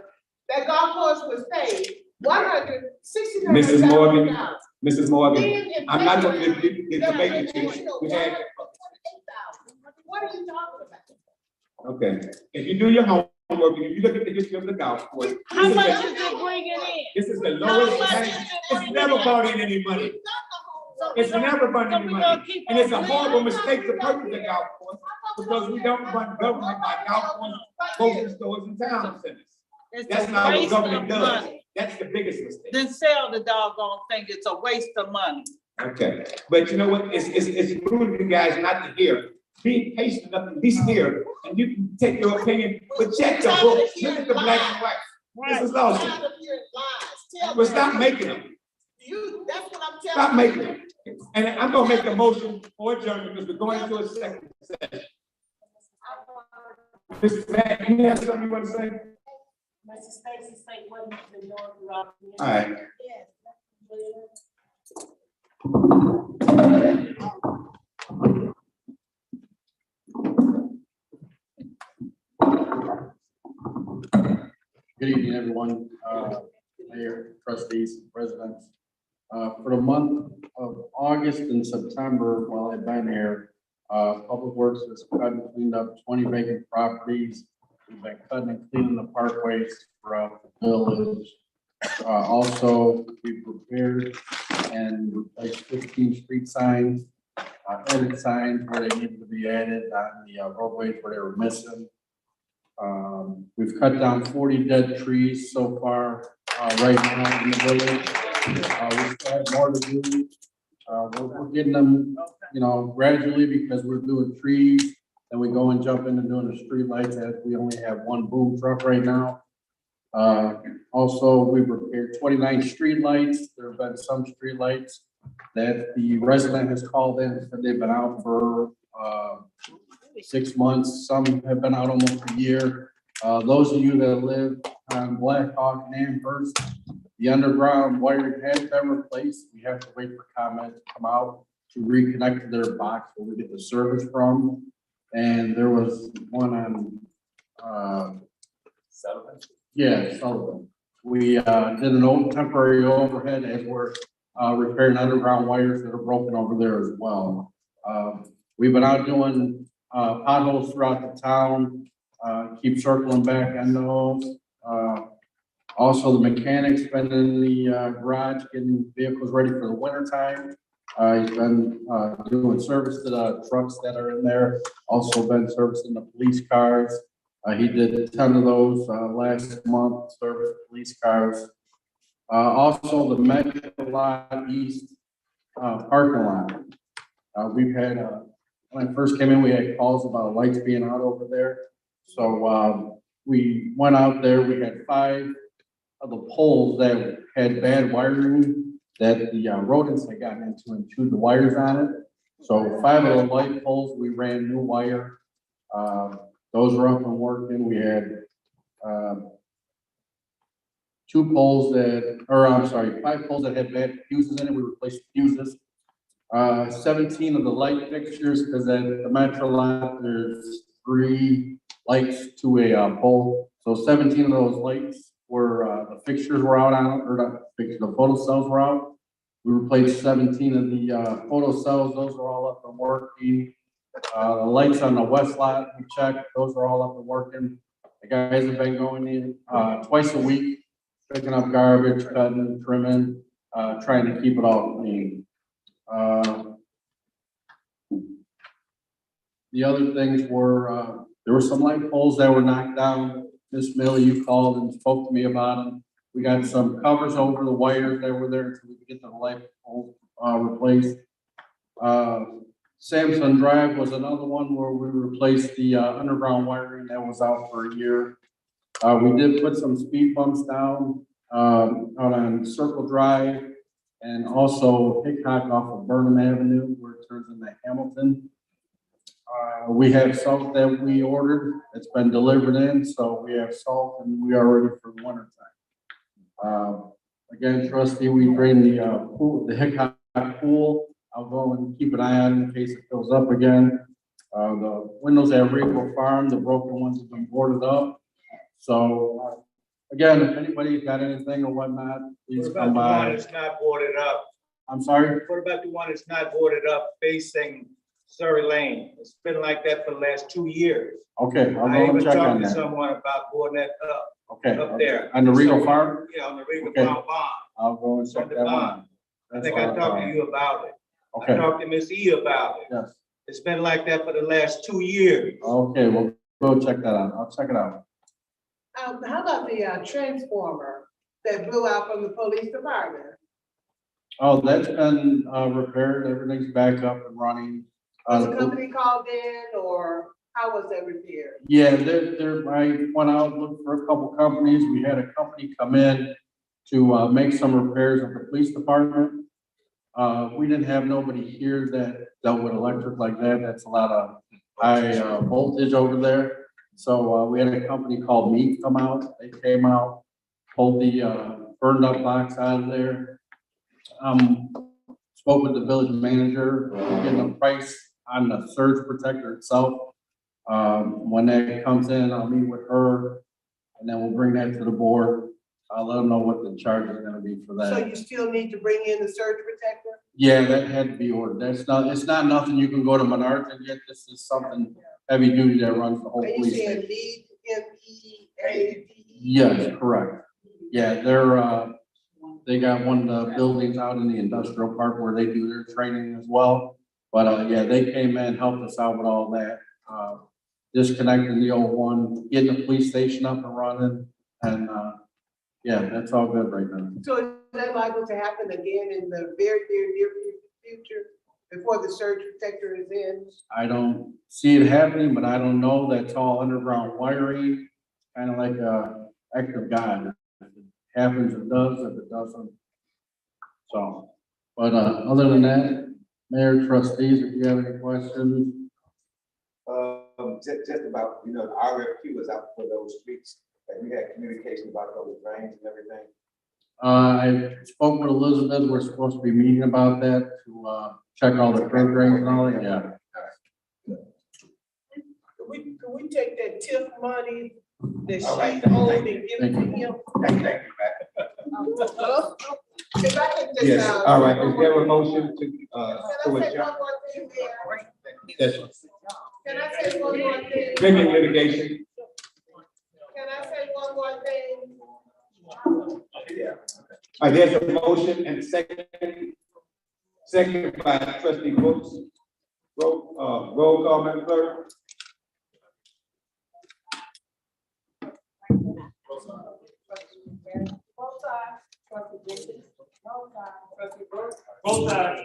[SPEAKER 3] that golf course was paid $169,000.
[SPEAKER 2] Mrs. Morgan, I'm not going to debate with you. We had,
[SPEAKER 3] What are you talking about?
[SPEAKER 2] okay, if you do your homework, if you look at the history of the golf course.
[SPEAKER 4] How much is it bringing in?
[SPEAKER 2] This is the
[SPEAKER 4] How
[SPEAKER 2] lowest,
[SPEAKER 4] much
[SPEAKER 2] money.
[SPEAKER 4] is it
[SPEAKER 2] It's
[SPEAKER 4] bringing
[SPEAKER 2] never
[SPEAKER 4] in?
[SPEAKER 2] brought in any money.
[SPEAKER 4] So we
[SPEAKER 2] It's
[SPEAKER 4] gonna-
[SPEAKER 2] never brought in
[SPEAKER 4] so
[SPEAKER 2] any
[SPEAKER 4] we
[SPEAKER 2] money.
[SPEAKER 4] gonna keep
[SPEAKER 2] And it's a
[SPEAKER 4] on
[SPEAKER 2] horrible
[SPEAKER 4] living?
[SPEAKER 2] mistake to purchase the golf course because we don't run government by golf course, grocery stores and town centers.
[SPEAKER 4] It's
[SPEAKER 2] That's
[SPEAKER 4] a
[SPEAKER 2] not what
[SPEAKER 4] waste
[SPEAKER 2] government
[SPEAKER 4] of
[SPEAKER 2] does.
[SPEAKER 4] money.
[SPEAKER 2] That's the biggest mistake.
[SPEAKER 4] Then sell the doggone thing. It's a waste of money.
[SPEAKER 2] Okay, but you know what? It's rude of you guys not to hear. Be patient enough to at least hear, and you can take your opinion, but check the book. Look at the black and white. This is Lawson. But stop making them.
[SPEAKER 3] That's what I'm telling
[SPEAKER 2] Stop making them. And I'm gonna make a motion for adjournment because we're going into a second session. Mr. Matt, you have something you want to say?
[SPEAKER 4] Mr. Stacy say what he's been doing throughout the year.
[SPEAKER 2] All right.
[SPEAKER 7] Good evening, everyone, mayor, trustees, residents. For the month of August and September, while I've been here, Public Works has cut and cleaned up 20 vacant properties. We've been cutting and cleaning the parkways throughout the village. Also, we prepared and replaced 15 street signs, edit signs where they needed to be added on the roadways where they were missing. We've cut down 40 dead trees so far, right now in the village. We still have more to do. We're getting them, you know, gradually because we're doing trees. Then we go and jump into doing the street lights as we only have one boom truck right now. Also, we repaired 29 street lights. There have been some street lights that the resident has called in and said they've been out for 6 months. Some have been out almost a year. Those of you that live on Black Hawk and Amherst, the underground wiring has been replaced. We have to wait for comment to come out to reconnect to their box where we get the service from. And there was one on,
[SPEAKER 2] Sullivan.
[SPEAKER 7] yeah, Sullivan. We did an old temporary overhead as we're repairing underground wires that are broken over there as well. We've been out doing potholes throughout the town, keep circling back on those. Also, the mechanic's been in the garage getting vehicles ready for the winter time. He's been doing service to the trucks that are in there, also been servicing the police cars. He did 10 of those last month, service police cars. Also, the Metro Lot East parking lot. We've had, when I first came in, we had calls about lights being out over there. So we went out there, we had 5 of the poles that had bad wiring that the rodents had gotten into and chewed the wires on it. So 5 of the light poles, we ran new wire. Those were up and working. We had 2 poles that, or I'm sorry, 5 poles that had bad fuses in it. We replaced fuses. 17 of the light fixtures, because at the Metro lot, there's 3 lights to a pole. So 17 of those lights were, the fixtures were out on, or not fixtures, the photo cells were out. We replaced 17 of the photo cells. Those are all up and working. The lights on the west lot, we checked, those are all up and working. The guys have been going in twice a week, picking up garbage, cutting, trimming, trying to keep it all clean. The other things were, there were some light poles that were knocked down. Miss Millie, you called and spoke to me about them. We got some covers over the wires that were there until we could get the light poles replaced. Samson Drive was another one where we replaced the underground wiring that was out for a year. We did put some speed bumps down out on Circle Drive and also Hickok off of Burnham Avenue where it turns into Hamilton. We have salt that we ordered. It's been delivered in, so we have salt and we are ready for the winter time. Again, trustee, we drained the pool, the Hickok pool. I'll go and keep an eye on it in case it fills up again. The windows at Regal Farm, the broken ones have been boarded up. So again, if anybody's got anything or whatnot, please
[SPEAKER 9] What
[SPEAKER 7] come
[SPEAKER 9] about the one
[SPEAKER 7] by.
[SPEAKER 9] that's not boarded up?
[SPEAKER 7] I'm sorry?
[SPEAKER 9] What about the one that's not boarded up facing Surrey Lane? It's been like that for the last 2 years.
[SPEAKER 7] Okay, I'll
[SPEAKER 9] I
[SPEAKER 7] go and
[SPEAKER 9] even
[SPEAKER 7] check on
[SPEAKER 9] talked to
[SPEAKER 7] that.
[SPEAKER 9] someone about boarding that up
[SPEAKER 7] Okay,
[SPEAKER 9] there.
[SPEAKER 7] on the Regal Farm,
[SPEAKER 9] Yeah, on the Regal
[SPEAKER 7] Okay.
[SPEAKER 9] Farm Bond.
[SPEAKER 7] I'll go and
[SPEAKER 9] On
[SPEAKER 7] check
[SPEAKER 9] the
[SPEAKER 7] that one.
[SPEAKER 9] bond. I think I talked to you about it. I
[SPEAKER 7] Okay,
[SPEAKER 9] talked to Miss E about it.
[SPEAKER 7] yes,
[SPEAKER 9] It's been like that for the last 2 years.
[SPEAKER 7] okay, we'll go check that out. I'll check it out.
[SPEAKER 3] How about the transformer that blew out from the police department?
[SPEAKER 7] Oh, that's been repaired, everything's back up and running.
[SPEAKER 3] Was the company called in or how was that repaired?
[SPEAKER 7] Yeah, I went out, looked for a couple companies. We had a company come in to make some repairs at the police department. We didn't have nobody here that dealt with electric like that. That's a lot of high voltage over there. So we had a company called Meat come out. They came out, pulled the burned up box out of there. Spoke with the village manager, getting a price on the surge protector itself. When that comes in, I'll meet with her and then we'll bring that to the board. I'll let them know what the charge is gonna be for
[SPEAKER 3] So
[SPEAKER 7] that.
[SPEAKER 3] you still need to bring in the surge protector?
[SPEAKER 7] Yeah, that had to be ordered. It's not nothing you can go to Menards and get. This is something heavy duty that runs the whole
[SPEAKER 3] Are you
[SPEAKER 7] police
[SPEAKER 3] saying
[SPEAKER 7] station.
[SPEAKER 3] MEAD?
[SPEAKER 7] Yes, correct. Yeah, they got one of the buildings out in the industrial park where they do their training as well. But, yeah, they came in, helped us out with all that. Disconnecting the old one, getting the police station up and running, and, yeah, that's all good right now.
[SPEAKER 3] So is that liable to happen again in the very, very near future before the surge protector is in?
[SPEAKER 7] I don't see it happening, but I don't know. That's all underground wiring, kind of like a act of God. If it happens, it does. If it doesn't, so. But other than that, Mayor, trustees, if you have any questions.
[SPEAKER 2] Just about, the RFQ was out for those streets, and we had communication about those drains and everything.
[SPEAKER 7] I spoke with Elizabeth. We're supposed to be meeting about that to check all the curb drains and all that. Yeah.
[SPEAKER 3] Can we take that TIF money that
[SPEAKER 2] All right,
[SPEAKER 3] she's holding and give it
[SPEAKER 7] thank
[SPEAKER 3] to
[SPEAKER 7] you.
[SPEAKER 3] him?
[SPEAKER 2] Thank you,
[SPEAKER 3] If I can just,
[SPEAKER 2] Yes, all right, is there a motion to
[SPEAKER 3] Can I say
[SPEAKER 2] adjourn?
[SPEAKER 3] one more thing there?
[SPEAKER 2] Yes,
[SPEAKER 3] Can I say one more thing?
[SPEAKER 2] pending litigation.
[SPEAKER 3] Can I say one more thing?
[SPEAKER 2] All right, there's a motion and a second by trustee Brooks. Roll call, Madam Clerk.
[SPEAKER 8] Both sides.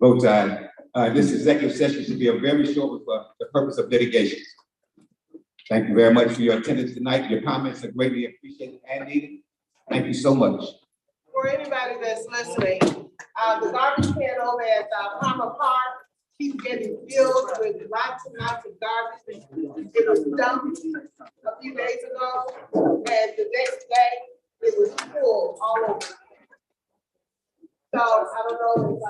[SPEAKER 2] Vote aye. This executive session should be a very short one for the purpose of litigation. Thank you very much for your attendance tonight. Your comments are greatly appreciated and needed. Thank you so much.
[SPEAKER 3] For anybody that's listening, the garbage can over at Palmer Park keeps getting filled with lots and lots of garbage. It was dumped a few days ago, and the next day, it was full all over. So I don't know if